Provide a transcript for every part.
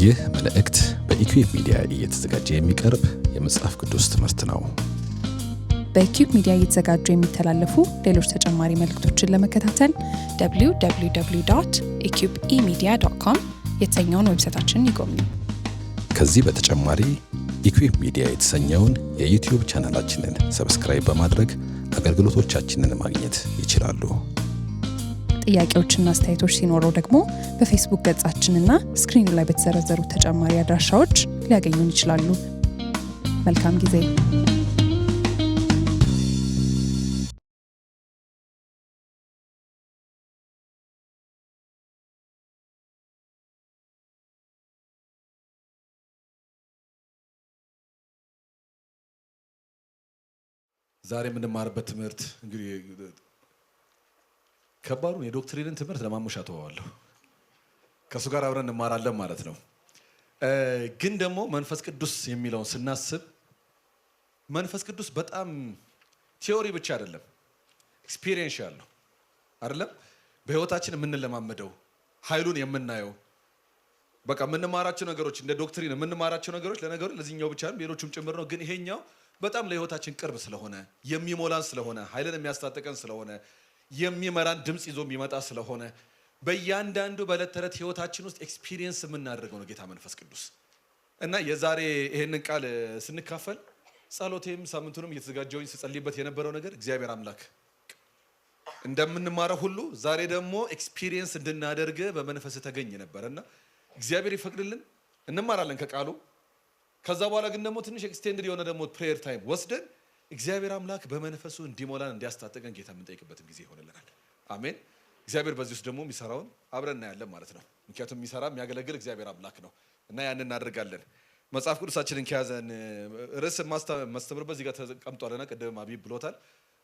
ይህ መልእክት በኢኩዌብ ሚዲያ እየተዘጋጀ የሚቀርብ የመጽሐፍ ቅዱስ ትምህርት ነው። በኢኩዌብ ሚዲያ እየተዘጋጁ የሚተላለፉ ሌሎች ተጨማሪ መልእክቶችን ለመከታተል www.eqbemedia.com የተሰኘውን ዌብሳይታችንን ይጎብኙ። ከዚህ በተጨማሪ ኢኩዌብ ሚዲያ የተሰኘውን የዩቲዩብ ቻናላችንን ሰብስክራይብ በማድረግ አገልግሎቶቻችንን ማግኘት ይችላሉ። ጥያቄዎችና አስተያየቶች ሲኖሩ ደግሞ በፌስቡክ ገጻችንና ስክሪኑ ላይ በተዘረዘሩ ተጨማሪ አድራሻዎች ሊያገኙን ይችላሉ። መልካም ጊዜ። ዛሬ የምንማርበት ትምህርት እንግዲህ ከባዱን የዶክትሪንን ትምህርት ለማሙሻ ተዋዋለሁ። ከሱ ጋር አብረን እንማራለን ማለት ነው። ግን ደግሞ መንፈስ ቅዱስ የሚለውን ስናስብ መንፈስ ቅዱስ በጣም ቲዮሪ ብቻ አይደለም፣ ኤክስፒሪየንሻል ነው አይደለም? በህይወታችን የምንለማመደው ኃይሉን የምናየው በቃ የምንማራቸው ነገሮች እንደ ዶክትሪን የምንማራቸው ነገሮች ለነገሩ ለዚህኛው ብቻ አይደለም ሌሎችም ጭምር ነው። ግን ይሄኛው በጣም ለህይወታችን ቅርብ ስለሆነ የሚሞላን ስለሆነ ኃይልን የሚያስታጥቀን ስለሆነ የሚመራን ድምጽ ይዞ የሚመጣ ስለሆነ በእያንዳንዱ በዕለት ተዕለት ህይወታችን ውስጥ ኤክስፒሪየንስ የምናደርገው ነው ጌታ መንፈስ ቅዱስ። እና የዛሬ ይሄንን ቃል ስንካፈል ጸሎቴም ሳምንቱንም እየተዘጋጀሁኝ ስጸልይበት የነበረው ነገር እግዚአብሔር አምላክ እንደምንማረው ሁሉ ዛሬ ደግሞ ኤክስፒሪየንስ እንድናደርግ በመንፈስ ተገኝ ነበርና እግዚአብሔር ይፈቅድልን እንማራለን ከቃሉ። ከዛ በኋላ ግን ደግሞ ትንሽ ኤክስቴንድድ የሆነ ደግሞ ፕሬየር ታይም ወስደን እግዚአብሔር አምላክ በመንፈሱ እንዲሞላን እንዲያስታጥቀን ጌታ የምንጠይቅበትን ጊዜ ይሆንልናል። አሜን። እግዚአብሔር በዚህ ውስጥ ደግሞ የሚሰራውን አብረን እናያለን ማለት ነው። ምክንያቱም የሚሰራ የሚያገለግል እግዚአብሔር አምላክ ነው እና ያንን እናደርጋለን። መጽሐፍ ቅዱሳችንን ከያዘን ርዕስ ማስተምርበት እዚህ ጋር ተቀምጧልና ቅድም አቢብ ብሎታል።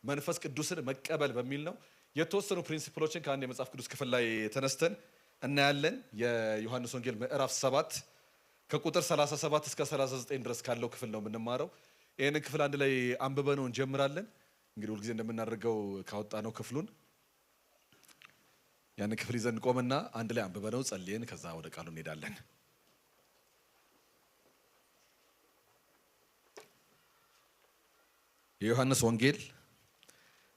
መንፈስ ቅዱስን መቀበል በሚል ነው። የተወሰኑ ፕሪንሲፕሎችን ከአንድ የመጽሐፍ ቅዱስ ክፍል ላይ ተነስተን እናያለን። የዮሐንስ ወንጌል ምዕራፍ 7 ከቁጥር 37 እስከ 39 ድረስ ካለው ክፍል ነው የምንማረው። ይሄንን ክፍል አንድ ላይ አንብበነው እንጀምራለን። እንግዲህ ሁልጊዜ እንደምናደርገው ካወጣነው ክፍሉን ያን ክፍል ይዘን ቆመና አንድ ላይ አንብበነው ጸልየን ከዛ ወደ ቃሉ እንሄዳለን። የዮሐንስ ወንጌል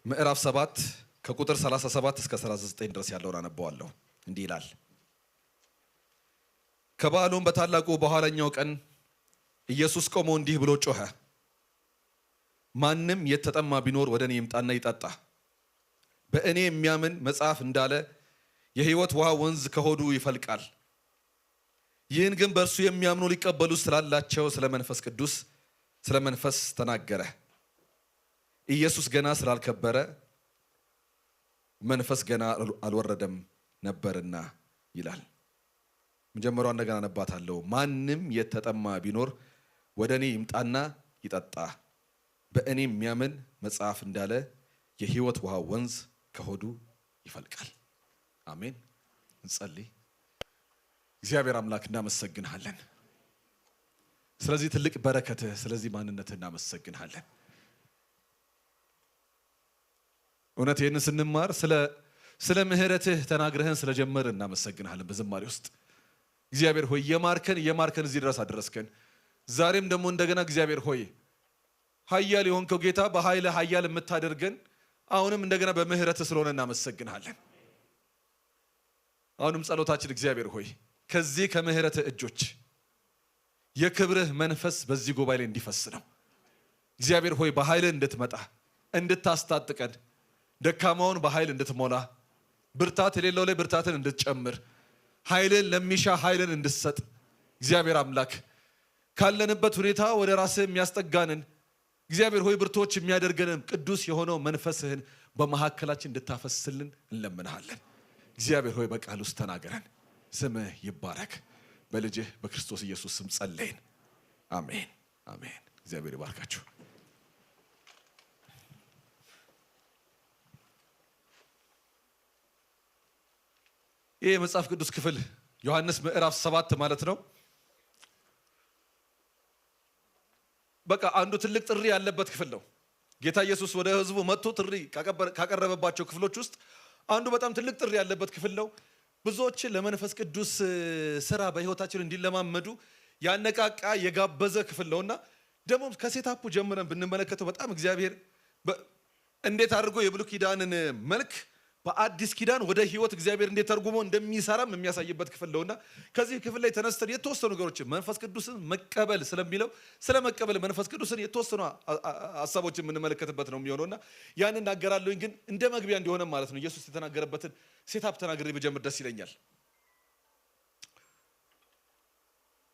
ምዕራፍ 7 ከቁጥር 37 እስከ 39 ድረስ ያለውን አነበዋለሁ። እንዲህ ይላል። ከበዓሉም በታላቁ በኋለኛው ቀን ኢየሱስ ቆሞ እንዲህ ብሎ ጮኸ፣ ማንም የተጠማ ቢኖር ወደ እኔ ይምጣና ይጠጣ። በእኔ የሚያምን መጽሐፍ እንዳለ የሕይወት ውሃ ወንዝ ከሆዱ ይፈልቃል። ይህን ግን በእርሱ የሚያምኑ ሊቀበሉ ስላላቸው ስለ መንፈስ ቅዱስ ስለ መንፈስ ተናገረ። ኢየሱስ ገና ስላልከበረ መንፈስ ገና አልወረደም ነበርና ይላል። መጀመሪያው እንደገና አነባታለሁ። ማንም የተጠማ ቢኖር ወደ እኔ ይምጣና ይጠጣ። በእኔ የሚያምን መጽሐፍ እንዳለ የሕይወት ውሃ ወንዝ ከሆዱ ይፈልቃል። አሜን። እንጸልይ። እግዚአብሔር አምላክ እናመሰግንሃለን ስለዚህ ትልቅ በረከትህ፣ ስለዚህ ማንነትህ እናመሰግንሃለን። እውነት ይህንን ስንማር ስለ ምህረትህ ተናግረህን ስለጀመርን እናመሰግንሃለን። በዝማሬ ውስጥ እግዚአብሔር ሆይ የማርከን እዚህ ድረስ አደረስከን። ዛሬም ደግሞ እንደገና እግዚአብሔር ሆይ ኃያል የሆንከው ጌታ በኃይል ኃያል የምታደርገን አሁንም እንደገና በምህረትህ ስለሆነ እናመሰግንሃለን። አሁንም ጸሎታችን እግዚአብሔር ሆይ ከዚህ ከምህረትህ እጆች የክብርህ መንፈስ በዚህ ጉባኤ ላይ እንዲፈስ ነው። እግዚአብሔር ሆይ በኃይል እንድትመጣ እንድታስታጥቀን፣ ደካማውን በኃይል እንድትሞላ፣ ብርታት የሌለው ላይ ብርታትን እንድትጨምር፣ ኃይልን ለሚሻ ኃይልን እንድትሰጥ እግዚአብሔር አምላክ ካለንበት ሁኔታ ወደ ራስህ የሚያስጠጋንን እግዚአብሔር ሆይ ብርቶች የሚያደርገንን ቅዱስ የሆነው መንፈስህን በመካከላችን እንድታፈስልን እንለምንሃለን። እግዚአብሔር ሆይ በቃል ውስጥ ተናገረን። ስምህ ይባረክ። በልጅህ በክርስቶስ ኢየሱስ ስም ጸለይን። አሜን አሜን። እግዚአብሔር ይባርካችሁ። ይህ የመጽሐፍ ቅዱስ ክፍል ዮሐንስ ምዕራፍ 7 ማለት ነው። በቃ አንዱ ትልቅ ጥሪ ያለበት ክፍል ነው። ጌታ ኢየሱስ ወደ ህዝቡ መጥቶ ጥሪ ካቀረበባቸው ክፍሎች ውስጥ አንዱ በጣም ትልቅ ጥሪ ያለበት ክፍል ነው። ብዙዎችን ለመንፈስ ቅዱስ ስራ በህይወታችን እንዲለማመዱ ያነቃቃ የጋበዘ ክፍል ነውና ደግሞ ከሴታፑ ጀምረን ብንመለከተው በጣም እግዚአብሔር እንዴት አድርጎ የብሉይ ኪዳንን መልክ በአዲስ ኪዳን ወደ ህይወት እግዚአብሔር እንዴት ተርጉሞ እንደሚሰራም የሚያሳይበት ክፍል ነውና ከዚህ ክፍል ላይ ተነስተን የተወሰኑ ነገሮችን መንፈስ ቅዱስን መቀበል ስለሚለው ስለመቀበል መንፈስ ቅዱስን የተወሰኑ ሐሳቦችን የምንመለከትበት ነው የሚሆነውና ያን እናገራለሁኝ። ግን እንደ መግቢያ እንዲሆነ ማለት ነው ኢየሱስ የተናገረበትን ሴታፕ ተናግሬ በጀምር ደስ ይለኛል።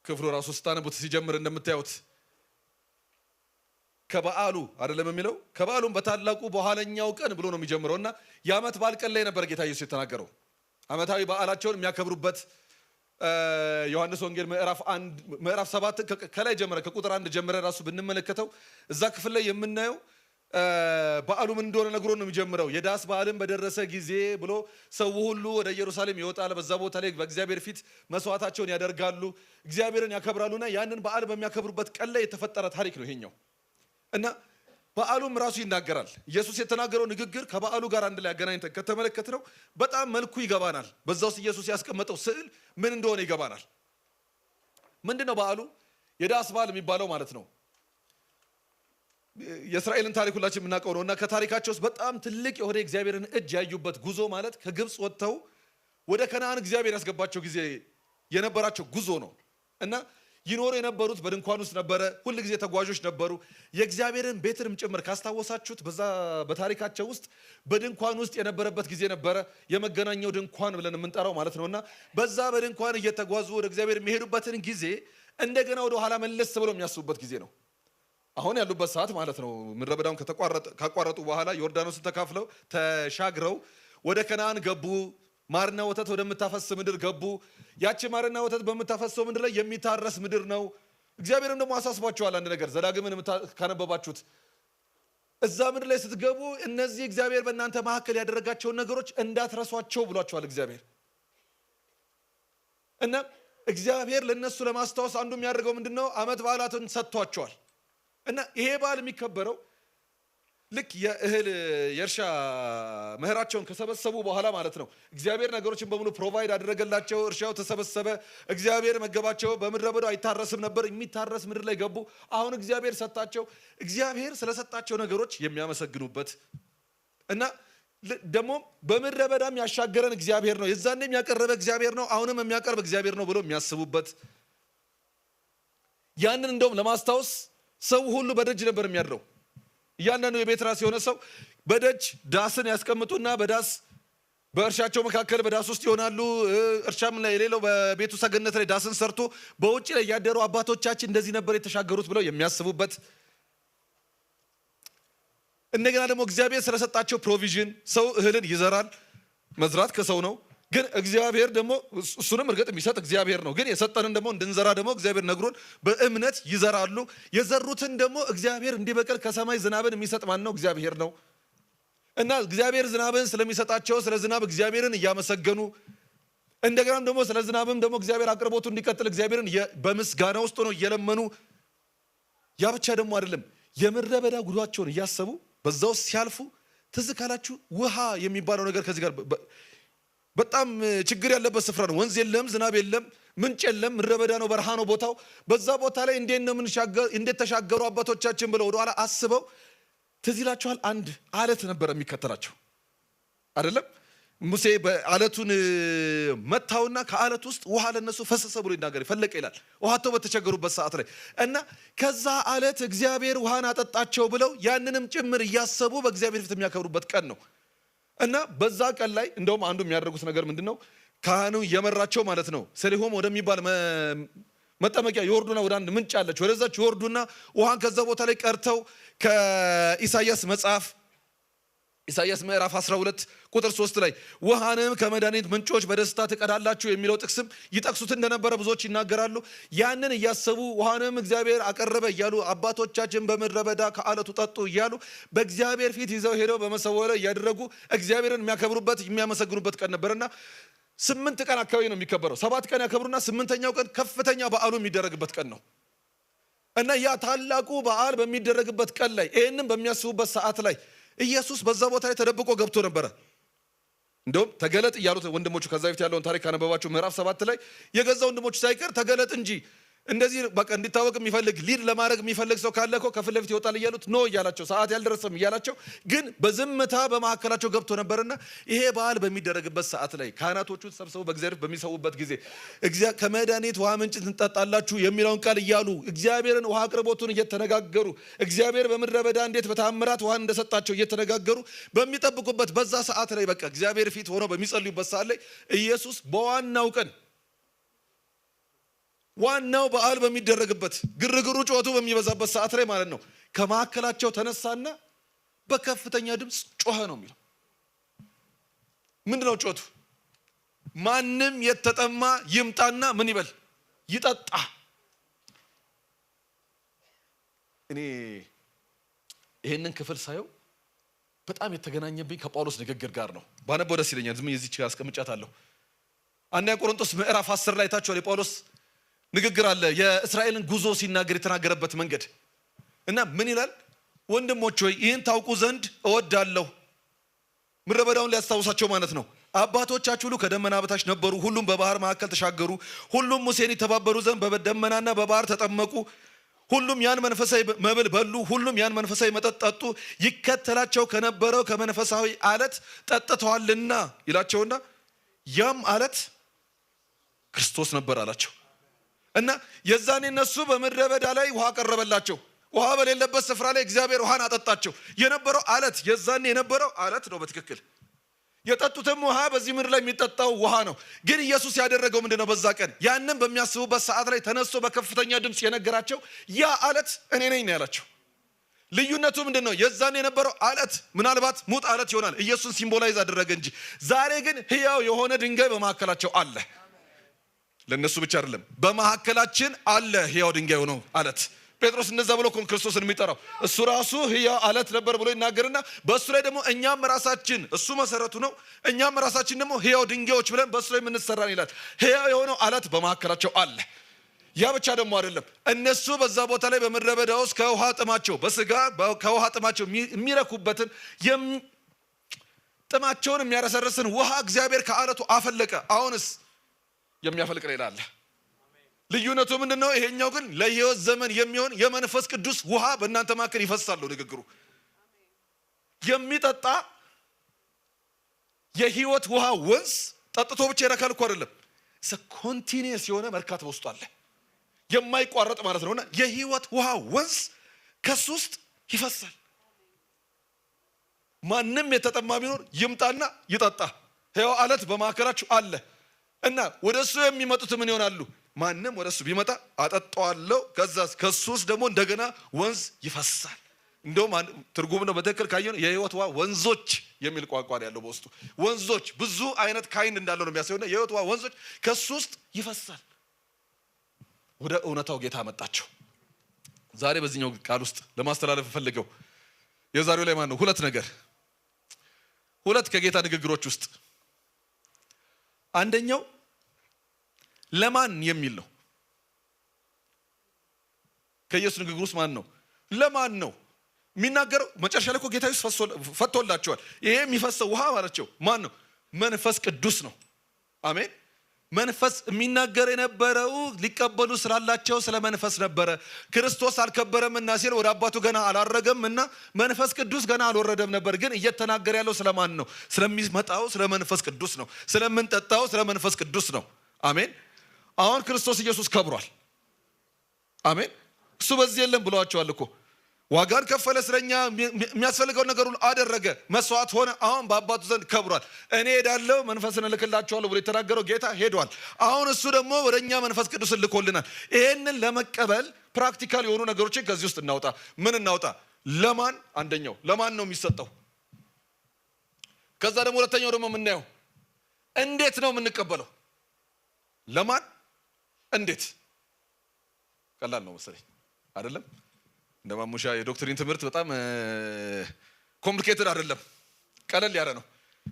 ክፍሉ ራሱ ስታነቡት ሲጀምር እንደምታዩት ከበዓሉ አይደለም የሚለው ከበዓሉም በታላቁ በኋለኛው ቀን ብሎ ነው የሚጀምረውና የዓመት በዓል ቀን ላይ ነበር ጌታ ኢየሱስ የተናገረው። ዓመታዊ በዓላቸውን የሚያከብሩበት ዮሐንስ ወንጌል ምዕራፍ 7 ከላይ ጀምረ ከቁጥር 1 ጀምረ ራሱ ብንመለከተው እዛ ክፍል ላይ የምናየው በዓሉ ምን እንደሆነ ነግሮ ነው የሚጀምረው። የዳስ በዓልም በደረሰ ጊዜ ብሎ ሰው ሁሉ ወደ ኢየሩሳሌም ይወጣል፣ በዛ ቦታ ላይ በእግዚአብሔር ፊት መስዋዕታቸውን ያደርጋሉ፣ እግዚአብሔርን ያከብራሉና ያንን በዓል በሚያከብሩበት ቀን ላይ የተፈጠረ ታሪክ ነው ይሄኛው። እና በዓሉም ራሱ ይናገራል። ኢየሱስ የተናገረው ንግግር ከበዓሉ ጋር አንድ ላይ አገናኝተን ከተመለከትነው በጣም መልኩ ይገባናል። በዛ ውስጥ ኢየሱስ ያስቀመጠው ስዕል ምን እንደሆነ ይገባናል። ምንድነው በዓሉ? የዳስ በዓል የሚባለው ማለት ነው። የእስራኤልን ታሪክ ሁላችን የምናውቀው ነው እና ከታሪካቸው ውስጥ በጣም ትልቅ የሆነ እግዚአብሔርን እጅ ያዩበት ጉዞ ማለት ከግብፅ ወጥተው ወደ ከነዓን እግዚአብሔር ያስገባቸው ጊዜ የነበራቸው ጉዞ ነው እና ይኖሩ የነበሩት በድንኳን ውስጥ ነበረ። ሁል ጊዜ ተጓዦች ነበሩ። የእግዚአብሔርን ቤትንም ጭምር ካስታወሳችሁት በዛ በታሪካቸው ውስጥ በድንኳን ውስጥ የነበረበት ጊዜ ነበረ። የመገናኛው ድንኳን ብለን የምንጠራው ማለት ነውና በዛ በድንኳን እየተጓዙ ወደ እግዚአብሔር የሚሄዱበትን ጊዜ እንደገና ወደ ኋላ መለስ ብለው የሚያስቡበት ጊዜ ነው። አሁን ያሉበት ሰዓት ማለት ነው። ምድረ በዳውን ካቋረጡ በኋላ ዮርዳኖስን ተካፍለው ተሻግረው ወደ ከነዓን ገቡ። ማርና ወተት ወደምታፈስ ምድር ገቡ። ያቺ ማርና ወተት በምታፈሰው ምድር ላይ የሚታረስ ምድር ነው። እግዚአብሔርም ደግሞ አሳስቧቸዋል አንድ ነገር። ዘዳግምን ካነበባችሁት እዛ ምድር ላይ ስትገቡ እነዚህ እግዚአብሔር በእናንተ መካከል ያደረጋቸውን ነገሮች እንዳትረሷቸው ብሏቸዋል እግዚአብሔር። እና እግዚአብሔር ለነሱ ለማስታወስ አንዱ የሚያደርገው ምንድነው? ዓመት በዓላትን ሰጥቷቸዋል። እና ይሄ በዓል የሚከበረው ልክ የእህል የእርሻ መኸራቸውን ከሰበሰቡ በኋላ ማለት ነው። እግዚአብሔር ነገሮችን በሙሉ ፕሮቫይድ አደረገላቸው። እርሻው ተሰበሰበ። እግዚአብሔር መገባቸው። በምድረ በዳው አይታረስም ነበር። የሚታረስ ምድር ላይ ገቡ። አሁን እግዚአብሔር ሰጣቸው። እግዚአብሔር ስለሰጣቸው ነገሮች የሚያመሰግኑበት እና ደግሞ በምድረ በዳም ያሻገረን እግዚአብሔር ነው፣ የዛኔም ያቀረበ እግዚአብሔር ነው፣ አሁንም የሚያቀርብ እግዚአብሔር ነው ብሎ የሚያስቡበት ያንን እንደውም ለማስታወስ ሰው ሁሉ በደጅ ነበር የሚያድረው። እያንዳንዱ የቤት ራስ የሆነ ሰው በደጅ ዳስን ያስቀምጡና በዳስ በእርሻቸው መካከል በዳስ ውስጥ ይሆናሉ። እርሻም ላይ የሌለው በቤቱ ሰገነት ላይ ዳስን ሰርቶ በውጭ ላይ ያደሩ አባቶቻችን እንደዚህ ነበር የተሻገሩት ብለው የሚያስቡበት እንደገና ደግሞ እግዚአብሔር ስለሰጣቸው ፕሮቪዥን ሰው እህልን ይዘራል። መዝራት ከሰው ነው፣ ግን እግዚአብሔር ደግሞ እሱንም እርግጥ የሚሰጥ እግዚአብሔር ነው። ግን የሰጠንን ደግሞ እንድንዘራ ደግሞ እግዚአብሔር ነግሮን በእምነት ይዘራሉ። የዘሩትን ደግሞ እግዚአብሔር እንዲበቅል ከሰማይ ዝናብን የሚሰጥ ማን ነው? እግዚአብሔር ነው። እና እግዚአብሔር ዝናብን ስለሚሰጣቸው ስለ ዝናብ እግዚአብሔርን እያመሰገኑ እንደገናም ደግሞ ስለ ዝናብም ደግሞ እግዚአብሔር አቅርቦቱ እንዲቀጥል እግዚአብሔርን በምስጋና ውስጥ ነው እየለመኑ። ያ ብቻ ደግሞ አይደለም፣ የምድረ በዳ ጉዟቸውን እያሰቡ በዛው ሲያልፉ ትዝ ካላችሁ ውሃ የሚባለው ነገር ከዚህ ጋር በጣም ችግር ያለበት ስፍራ ነው። ወንዝ የለም፣ ዝናብ የለም፣ ምንጭ የለም፣ ምድረ በዳ ነው፣ በረሃ ነው ቦታው። በዛ ቦታ ላይ እንዴት ተሻገሩ አባቶቻችን ብለው ወደኋላ አስበው ትዝ ይላችኋል። አንድ አለት ነበር የሚከተላቸው አይደለም? ሙሴ በአለቱን መታውና ከአለት ውስጥ ውሃ ለነሱ ፈሰሰ ብሎ ይናገር ፈለቀ ይላል። ውሃቸው በተቸገሩበት ሰዓት ላይ እና ከዛ አለት እግዚአብሔር ውሃን አጠጣቸው ብለው ያንንም ጭምር እያሰቡ በእግዚአብሔር ፊት የሚያከብሩበት ቀን ነው። እና በዛ ቀን ላይ እንደውም አንዱ የሚያደርጉት ነገር ምንድነው? ካህኑ እየመራቸው ማለት ነው ሰሊሆም ወደሚባል መጠመቂያ ይወርዱና ወደ አንድ ምንጭ አለች። ወደዛች ይወርዱና ውሃን ከዛ ቦታ ላይ ቀርተው ከኢሳይያስ መጽሐፍ ኢሳይያስ ምዕራፍ 12 ቁጥር 3 ላይ ውሃንም ከመድኃኒት ምንጮች በደስታ ትቀዳላችሁ የሚለው ጥቅስም ይጠቅሱት እንደነበረ ብዙዎች ይናገራሉ። ያንን እያሰቡ ውሃንም እግዚአብሔር አቀረበ እያሉ አባቶቻችን በምድረ በዳ ከአለቱ ጠጡ እያሉ በእግዚአብሔር ፊት ይዘው ሄደው በመሰዊያው ላይ እያደረጉ እግዚአብሔርን የሚያከብሩበት የሚያመሰግኑበት ቀን ነበርና 8 ቀን አካባቢ ነው የሚከበረው። 7 ቀን ያከብሩና 8ኛው ቀን ከፍተኛ በዓሉ የሚደረግበት ቀን ነው። እና ያ ታላቁ በዓል በሚደረግበት ቀን ላይ ይህንን በሚያስቡበት ሰዓት ላይ ኢየሱስ በዛ ቦታ ላይ ተደብቆ ገብቶ ነበረ። እንደውም ተገለጥ እያሉት ወንድሞቹ ከዛ በፊት ያለውን ታሪክ ካነበባችሁ ምዕራፍ 7 ላይ የገዛ ወንድሞቹ ሳይቀር ተገለጥ እንጂ እንደዚህ በቃ እንዲታወቅ የሚፈልግ ሊድ ለማድረግ የሚፈልግ ሰው ካለ እኮ ከፊት ለፊት ይወጣል እያሉት ኖ እያላቸው ሰዓት ያልደረሰም እያላቸው ግን በዝምታ በመካከላቸው ገብቶ ነበርና ይሄ በዓል በሚደረግበት ሰዓት ላይ ካህናቶቹ ተሰብስበው በእግዚአብሔር በሚሰውበት ጊዜ ከመድኃኒት ውሃ ምንጭ ትጠጣላችሁ የሚለውን ቃል እያሉ እግዚአብሔርን ውሃ አቅርቦቱን እየተነጋገሩ እግዚአብሔር በምድረ በዳ እንዴት በተአምራት ውሃን እንደሰጣቸው እየተነጋገሩ በሚጠብቁበት በዛ ሰዓት ላይ በቃ እግዚአብሔር ፊት ሆነው በሚጸልዩበት ሰዓት ላይ ኢየሱስ በዋናው ቀን ዋናው በዓል በሚደረግበት ግርግሩ ጮቱ በሚበዛበት ሰዓት ላይ ማለት ነው ከመካከላቸው ተነሳና በከፍተኛ ድምፅ ጮኸ ነው የሚለው። ምንድነው ጮቱ? ማንም የተጠማ ይምጣና ምን ይበል? ይጠጣ። እኔ ይሄንን ክፍል ሳየው በጣም የተገናኘብኝ ከጳውሎስ ንግግር ጋር ነው። ባነበው ደስ ይለኛል። ዝም እዚች አስቀምጫታለሁ። አንደኛ ቆሮንቶስ ምዕራፍ 10 ላይ ታችኋል የጳውሎስ ንግግር አለ። የእስራኤልን ጉዞ ሲናገር የተናገረበት መንገድ እና ምን ይላል? ወንድሞች ሆይ ይህን ታውቁ ዘንድ እወዳለሁ። ምድረ በዳውን ሊያስታውሳቸው ማለት ነው። አባቶቻችሁ ሁሉ ከደመና በታች ነበሩ፣ ሁሉም በባህር መካከል ተሻገሩ፣ ሁሉም ሙሴን የተባበሩ ዘንድ በደመናና በባህር ተጠመቁ፣ ሁሉም ያን መንፈሳዊ መብል በሉ፣ ሁሉም ያን መንፈሳዊ መጠጥ ጠጡ፣ ይከተላቸው ከነበረው ከመንፈሳዊ አለት ጠጥተዋልና ይላቸውና ያም አለት ክርስቶስ ነበር አላቸው። እና የዛኔ እነሱ በምድረ በዳ ላይ ውሃ ቀረበላቸው። ውሃ በሌለበት ስፍራ ላይ እግዚአብሔር ውሃን አጠጣቸው። የነበረው አለት የዛኔ የነበረው አለት ነው በትክክል የጠጡትም ውሃ በዚህ ምድር ላይ የሚጠጣው ውሃ ነው። ግን ኢየሱስ ያደረገው ምንድነው? በዛ ቀን ያንን በሚያስቡበት ሰዓት ላይ ተነስቶ በከፍተኛ ድምፅ የነገራቸው ያ አለት እኔ ነኝ ነው ያላቸው። ልዩነቱ ምንድነው? የዛኔ የነበረው አለት ምናልባት ሙት አለት ይሆናል፣ ኢየሱስን ሲምቦላይዝ አደረገ እንጂ ዛሬ ግን ሕያው የሆነ ድንጋይ በመካከላቸው አለ። ለነሱ ብቻ አይደለም፣ በመሐከላችን አለ ሕያው ድንጋይ ነው አለት። ጴጥሮስ እንደዛ ብሎ ክርስቶስን የሚጠራው እሱ ራሱ ሕያው አለት ነበር ብሎ ይናገርና በእሱ ላይ ደግሞ እኛም ራሳችን እሱ መሰረቱ ነው፣ እኛም ራሳችን ደግሞ ሕያው ድንጋዮች ብለን በእሱ ላይ የምንሰራን ይላል። ሕያው የሆነው አለት በመሐከላቸው አለ። ያ ብቻ ደግሞ አይደለም፣ እነሱ በዛ ቦታ ላይ በምድረ በዳ ውስጥ ከውሃ ጥማቸው በስጋ ከውሃ ጥማቸው የሚረኩበትን ጥማቸውን የሚያረሰርስን ውሃ እግዚአብሔር ከአለቱ አፈለቀ። አሁንስ የሚያፈልቅ ሌላ አለ። ልዩነቱ ምንድነው? ይሄኛው ግን ለሕይወት ዘመን የሚሆን የመንፈስ ቅዱስ ውሃ በእናንተ መካከል ይፈሳል ነው ንግግሩ። የሚጠጣ የሕይወት ውሃ ወንዝ ጠጥቶ ብቻ ይረካል እኮ አይደለም፣ ኮንቲኒየስ የሆነ መርካት በውስጡ አለ፣ የማይቋረጥ ማለት ነውና የሕይወት ውሃ ወንዝ ከሱ ውስጥ ይፈሳል። ማንም የተጠማ ቢኖር ይምጣና ይጠጣ፣ ሕያው አለት በመካከላችሁ አለ። እና ወደሱ የሚመጡት ምን ይሆናሉ? ማንም ወደሱ ቢመጣ አጠጣዋለሁ፣ ከሱ ውስጥ ደግሞ እንደገና ወንዝ ይፈሳል። እንደውም ትርጉም ነው በትክክል ካየነው የሕይወት ውሃ ወንዞች የሚል ቋንቋ ያለው በውስጡ ወንዞች ብዙ አይነት ካይን እንዳለው ነው የሚያሳየውና የሕይወት ውሃ ወንዞች ከሱ ውስጥ ይፈሳል። ወደ እውነታው ጌታ መጣቸው። ዛሬ በዚህኛው ቃል ውስጥ ለማስተላለፍ ፈልገው የዛሬው ላይ ማን ነው? ሁለት ከጌታ ንግግሮች ውስጥ አንደኛው ለማን የሚል ነው። ከኢየሱስ ንግግር ውስጥ ማን ነው? ለማን ነው የሚናገረው? መጨረሻ ላይ እኮ ጌታ ኢየሱስ ፈቶላቸዋል። ይሄ የሚፈሰው ውሃ ማለቸው ማን ነው? መንፈስ ቅዱስ ነው። አሜን። መንፈስ የሚናገር የነበረው ሊቀበሉ ስላላቸው ስለ መንፈስ ነበረ። ክርስቶስ አልከበረምና ሲል ወደ አባቱ ገና አላረገምና መንፈስ ቅዱስ ገና አልወረደም ነበር። ግን እየተናገረ ያለው ስለማን ነው? ስለሚመጣው ስለ መንፈስ ቅዱስ ነው። ስለምንጠጣው ስለ መንፈስ ቅዱስ ነው። አሜን። አሁን ክርስቶስ ኢየሱስ ከብሯል። አሜን። እሱ በዚህ የለም ብለዋቸዋል እኮ ዋጋን ከፈለ፣ ስለኛ የሚያስፈልገውን ነገር ሁሉ አደረገ፣ መስዋዕት ሆነ። አሁን በአባቱ ዘንድ ከብሯል። እኔ ሄዳለሁ መንፈስን እልክላቸዋለሁ ብሎ የተናገረው ጌታ ሄዷል። አሁን እሱ ደግሞ ወደኛ መንፈስ ቅዱስን ልኮልናል። ይሄንን ለመቀበል ፕራክቲካል የሆኑ ነገሮችን ከዚህ ውስጥ እናውጣ። ምን እናውጣ? ለማን? አንደኛው ለማን ነው የሚሰጠው? ከዛ ደግሞ ሁለተኛው ደግሞ የምናየው እንዴት ነው የምንቀበለው? ለማን? እንዴት? ቀላል ነው መሰለኝ አይደለም? እንደ ማሙሻ የዶክትሪን ትምህርት በጣም ኮምፕሊኬትድ አይደለም፣ ቀለል ያለ ነው።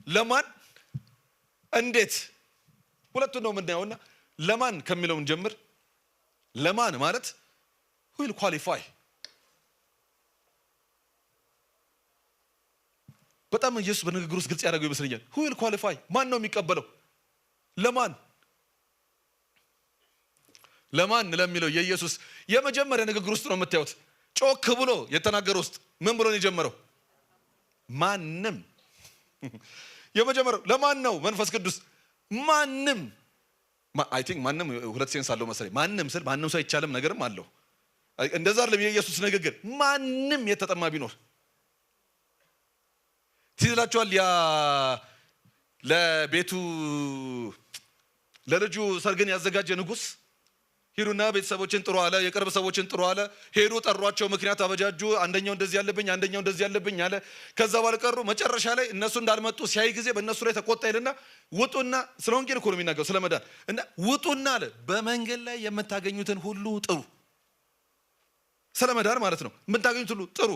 ለማን እንዴት? ሁለቱን ነው የምናየውና ለማን ከሚለው እንጀምር። ለማን ማለት who will qualify? በጣም ኢየሱስ በንግግሩ ውስጥ ግልጽ ያደረገው ይመስለኛል። who will qualify ማን ነው የሚቀበለው? ለማን ለሚለው የኢየሱስ የመጀመሪያ ንግግር ውስጥ ነው የምታዩት። ጮክ ብሎ የተናገረው ውስጥ ምን ብሎ ነው የጀመረው? ማንም። የመጀመሪያው ለማን ነው? መንፈስ ቅዱስ ማንም። አይ ቲንክ ማንም ሁለት ሴንስ አለው መሰለኝ። ማንም ስል ማንም ሰው አይቻልም ነገርም አለው። እንደዛ አይደለም የኢየሱስ ንግግር። ማንም የተጠማ ቢኖር ትይላችኋል። ያ ለቤቱ ለልጁ ሰርግን ያዘጋጀ ንጉስ ሄዱና ቤተሰቦችን ጥሩ አለ፣ የቅርብ ሰዎችን ጥሩ አለ። ሄዱ ጠሯቸው፣ ምክንያት አበጃጁ። አንደኛው እንደዚህ ያለብኝ፣ አንደኛው እንደዚህ ያለብኝ አለ። ከዛ በኋላ ቀሩ። መጨረሻ ላይ እነሱ እንዳልመጡ ሲያይ ጊዜ በእነሱ ላይ ተቆጣ ይልና ውጡና፣ ስለ ወንጌል እኮ ነው የሚናገረው ስለ መዳን እና ውጡና አለ በመንገድ ላይ የምታገኙትን ሁሉ ጥሩ። ስለ መዳን ማለት ነው። የምታገኙት ሁሉ ጥሩ።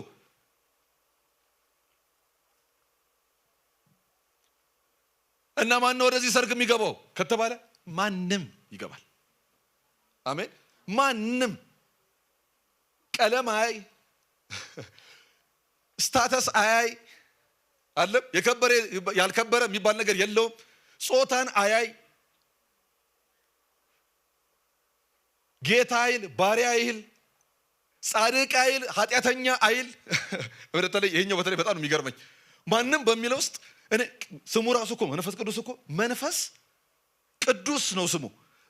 እና ማን ነው ወደዚህ ሰርግ የሚገባው ከተባለ ማንም ይገባል። አሜን። ማንም ቀለም አያይ፣ ስታተስ አያይ፣ አለም የከበረ ያልከበረ የሚባል ነገር የለውም። ጾታን አያይ፣ ጌታ አይል፣ ባሪያ አይል፣ ጻድቅ አይል፣ ኃጢአተኛ አይል። በተለይ ይሄኛው በተለይ በጣም ነው የሚገርመኝ። ማንም በሚለው ውስጥ እኔ ስሙ ራሱ እኮ መንፈስ ቅዱስ እኮ መንፈስ ቅዱስ ነው ስሙ።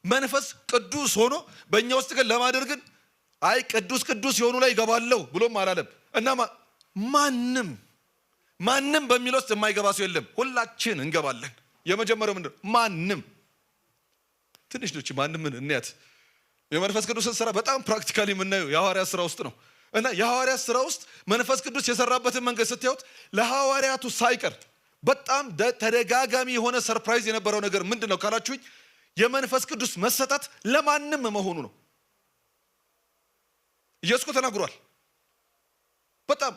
መንፈስ ቅዱስ ሆኖ በእኛ ውስጥ ግን ለማደር ግን አይ ቅዱስ ቅዱስ የሆኑ ላይ ይገባለሁ ብሎም አላለም። እና ማንም በሚለው ውስጥ የማይገባ ሰው የለም። ሁላችን እንገባለን። የመጀመሪያው ምንድነው? ማንም። ትንሽ ነች ማንምን እንያት። የመንፈስ ቅዱስን ስራ በጣም ፕራክቲካሊ የምናየው የሐዋርያት ስራ ውስጥ ነው። እና የሐዋርያት ስራ ውስጥ መንፈስ ቅዱስ የሰራበትን መንገድ ስታዩት ለሐዋርያቱ ሳይቀር በጣም ተደጋጋሚ የሆነ ሰርፕራይዝ የነበረው ነገር ምንድነው ካላችሁኝ የመንፈስ ቅዱስ መሰጠት ለማንም መሆኑ ነው። ኢየሱስ እኮ ተናግሯል። በጣም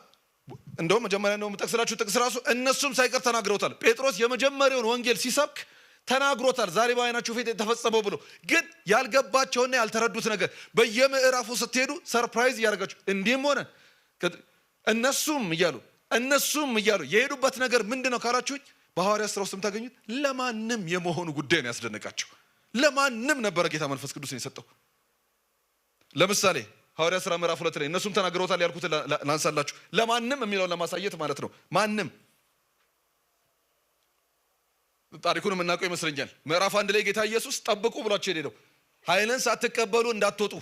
እንደውም መጀመሪያ ነው የምጠቅስላችሁ ጥቅስ ራሱ እነሱም ሳይቀር ተናግረውታል። ጴጥሮስ የመጀመሪያውን ወንጌል ሲሰብክ ተናግሮታል። ዛሬ በዓይናችሁ ፊት የተፈጸመው ብሎ ግን ያልገባቸውና ያልተረዱት ነገር በየምዕራፉ ስትሄዱ ሰርፕራይዝ እያደረጋችሁ እንዲህም ሆነ እነሱም እያሉ የሄዱበት ነገር ምንድነው ካላችሁኝ በሐዋርያት ስራ ውስጥ የምታገኙት ለማንም የመሆኑ ጉዳይ ነው ያስደነቃቸው። ለማንም ነበረ ጌታ መንፈስ ቅዱስን የሰጠው። ለምሳሌ ሐዋርያት ስራ ምዕራፍ 2 ላይ እነሱም ተናግረውታል ያልኩት ላንሳላችሁ። ለማንም የሚለውን ለማሳየት ማለት ነው። ማንም ታሪኩን የምናውቀው ይመስለኛል። ምዕራፍ 1 ላይ ጌታ ኢየሱስ ጠብቁ ብሏቸው ሄደው ኃይልን ሳትቀበሉ እንዳትወጡ።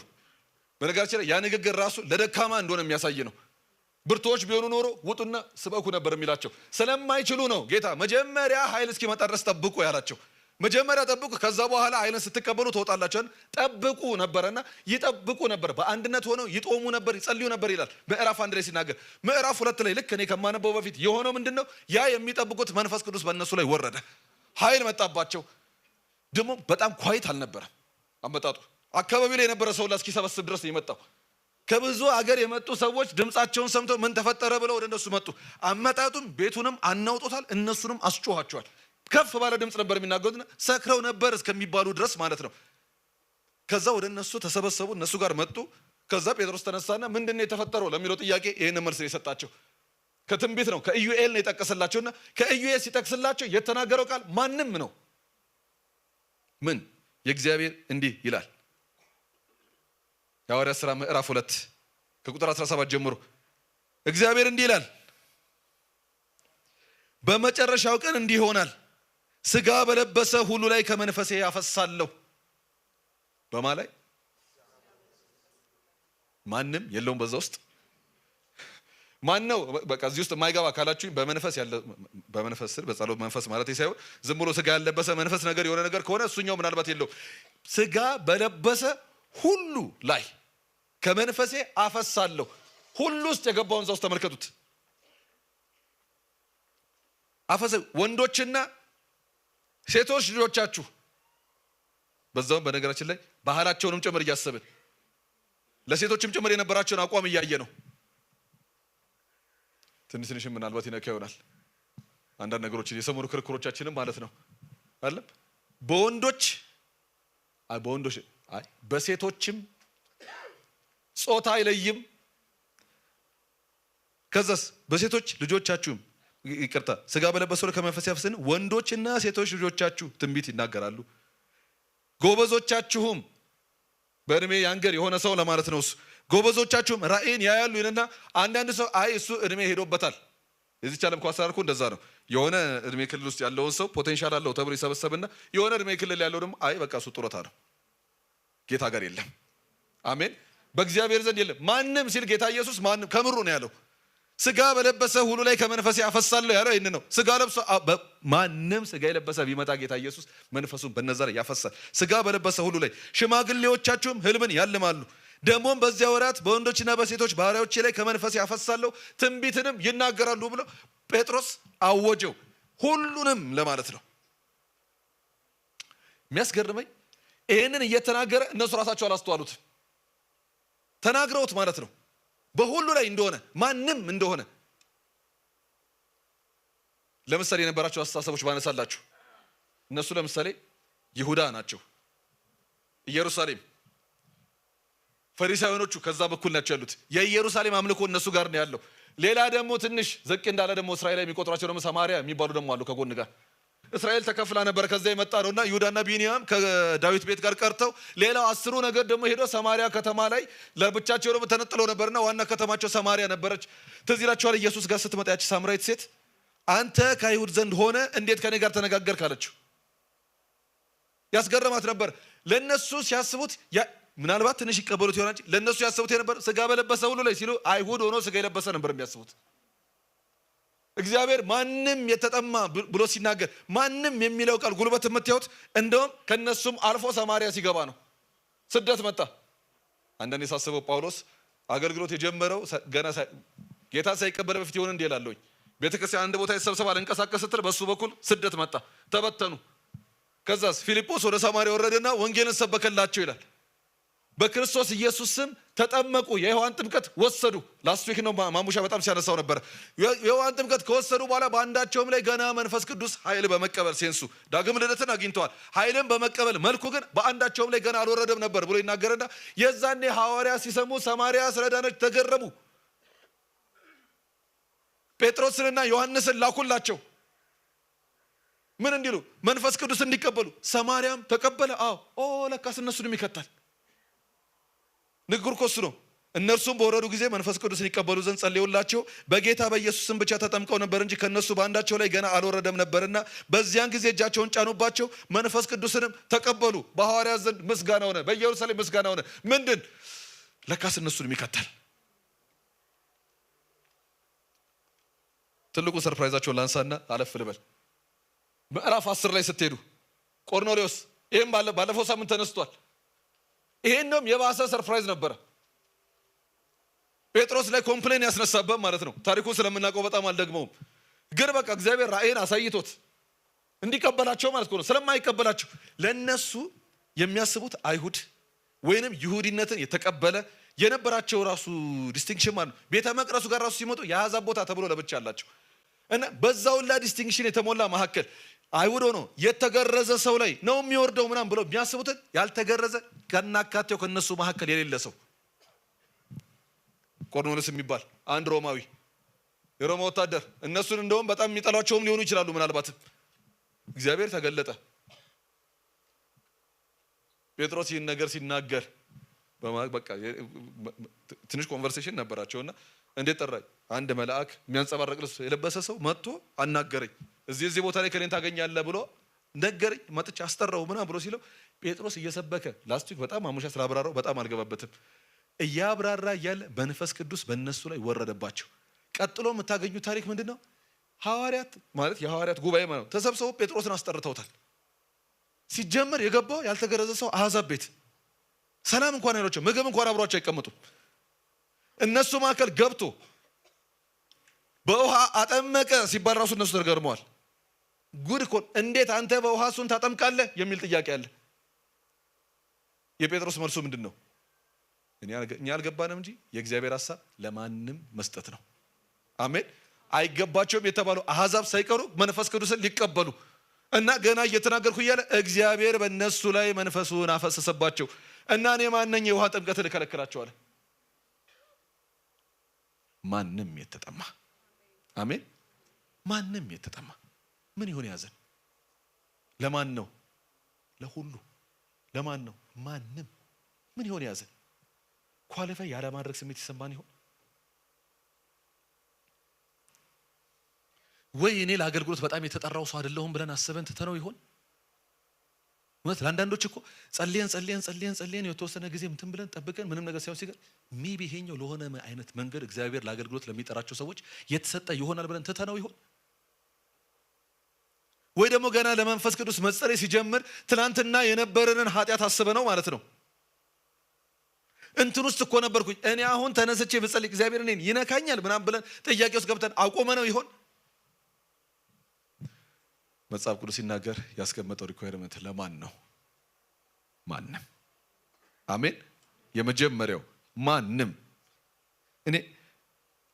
በነገራችን ላይ ያ ንግግር ራሱ ለደካማ እንደሆነ የሚያሳይ ነው። ብርቶች ቢሆኑ ኖሮ ውጡና ስበኩ ነበር የሚላቸው። ስለማይችሉ ነው ጌታ መጀመሪያ ኃይል እስኪመጣ ድረስ ጠብቁ ያላቸው። መጀመሪያ ጠብቁ፣ ከዛ በኋላ ኃይልን ስትቀበሉ ትወጣላችሁ። ጠብቁ ነበርና ይጠብቁ ነበር። በአንድነት ሆነው ይጦሙ ነበር፣ ይጸልዩ ነበር ይላል ምዕራፍ 1 ላይ ሲናገር። ምዕራፍ 2 ላይ ልክ እኔ ከማነበው በፊት የሆነው ምንድነው? ያ የሚጠብቁት መንፈስ ቅዱስ በእነሱ ላይ ወረደ፣ ኃይል መጣባቸው። ደግሞ በጣም ኳይት አልነበረም አመጣጡ። አካባቢው ላይ የነበረ ሰው እስኪሰበስብ ድረስ ነው የመጣው። ከብዙ አገር የመጡ ሰዎች ድምጻቸውን ሰምተው ምን ተፈጠረ ብለው ወደ እነሱ መጡ። አመጣጡም ቤቱንም አናውጦታል፣ እነሱንም አስጮኋቸዋል። ከፍ ባለ ድምጽ ነበር የሚናገሩት። ሰክረው ነበር እስከሚባሉ ድረስ ማለት ነው። ከዛ ወደ እነሱ ተሰበሰቡ፣ እነሱ ጋር መጡ። ከዛ ጴጥሮስ ተነሳና ምንድነው የተፈጠረው ለሚለው ጥያቄ ይሄን መልስ የሰጣቸው ከትንቢት ነው። ከኢዩኤል ነው የጠቀሰላቸውና ከኢዩኤል ሲጠቅስላቸው የተናገረው ቃል ማንም ነው። ምን የእግዚአብሔር እንዲህ ይላል። የሐዋርያት ሥራ ምዕራፍ 2 ከቁጥር 17 ጀምሮ እግዚአብሔር እንዲህ ይላል፣ በመጨረሻው ቀን እንዲህ ይሆናል፣ ስጋ በለበሰ ሁሉ ላይ ከመንፈሴ ያፈሳለሁ። በማ ላይ ማንም የለውም በዛ ውስጥ ማን ነው? በቃ እዚህ ውስጥ የማይገባ ካላችሁኝ በመንፈስ ያለ በመንፈስ ስር በጸሎት መንፈስ ማለት ሳይሆን ዝም ብሎ ስጋ ያለበሰ መንፈስ ነገር የሆነ ነገር ከሆነ እሱኛው ምናልባት የለውም። ስጋ በለበሰ ሁሉ ላይ ከመንፈሴ አፈሳለሁ። ሁሉ ውስጥ የገባውን እዛ ውስጥ ተመልከቱት። አፈሰ ወንዶችና ሴቶች ልጆቻችሁ። በዛውም በነገራችን ላይ ባህላቸውንም ጭምር እያሰብን ለሴቶችም ጭምር የነበራቸውን አቋም እያየ ነው። ትንሽም ምናልባት ይነካ ይሆናል አንዳንድ ነገሮችን የሰሞኑ ክርክሮቻችንም ማለት ነው አይደል? በሴቶችም ጾታ አይለይም። ከዛስ በሴቶች ልጆቻችሁም ይቅርታ ስጋ በለበሰው ላይ ከመንፈስ ያፈስን ወንዶችና ሴቶች ልጆቻችሁ ትንቢት ይናገራሉ ጎበዞቻችሁም በእድሜ ያንገር የሆነ ሰው ለማለት ነው ጎበዞቻችሁም ራእይን ያያሉ ይልና አንዳንድ ሰው አይ እሱ እድሜ ሄዶበታል እዚህ ቻለም ኳሳርኩ እንደዛ ነው የሆነ እድሜ ክልል ውስጥ ያለው ሰው ፖቴንሻል አለው ተብሎ ይሰበሰብና የሆነ እድሜ ክልል ያለው ደግሞ አይ በቃ እሱ ጡረታ ነው ጌታ ጋር የለም አሜን በእግዚአብሔር ዘንድ የለም ማንንም ሲል ጌታ ኢየሱስ ማንንም ከምሩ ነው ያለው ስጋ በለበሰ ሁሉ ላይ ከመንፈስ ያፈሳለሁ ያለው ይሄን ነው ስጋ ለብሶ ማንንም ስጋ የለበሰ ቢመጣ ጌታ ኢየሱስ መንፈሱን በነዛ ላይ ያፈሳል ስጋ በለበሰ ሁሉ ላይ ሽማግሌዎቻችሁም ህልምን ያልማሉ ደሞም በዚያ ወራት በወንዶችና በሴቶች ባሪያዎች ላይ ከመንፈስ ያፈሳለሁ ትንቢትንም ይናገራሉ ብሎ ጴጥሮስ አወጀው ሁሉንም ለማለት ነው የሚያስገርመኝ ይሄንን እየተናገረ እነሱ ራሳቸው አላስተዋሉት ተናግረውት ማለት ነው በሁሉ ላይ እንደሆነ ማንንም እንደሆነ ለምሳሌ የነበራቸው አስተሳሰቦች ባነሳላችሁ እነሱ ለምሳሌ ይሁዳ ናቸው ኢየሩሳሌም ፈሪሳውያኖቹ ከዛ በኩል ናቸው ያሉት የኢየሩሳሌም አምልኮ እነሱ ጋር ነው ያለው ሌላ ደግሞ ትንሽ ዘቅ እንዳለ ደግሞ እስራኤል የሚቆጥራቸው ደግሞ ሰማሪያ የሚባሉ ደግሞ አሉ ከጎን ጋር እስራኤል ተከፍላ ነበር ከዛ የመጣ ነውና ይሁዳና ቢንያም ከዳዊት ቤት ጋር ቀርተው ሌላው 10 ነገድ ደግሞ ሄዶ ሰማሪያ ከተማ ላይ ለብቻቸው ደግሞ ተነጥለው ነበርና ዋና ከተማቸው ሰማሪያ ነበረች ትዝ ይላችኋል ኢየሱስ ጋር ስትመጣ ያቺ ሳምራዊት ሴት አንተ ከይሁድ ዘንድ ሆነ እንዴት ከኔ ጋር ተነጋገርክ አለችው ያስገረማት ነበር ለነሱ ሲያስቡት ምናልባት ትንሽ ይቀበሉት ይሆናል ለነሱ ያስቡት የነበር ስጋ በለበሰ ሁሉ ላይ ሲሉ አይሁድ ሆኖ ስጋ የለበሰ ነበር የሚያስቡት እግዚአብሔር ማንንም የተጠማ ብሎ ሲናገር ማንንም የሚለው ቃል ጉልበት የምትያዩት እንደውም ከነሱም አልፎ ሰማሪያ ሲገባ ነው ስደት መጣ አንደኔ ሳስበው ጳውሎስ አገልግሎት የጀመረው ገና ጌታ ሳይቀበል በፊት ይሆን እንዴ ይላልኝ ቤተክርስቲያን አንድ ቦታ ይሰብሰባል እንቀሳቀስ ስትል በሱ በኩል ስደት መጣ ተበተኑ ከዛስ ፊልጶስ ወደ ሰማሪያ ወረደና ወንጌልን ሰበከላቸው ይላል በክርስቶስ ኢየሱስ ስም ተጠመቁ የዮሐን ጥምቀት ወሰዱ ላስት ዊክ ነው ማሙሻ በጣም ሲያነሳው ነበር የዮሐን ጥምቀት ከወሰዱ በኋላ በአንዳቸውም ላይ ገና መንፈስ ቅዱስ ኃይል በመቀበል ሴንሱ ዳግም ልደትን አግኝተዋል ኃይልን በመቀበል መልኩ ግን በአንዳቸውም ላይ ገና አልወረደም ነበር ብሎ ይናገርና የዛኔ ሐዋርያ ሲሰሙ ሰማሪያ ስለዳነች ተገረሙ ጴጥሮስንና ዮሐንስን ላኩላቸው ምን እንዲሉ መንፈስ ቅዱስ እንዲቀበሉ ሰማሪያም ተቀበለ ለካስ እነሱንም ይከታል ንግር ኮስ ነው እነርሱም በወረዱ ጊዜ መንፈስ ቅዱስን ይቀበሉ ዘንድ ጸልዩላቸው በጌታ በኢየሱስ ስም ብቻ ተጠምቀው ነበር እንጂ ከነሱ በአንዳቸው ላይ ገና አልወረደም ነበርና በዚያን ጊዜ እጃቸውን ጫኑባቸው መንፈስ ቅዱስንም ተቀበሉ በሐዋርያት ዘንድ ምስጋና ሆነ በኢየሩሳሌም ምስጋና ሆነ ምንድን ለካስ እነሱንም ይከታል ትልቁ ሰርፕራይዛቸውን ላንሳና አለፍ ልበል ምዕራፍ 10 ላይ ስትሄዱ ቆርኔሌዎስ ይሄን ባለፈው ሳምንት ተነስቷል ይሄንም የባሰ ሰርፕራይዝ ነበር ጴጥሮስ ላይ ኮምፕሌን ያስነሳበት ማለት ነው ታሪኩን ስለምናውቀው በጣም አልደግመውም ግን በቃ እግዚአብሔር ራእይን አሳይቶት እንዲቀበላቸው ማለት ነው ስለማይቀበላቸው ለነሱ የሚያስቡት አይሁድ ወይንም ይሁዲነትን የተቀበለ የነበራቸው ራሱ ዲስቲንክሽን ማለት ቤተ መቅደሱ ጋር ራሱ ሲመጡ የአሕዛብ ቦታ ተብሎ ለብቻ አላቸው እና በዛውላ ዲስቲንክሽን የተሞላ መሐከል አይሁድ ሆኖ የተገረዘ ሰው ላይ ነው የሚወርደው ምናም ብለው የሚያስቡትን ያልተገረዘ ከናካቴው ከነሱ መሐከል የሌለ ሰው ቆርኔሌዎስ የሚባል አንድ ሮማዊ የሮማ ወታደር እነሱን እንደውም በጣም የሚጠሏቸውም ሊሆኑ ይችላሉ ምናልባት እግዚአብሔር ተገለጠ ጴጥሮስ ይህን ነገር ሲናገር በቃ ትንሽ ኮንቨርሴሽን ነበራቸውና እንዴት ጠራኝ አንድ መልአክ የሚያንጸባርቅ ልብስ የለበሰ ሰው መጥቶ አናገረኝ እዚህ ቦታ ላይ ከኔን ታገኛለህ ብሎ ነገረኝ መጥቼ አስጠራው ምናምን ብሎ ሲለው ጴጥሮስ እየሰበከ ላስት ዊክ በጣም አሙሻ ስላብራራው በጣም አልገባበትም እያብራራ እያለ በመንፈስ ቅዱስ በእነሱ ላይ ወረደባቸው ቀጥሎ የምታገኙ ታሪክ ምንድነው ሐዋርያት ማለት የሐዋርያት ጉባኤ ማለት ተሰብስበው ጴጥሮስን አስጠርተውታል ሲጀመር የገባው ያልተገረዘ ሰው አሕዛብ ቤት ሰላም እንኳን አይሏቸው ምግብ እንኳን አብሯቸው አይቀመጡም እነሱ ማከል ገብቶ በውሃ አጠመቀ ሲባል ራሱ እነሱ ተገርመዋል ጉድ እኮ እንዴት አንተ በውሃ እሱን ታጠምቃለህ የሚል ጥያቄ አለ የጴጥሮስ መልሱ ምንድነው እኛ አልገባንም እንጂ የእግዚአብሔር ሐሳብ ለማንም መስጠት ነው አሜን አይገባቸውም የተባሉ አሕዛብ ሳይቀሩ መንፈስ ቅዱስን ሊቀበሉ እና ገና እየተናገርኩ እያለ እግዚአብሔር በእነሱ ላይ መንፈሱን አፈሰሰባቸው እና እኔ ማንነኝ የውሃ ጥምቀትን እከለክላቸዋለሁ ማንም የተጠማ አሜን ማንም የተጠማ ምን ይሆን ያዘን? ለማን ነው? ለሁሉ። ለማን ነው? ማንም ምን ይሆን ያዘን? ኳሊፋይ ያለ ማድረግ ስሜት ይሰማን ይሆን ወይ? እኔ ለአገልግሎት በጣም የተጠራው ሰው አይደለሁም ብለን አስበን ትተነው ይሆን? ማለት ለአንዳንዶች እኮ ጸልየን የተወሰነ ጊዜ እንትን ብለን ጠብቀን ምንም ነገር ሳይሆን ሲገር ሜቢ ይሄኛው ለሆነ አይነት መንገድ እግዚአብሔር ለአገልግሎት ለሚጠራቸው ሰዎች የተሰጠ ይሆናል ብለን ትተነው ይሆን? ወይ ደግሞ ገና ለመንፈስ ቅዱስ መጸለይ ሲጀምር ትናንትና የነበረንን ኃጢአት አስበነው ማለት ነው። እንትን ውስጥ እኮ ነበርኩኝ እኔ አሁን ተነስቼ ብጸልይ እግዚአብሔር እኔን ይነካኛል ምናምን ብለን ጥያቄ ውስጥ ገብተን አቆመነው ይሆን? መጽሐፍ ቅዱስ ሲናገር ያስቀመጠው ሪኳየርመንት ለማን ነው? ማንም። አሜን። የመጀመሪያው ማንም። እኔ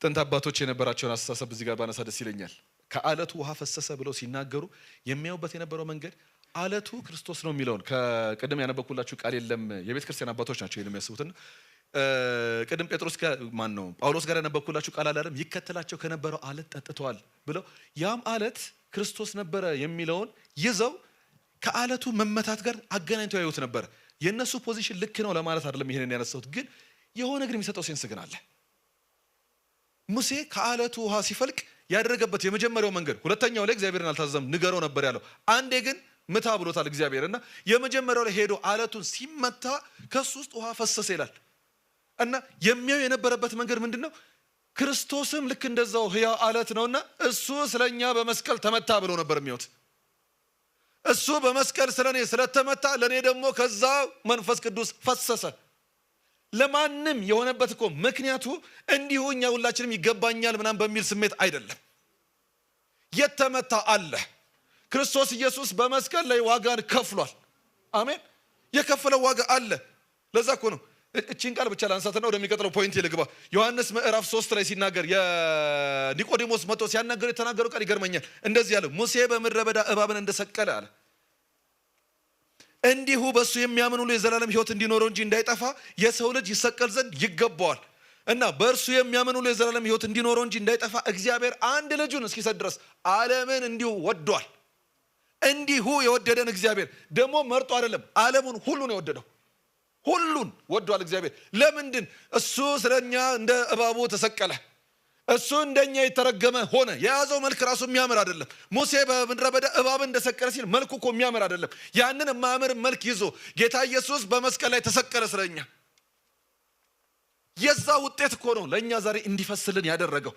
ጥንት አባቶች የነበራቸውን አስተሳሰብ እዚህ ጋር ባነሳ ደስ ይለኛል። ከአለቱ ውሃ ፈሰሰ ብለው ሲናገሩ የሚያዩበት የነበረው መንገድ አለቱ ክርስቶስ ነው የሚለውን ከቅድም ያነበብኩላችሁ ቃል የለም የቤተ ክርስቲያን አባቶች ናቸው ይሄን የሚያስቡትና ቅድም ጴጥሮስ ማን ነው ጳውሎስ ጋር ያነበብኩላችሁ ቃል አላለም ይከተላቸው ከነበረው አለት ጠጥተዋል ብለው ያም አለት ክርስቶስ ነበረ የሚለውን ይዘው ከአለቱ መመታት ጋር አገናኝተው ያዩት ነበር። የነሱ ፖዚሽን ልክ ነው ለማለት አይደለም ይሄንን ያነሳሁት፣ ግን የሆነ ግን የሚሰጠው ሴንስ ግን አለ። ሙሴ ከአለቱ ውሃ ሲፈልቅ ያደረገበት የመጀመሪያው መንገድ፣ ሁለተኛው ላይ እግዚአብሔርን አልታዘዘም ንገረው ነበር ያለው። አንዴ ግን ምታ ብሎታል እግዚአብሔር እና የመጀመሪያው ላይ ሄዶ አለቱን ሲመታ ከሱ ውስጥ ውሃ ፈሰሰ ይላል። እና የሚያዩ የነበረበት መንገድ ምንድነው? ክርስቶስም ልክ እንደዛው ሕያው አለት ነውና እሱ ስለኛ በመስቀል ተመታ ብሎ ነበር የሚያዩት። እሱ በመስቀል ስለኔ ስለተመታ ለኔ ደግሞ ከዛ መንፈስ ቅዱስ ፈሰሰ። ለማንም የሆነበት እኮ ምክንያቱ እንዲሁ እኛ ሁላችንም ይገባኛል ምናምን በሚል ስሜት አይደለም። የተመታ አለ። ክርስቶስ ኢየሱስ በመስቀል ላይ ዋጋን ከፍሏል። አሜን። የከፈለው ዋጋ አለ። ለዛ እኮ ነው እቺን ቃል ብቻ ላንሳትና ወደሚቀጥለው ፖይንት ልግባ። ዮሐንስ ምዕራፍ 3 ላይ ሲናገር የኒቆዲሞስ መጥቶ ሲያናገር የተናገረው ቃል ይገርመኛል። እንደዚህ ያለው ሙሴ በምድረ በዳ እባብን እንደሰቀለ አለ እንዲሁ በሱ የሚያምን ሁሉ የዘላለም ሕይወት እንዲኖረው እንጂ እንዳይጠፋ የሰው ልጅ ይሰቀል ዘንድ ይገባዋል። እና በእርሱ የሚያምን ሁሉ የዘላለም ሕይወት እንዲኖረው እንጂ እንዳይጠፋ እግዚአብሔር አንድ ልጁን እስኪሰጥ ድረስ ዓለምን እንዲሁ ወዷል። እንዲሁ የወደደን እግዚአብሔር ደግሞ መርጦ አይደለም፣ ዓለሙን ሁሉ ነው የወደደው። ሁሉን ወዷል እግዚአብሔር። ለምንድን? እሱ ስለኛ እንደ እባቡ ተሰቀለ። እሱ እንደኛ የተረገመ ሆነ። የያዘው መልክ ራሱ የሚያምር አይደለም። ሙሴ በምድረ በዳ እባብን እንደሰቀለ ሲል መልኩ እኮ የሚያምር አይደለም። ያንን የማያምር መልክ ይዞ ጌታ ኢየሱስ በመስቀል ላይ ተሰቀለ ስለኛ። የዛ ውጤት እኮ ነው ለእኛ ዛሬ እንዲፈስልን ያደረገው።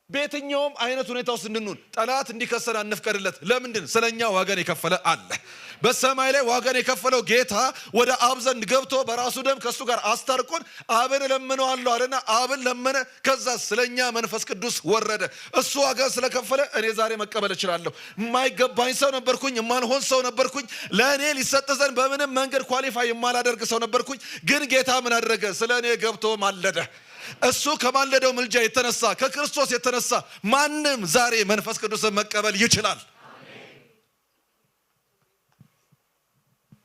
በየትኛውም አይነት ሁኔታ ውስጥ እንድንሆን ጠላት እንዲከሰን አንፍቀድለት። ለምንድን? ስለኛ ዋጋን የከፈለ አለ። በሰማይ ላይ ዋጋን የከፈለው ጌታ ወደ አብ ዘንድ ገብቶ በራሱ ደም ከሱ ጋር አስታርቆን አብን ለምነዋለሁ አለና አብን ለመነ። ከዛ ስለኛ መንፈስ ቅዱስ ወረደ። እሱ ዋጋ ስለከፈለ እኔ ዛሬ መቀበል እችላለሁ። የማይገባኝ ሰው ነበርኩኝ፣ የማልሆን ሰው ነበርኩኝ፣ ለእኔ ሊሰጥ ዘንድ በምንም መንገድ ኳሊፋይ የማላደርግ ሰው ነበርኩኝ። ግን ጌታ ምን አደረገ? ስለ እኔ ገብቶ ማለደ። እሱ ከማለደው ምልጃ የተነሳ ከክርስቶስ የተነሳ ማንም ዛሬ መንፈስ ቅዱስን መቀበል ይችላል።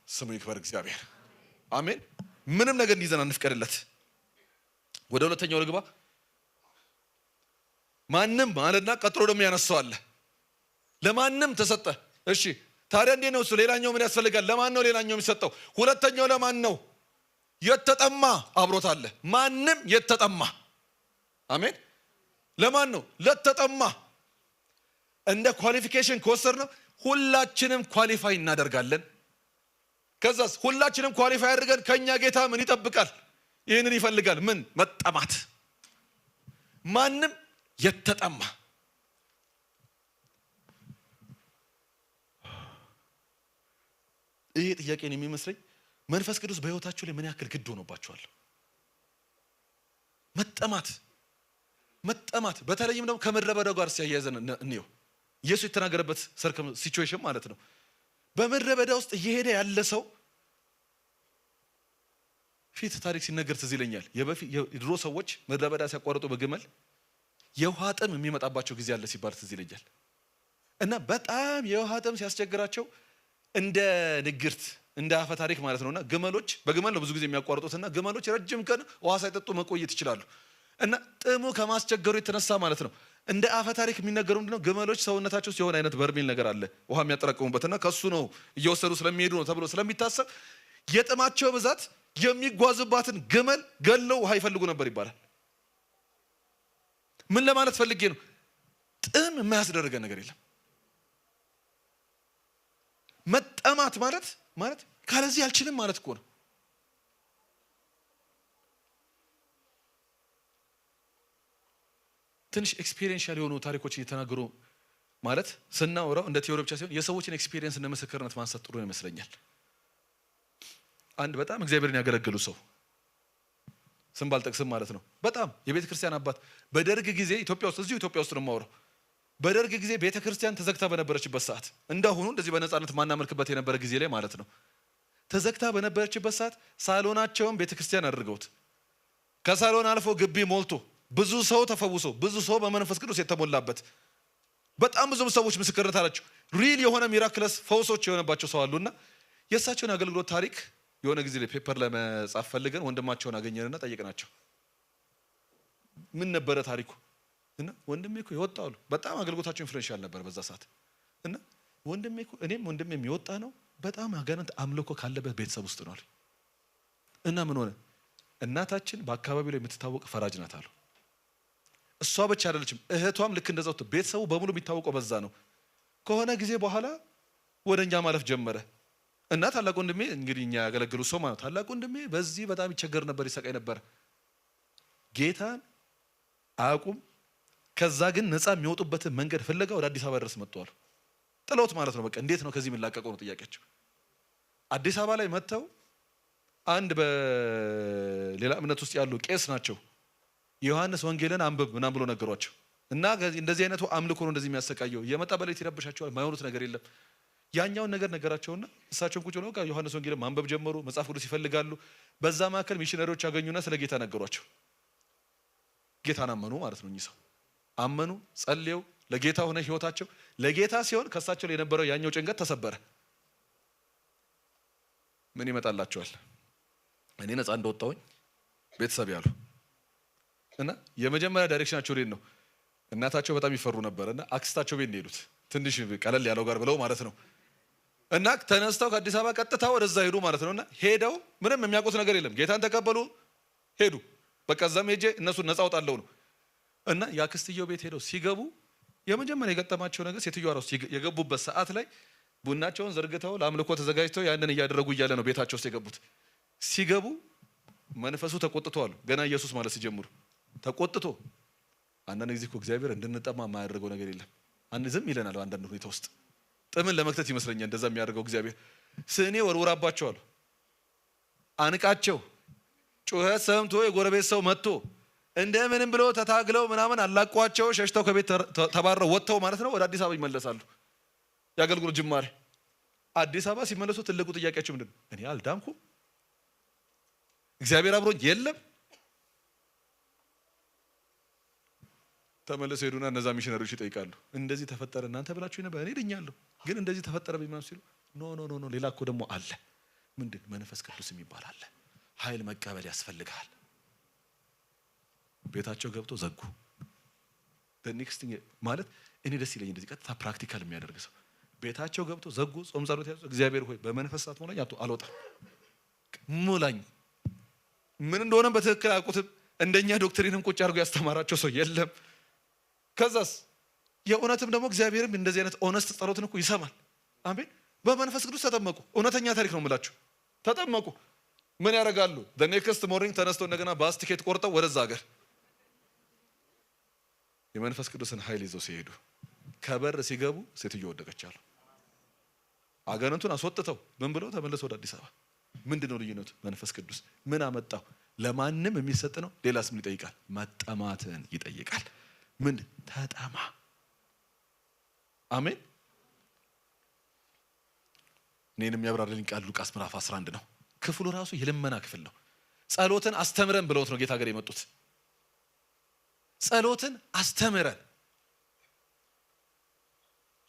ስሙ ይክበር እግዚአብሔር። አሜን። ምንም ነገር እንዲዘን አንፍቀድለት። ወደ ሁለተኛው ልግባ። ማንም ማለትና ቀጥሎ ደግሞ ያነሳዋል። ለማንም ተሰጠ። እሺ ታዲያ እንዴት ነው እሱ? ሌላኛው ምን ያስፈልጋል? ለማን ነው ሌላኛው የሚሰጠው? ሁለተኛው ለማን ነው? የተጠማ አብሮት አለ። ማንም የተጠማ። አሜን። ለማን ነው? ለተጠማ። እንደ ኳሊፊኬሽን ከወሰድነው ሁላችንም ኳሊፋይ እናደርጋለን። ከዛስ ሁላችንም ኳሊፋይ አድርገን ከኛ ጌታ ምን ይጠብቃል? ይህንን ይፈልጋል። ምን? መጠማት። ማንም የተጠማ። ይሄ ጥያቄን የሚመስለኝ መንፈስ ቅዱስ በሕይወታችሁ ላይ ምን ያክል ግድ ሆኖባችኋል? መጠማት በተለይም ደግሞ ከምድረ በዳው ጋር ሲያያዘን እንየው። ኢየሱስ የተናገረበት ሲቹዌሽን ማለት ነው። በምድረ በዳ ውስጥ እየሄደ ያለ ሰው ፊት ታሪክ ሲነገር ትዝ ይለኛል። የድሮ ሰዎች ምድረ በዳ ሲያቋርጡ በግመል የውሃ ጥም የሚመጣባቸው ጊዜ አለ ሲባል ትዝ ይለኛል። እና በጣም የውሃ ጥም ሲያስቸግራቸው እንደ ንግርት እንደ አፈ ታሪክ ማለት ነውና ግመሎች በግመል ነው ብዙ ጊዜ የሚያቋርጡትና ግመሎች ረጅም ቀን ውሃ ሳይጠጡ መቆየት ይችላሉ። እና ጥሙ ከማስቸገሩ የተነሳ ማለት ነው እንደ አፈ ታሪክ የሚነገረው ምንድነው? ግመሎች ሰውነታቸው ውስጥ የሆነ አይነት በርሜል ነገር አለ ውሃ የሚያጠራቅሙበትና ከሱ ነው እየወሰዱ ስለሚሄዱ ነው ተብሎ ስለሚታሰብ የጥማቸው ብዛት የሚጓዙባትን ግመል ገለው ውሃ ይፈልጉ ነበር ይባላል። ምን ለማለት ፈልጌ ነው? ጥም የማያስደርገ ነገር የለም። መጠማት ማለት ካለዚህ አልችልም ማለት እኮ ነው። ትንሽ ኤክስፒሪየንሻል የሆኑ ታሪኮች እየተናገሩ ማለት ስናወራው እንደ ቲዮሪ ብቻ ሲሆን የሰዎችን ኤክስፒሪየንስ እንደ ምስክርነት ማንሳት ጥሩ ይመስለኛል። አንድ በጣም እግዚአብሔርን ያገለገሉ ሰው ስም ባልጠቅስም ማለት ነው፣ በጣም የቤተ ክርስቲያን አባት በደርግ ጊዜ ኢትዮጵያ ውስጥ ነው የማወራው። በደርግ ጊዜ ቤተ ክርስቲያን ተዘግታ በነበረችበት ሰዓት እንዳሁኑ እንደዚህ በነፃነት ማናመልክበት የነበረ ጊዜ ላይ ማለት ነው፣ ተዘግታ በነበረችበት ሰዓት ሳሎናቸውን ቤተ ክርስቲያን አድርገውት ከሳሎን አልፎ ግቢ ሞልቶ ብዙ ሰው ተፈውሶ ብዙ ሰው በመንፈስ ቅዱስ የተሞላበት በጣም ብዙ ሰዎች ምስክርነት አላቸው። ሪል የሆነ ሚራክለስ ፈውሶች የሆነባቸው ሰው አሉና የእሳቸውን አገልግሎት ታሪክ የሆነ ጊዜ ላይ ፔፐር ለመጻፍ ፈልገን ወንድማቸውን አገኘንና ጠየቅናቸው። ምን ነበረ ታሪኩ? እና ወንድሜ እኮ የወጣው አሉ። በጣም አገልግሎታቸው ኢንፍሉዌንሻል ነበር በዛ ሰዓት። እና ወንድሜ እኮ ወንድሜ የሚወጣ ነው በጣም አጋንንት አምልኮ ካለበት ቤተሰብ ውስጥ ነው አለ። እና ምን ሆነ? እናታችን በአካባቢው ላይ የምትታወቅ ፈራጅ ናት አሉ። እሷ ብቻ አይደለችም፣ እህቷም ልክ እንደዛው ቤተሰቡ በሙሉ የሚታወቀው በዛ ነው። ከሆነ ጊዜ በኋላ ወደኛ ማለፍ ጀመረ እና ታላቅ ወንድሜ እንግዲህ እኛ ያገለግሉ ሰው ማለት ታላቅ ወንድሜ በዚህ በጣም ይቸገር ነበር፣ ይሰቃይ ነበር። ጌታን አያውቁም። ከዛ ግን ነፃ የሚወጡበትን መንገድ ፍለጋ ወደ አዲስ አበባ ድረስ መጥተዋል። ጥለውት ማለት ነው። በቃ እንዴት ነው ከዚህ የምላቀቀው ነው ጥያቄያቸው። አዲስ አበባ ላይ መጥተው አንድ በሌላ እምነት ውስጥ ያሉ ቄስ ናቸው ዮሐንስ ወንጌልን አንብብ ምናምን ብሎ ነገሯቸው። እና እንደዚህ አይነቱ አምልኮ ነው እንደዚህ የሚያሰቃየው፣ የመጣ በሌት ይረብሻቸዋል፣ ማይሆኑት ነገር የለም። ያኛውን ነገር ነገራቸውና እሳቸውን ቁጭ ብለው ዮሐንስ ወንጌልን ማንበብ ጀመሩ። መጽሐፍ ቅዱስ ይፈልጋሉ። በዛ መካከል ሚሽነሪዎች ያገኙና ስለ ጌታ ነገሯቸው። ጌታን አመኑ ማለት ነው። እኚህ ሰው አመኑ፣ ጸልየው ለጌታ ሆነ ህይወታቸው። ለጌታ ሲሆን ከእሳቸው ላይ የነበረው ያኛው ጭንቀት ተሰበረ። ምን ይመጣላቸዋል? እኔ ነፃ እንደወጣሁኝ ቤተሰብ ያሉ እና የመጀመሪያ ዳይሬክሽናቸው ወዴት ነው? እናታቸው በጣም ይፈሩ ነበርና አክስታቸው ቤት ሄዱት፣ ትንሽ ቀለል ያለው ጋር ብለው ማለት ነው። እና ተነስተው ከአዲስ አበባ ቀጥታ ወደዛ ሄዱ ማለት ነውና ሄደው ምንም የሚያውቁት ነገር የለም፣ ጌታን ተቀበሉ፣ ሄዱ። በቃ እዛም ሄጄ እነሱን ነፃ አውጣለሁ ነው። እና የአክስትየው ቤት ሄደው ሲገቡ የመጀመሪያ የገጠማቸው ነገር ሴትዮዋ ራሱ የገቡበት ሰዓት ላይ ቡናቸውን ዘርግተው ለአምልኮ ተዘጋጅተው ያንን እያደረጉ እያለ ነው ቤታቸው ውስጥ የገቡት። ሲገቡ መንፈሱ ተቆጥቶ አሉ። ገና ኢየሱስ ማለት ሲጀምሩ ተቆጥቶ። አንዳንድ ጊዜ እኮ እግዚአብሔር እንድንጠማ የማያደርገው ነገር የለም። ዝም ይለናል። አንዳንድ ሁኔታ ውስጥ ጥምን ለመክተት ይመስለኛል እንደዛ የሚያደርገው እግዚአብሔር። ስኔ ወርውራባቸው አሉ። አንቃቸው ጩኸት ሰምቶ የጎረቤት ሰው መጥቶ እንደምንም ብሎ ተታግለው ምናምን አላቋቸው ሸሽተው ከቤት ተባረው ወጥተው ማለት ነው ወደ አዲስ አበባ ይመለሳሉ። የአገልግሎት ጅማሬ አዲስ አበባ ሲመለሱ ትልቁ ጥያቄያቸው ምንድን ነው? እኔ አልዳንኩም፣ እግዚአብሔር አብሮኝ የለም። ተመለሰው ሄዱና እነዛ ሚሽነሪዎች ይጠይቃሉ። እንደዚህ ተፈጠረ እናንተ ብላችሁ ነበር፣ እኔ ድኛለሁ፣ ግን እንደዚህ ተፈጠረ ቢማም ሲሉ ኖ ሌላ እኮ ደግሞ አለ። ምንድን? መንፈስ ቅዱስ የሚባል አለ። ኃይል መቀበል ያስፈልጋል። ቤታቸው ገብቶ ዘጉ። ኔክስት ማለት እኔ ደስ ይለኝ እንደዚህ ቀጥታ ፕራክቲካል የሚያደርግ ሰው ቤታቸው ገብቶ ዘጉ። ጾም ጸሎት ያዙ። እግዚአብሔር ሆይ በመንፈስ ሰዓት ሞላኝ፣ አልወጣም፣ ሙላኝ። ምን እንደሆነም በትክክል አያውቁትም። እንደኛ ዶክትሪንም ቁጭ አድርጎ ያስተማራቸው ሰው የለም። ከዛስ የእውነትም ደግሞ እግዚአብሔርም እንደዚህ አይነት ኦነስት ጸሎትን እኮ ይሰማል። አሜን። በመንፈስ ቅዱስ ተጠመቁ። እውነተኛ ታሪክ ነው የምላችሁ። ተጠመቁ። ምን ያደርጋሉ? ኔክስት ሞርኒንግ ተነስተው እንደገና ባስ ቲኬት ቆርጠው ወደዛ ሀገር የመንፈስ ቅዱስን ኃይል ይዘው ሲሄዱ ከበር ሲገቡ ሴትዮ ወደቀች አሉ። አጋንንቱን አስወጥተው ምን ብለው ተመለሱ ወደ አዲስ አበባ። ምንድን ነው ልዩነቱ? መንፈስ ቅዱስ ምን አመጣው? ለማንም የሚሰጥ ነው። ሌላስ ምን ይጠይቃል? መጠማትን ይጠይቃል። ምን? ተጠማ። አሜን። እኔንም ያብራራልኝ ቃል ሉቃስ ምዕራፍ 11 ነው። ክፍሉ ራሱ የልመና ክፍል ነው። ጸሎትን አስተምረን ብለውት ነው ጌታ ጋር የመጡት። ጸሎትን አስተምረን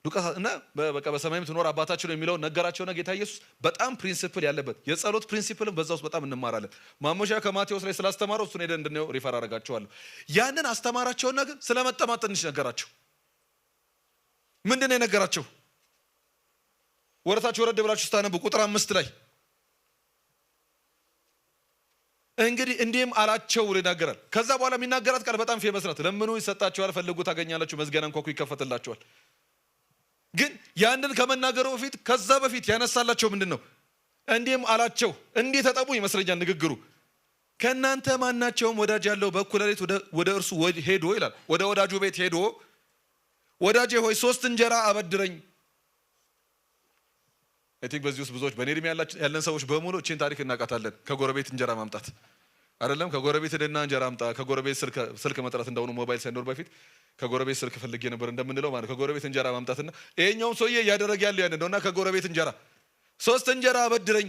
ሉቃስ እና በቃ በሰማይም ትኖር አባታችሁ ነው የሚለው ነገራቸውና ጌታ ኢየሱስ በጣም ፕሪንሲፕል ያለበት የጸሎት ፕሪንሲፕልም በዛ ውስጥ በጣም እንማራለን። ማሞሻ ከማቴዎስ ላይ ስላስተማረው እሱን ሄደን እንድንየው ሪፈር አደርጋቸዋለሁ። ያንን አስተማራቸውና ግን ስለመጠማት ትንሽ ነገራቸው። ምንድን ነው የነገራቸው? ወረታችሁ ወረድ ብላችሁ ስታነቡ ቁጥር 5 ላይ እንግዲህ እንዲህም አላቸው ብሎ ይናገራል። ከዛ በኋላ የሚናገራት ቃል በጣም ፌመስ ናት። ለምኑ ይሰጣችኋል፣ ፈልጉ ታገኛላችሁ፣ መዝጊያን አንኳኩ ይከፈትላችኋል። ግን ያንን ከመናገሩ በፊት ከዛ በፊት ያነሳላቸው ምንድን ነው? እንዲህም አላቸው። እንዲህ ተጠቡ ይመስለኛል ንግግሩ። ከእናንተ ማናቸውም ወዳጅ ያለው በእኩለ ሌሊት ወደ እርሱ ሄዶ ይላል፣ ወደ ወዳጁ ቤት ሄዶ ወዳጄ ሆይ 3 እንጀራ አበድረኝ። አይ ቲንክ በዚህ ውስጥ ብዙዎች በኔ እድሜ ያለን ሰዎች በሙሉ እቺን ታሪክ እናውቃታለን። ከጎረቤት እንጀራ ማምጣት አይደለም፣ ከጎረቤት ሄደና እንጀራ አምጣ፣ ከጎረቤት ስልክ መጥራት እንደሆነ ሞባይል ሳይኖር በፊት ከጎረቤት ስልክ ፈልጌ ነበር እንደምንለው ማለት ከጎረቤት እንጀራ ማምጣትና ይሄኛው ሰውዬ እያደረገ ያለው ያን ነውና ከጎረቤት እንጀራ 3 እንጀራ አበድረኝ።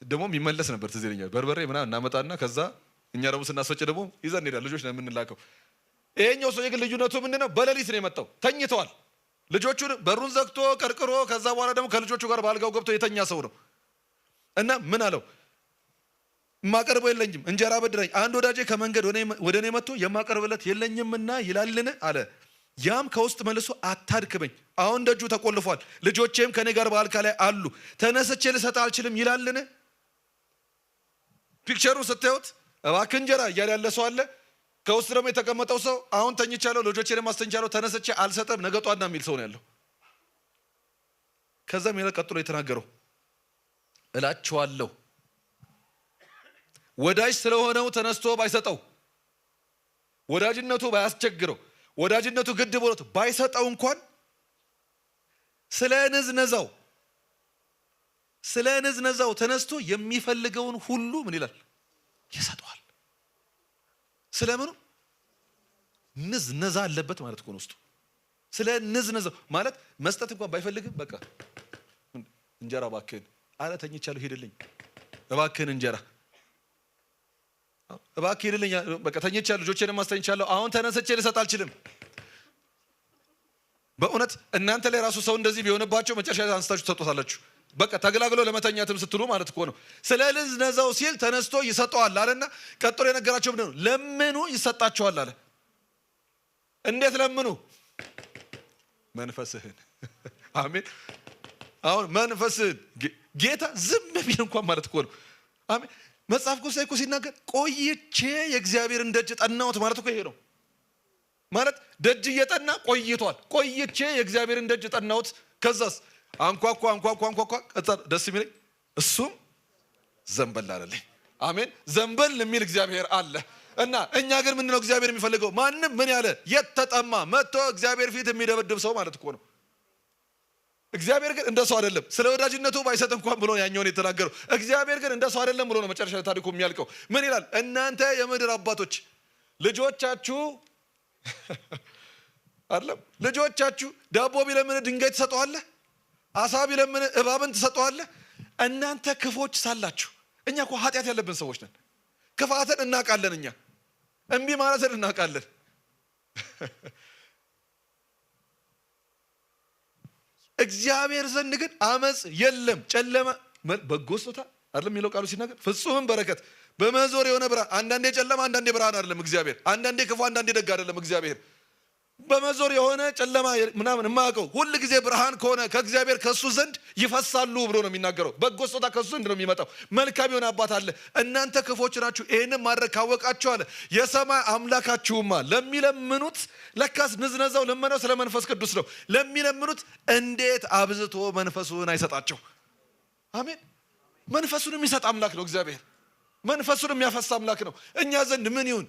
ደግሞ የሚመለስ ነበር ትዝ ይለኛል። በርበሬ ምናምን እናመጣና ከዛ እኛ ደግሞ ስናስፈጭ ደግሞ ይዘን እንሄዳለን። ልጆች ነው የምንላከው። ይሄኛው ሰውዬ ግን ልዩነቱ ምንድነው? በሌሊት ነው የመጣው። ተኝተዋል ልጆቹን በሩን ዘግቶ ቀርቅሮ፣ ከዛ በኋላ ደግሞ ከልጆቹ ጋር ባልጋው ገብቶ የተኛ ሰው ነው። እና ምን አለው? የማቀርበው የለኝም፣ እንጀራ አበድረኝ። አንድ ወዳጄ ከመንገድ ወደ እኔ መጥቶ የማቀርብለት የለኝምና ይላልን አለ። ያም ከውስጥ መልሶ አታድክመኝ፣ አሁን ደጁ ተቆልፏል፣ ልጆቼም ከኔ ጋር በአልጋ ላይ አሉ፣ ተነስቼ ልሰጥ አልችልም ይላልን? ፒክቸሩን ስታዩት እባክህ እንጀራ እያለ ያለ ሰው አለ። ከውስጥ ደግሞ የተቀመጠው ሰው አሁን ተኝቻለሁ፣ ልጆቼንም አስተኝቻለሁ፣ ተነስቼ አልሰጥም፣ ነገ ጧትና የሚል ሰው ነው ያለው። ከዛም ይላል ቀጥሎ የተናገረው እላችኋለሁ ወዳጅ ስለሆነው ተነስቶ ባይሰጠው፣ ወዳጅነቱ ባያስቸግረው፣ ወዳጅነቱ ግድ ብሎት ባይሰጠው እንኳን ስለ ንዝነዛው ተነስቶ የሚፈልገውን ሁሉ ምን ይላል? ይሰጠዋል። ስለምኑ? ንዝነዛ አለበት ማለት እኮ ነው ውስጡ። ስለ ንዝነዛው ማለት መስጠት እንኳን ባይፈልግም በቃ እንጀራ እባክህን አለ፣ ተኝቻለሁ ሄድልኝ፣ እባክህን እንጀራ እባክህ ሄድልኝ፣ በቃ ተኝቻለሁ፣ ልጆቼንም አስተኝቻለሁ፣ አሁን ተነስቼ ልሰጥ አልችልም። በእውነት እናንተ ላይ ራሱ ሰው እንደዚህ ቢሆንባቸው መጨረሻ አንስታችሁ ትሰጡታላችሁ። በቃ ተገላግሎ ለመተኛትም ስትሉ ማለት እኮ ነው። ስለ ንዝነዛው ሲል ተነስቶ ይሰጠዋል አለና ቀጥሎ የነገራቸው ምንድን ነው? ለምኑ ይሰጣቸዋል አለ። እንዴት ለምኑ? መንፈስህን። አሜን። አሁን መንፈስህን ጌታ ዝም ቢል እንኳን ማለት እኮ ነው። አሜን። መጽሐፍ ቅዱስ ላይ እኮ ሲናገር ቆይቼ የእግዚአብሔርን ደጅ ጠናሁት ማለት እኮ ይሄ ነው። ማለት ደጅ እየጠና ቆይቷል። ቆይቼ የእግዚአብሔርን ደጅ ጠናሁት። ከዛስ አንኳኳ ደስ የሚለኝ እሱም ዘንበል አለልኝ። አሜን። ዘንበል የሚል እግዚአብሔር አለ። እና እኛ ግን ምንድነው እግዚአብሔር የሚፈልገው? ማንም ምን ያለ የተጠማ መጥቶ እግዚአብሔር ፊት የሚደበድብ ሰው ማለት እኮ ነው። እግዚአብሔር ግን እንደ ሰው አይደለም። ስለ ወዳጅነቱ ባይሰጥ እንኳን ብሎ ያኛውን የተናገረው እግዚአብሔር ግን እንደ ሰው አይደለም ብሎ ነው መጨረሻ ታሪኩ የሚያልቀው። ምን ይላል? እናንተ የምድር አባቶች ልጆቻችሁ አይደለም ልጆቻችሁ ዳቦ ቢለምን ድንጋይ ትሰጠዋለህ? አሳ ቢለምን እባብን ትሰጠዋለህ? እናንተ ክፎች ሳላችሁ። እኛ እኮ ኃጢአት ያለብን ሰዎች ነን። ክፋትን እናውቃለን። እኛ እምቢ ማለትን እናውቃለን። እግዚአብሔር ዘንድ ግን አመፅ የለም። ጨለማ በጎ ስጦታ አይደለም የሚለው ቃሉ ሲናገር ፍጹምም በረከት በመዞር የሆነ ብርሃን። አንዳንዴ ጨለማ አንዳንዴ ብርሃን አይደለም እግዚአብሔር። አንዳንዴ ክፉ አንዳንዴ ደግ አይደለም እግዚአብሔር። በመዞር የሆነ ጨለማ ምናምን የማያውቀው ሁል ጊዜ ብርሃን ከሆነ ከእግዚአብሔር ከሱ ዘንድ ይፈሳሉ ብሎ ነው የሚናገረው። በጎ ስጦታ ከሱ ዘንድ ነው የሚመጣው። መልካም የሆነ አባት አለ። እናንተ ክፎች ናችሁ፣ ይህንን ማድረግ ካወቃችሁ አለ የሰማይ አምላካችሁማ ለሚለምኑት። ለካስ ንዝነዛው ለመነው ስለ መንፈስ ቅዱስ ነው። ለሚለምኑት እንዴት አብዝቶ መንፈሱን አይሰጣቸው? አሜን። መንፈሱን የሚሰጥ አምላክ ነው እግዚአብሔር። መንፈሱን የሚያፈሳ አምላክ ነው። እኛ ዘንድ ምን ይሁን?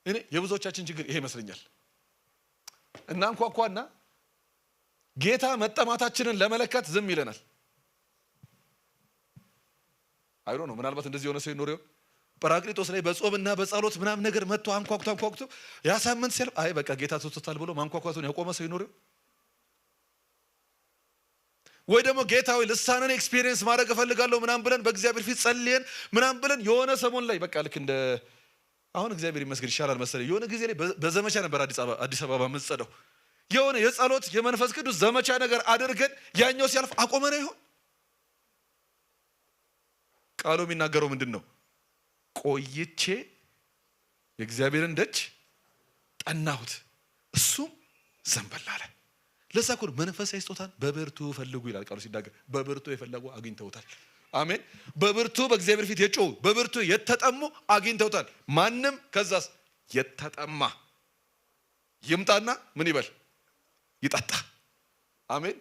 እኔ የብዙዎቻችን ችግር ይሄ ይመስለኛል። እናንኳኳና ጌታ መጠማታችንን ለመለካት ዝም ይለናል። አይሮ ነው። ምናልባት እንደዚህ የሆነ ሰው ይኖር ይሆን? ጰራቅሊጦስ ላይ በጾምና በጸሎት ምናምን ነገር መጥቶ አንኳኩቶ ያሳመን ሲያልፍ አይ በቃ ጌታ ተውቶታል ብሎ ማንኳኳቱን ያቆመ ሰው ይኖር ይሆን? ወይ ደግሞ ጌታዊ ልሳንን ኤክስፒሪየንስ ማድረግ እፈልጋለሁ ምናምን ብለን በእግዚአብሔር ፊት ጸልየን ምናምን ብለን የሆነ ሰሞን ላይ በቃ ልክ እንደ አሁን እግዚአብሔር ይመስገን ይሻላል መሰለኝ። የሆነ ጊዜ ላይ በዘመቻ ነበር አዲስ አበባ የምንጸደው። የሆነ የጸሎት የመንፈስ ቅዱስ ዘመቻ ነገር አድርገን ያኛው ሲያልፍ አቆመነ ይሆን? ቃሉ የሚናገረው ምንድን ነው? ቆይቼ የእግዚአብሔርን ደጅ ጠናሁት እሱም ዘንበል አለ። ለዛ እኮ መንፈሳዊ ስጦታን በብርቱ ፈልጉ ይላል ቃሉ ሲናገር። በብርቱ የፈለጉ አግኝተውታል። አሜን። በብርቱ በእግዚአብሔር ፊት የጮሁ በብርቱ የተጠሙ አግኝተውታል። ማንም ከዛስ የተጠማ ይምጣና ምን ይበል? ይጠጣ። አሜን።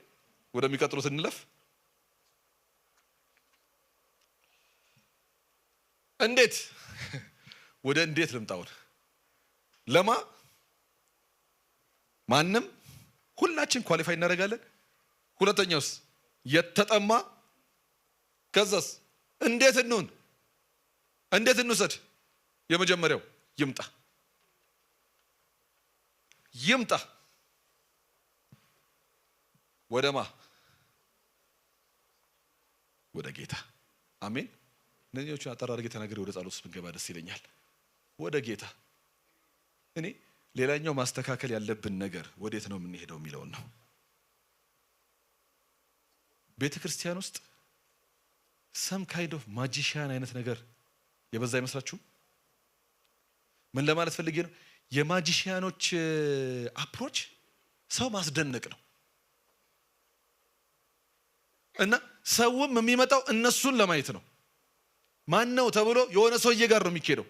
ወደሚቀጥሉት እንለፍ። እንዴት ወደ እንዴት ልምጣውን? ለማ ማንም ሁላችን ኳሊፋይ እናደርጋለን። ሁለተኛውስ የተጠማ ከዛስ እንዴት እንሁን? እንዴት እንውሰድ? የመጀመሪያው ይምጣ። ይምጣ ወደማ ወደ ጌታ። አሜን። እነዚህኞቹን አጠር አድርጌ ተናግሬ ወደ ጸሎት ውስጥ ብንገባ ደስ ይለኛል። ወደ ጌታ። እኔ ሌላኛው ማስተካከል ያለብን ነገር ወዴት ነው የምንሄደው የሚለውን ነው። ቤተ ክርስቲያን ውስጥ ሰም ካይንድ ኦፍ ማጂሻን አይነት ነገር የበዛ አይመስላችሁም? ምን ለማለት ፈልጌ ነው? የማጂሻኖች አፕሮች ሰው ማስደነቅ ነው እና ሰውም የሚመጣው እነሱን ለማየት ነው። ማን ነው ተብሎ የሆነ ሰውዬ ጋር ነው የሚኬደው።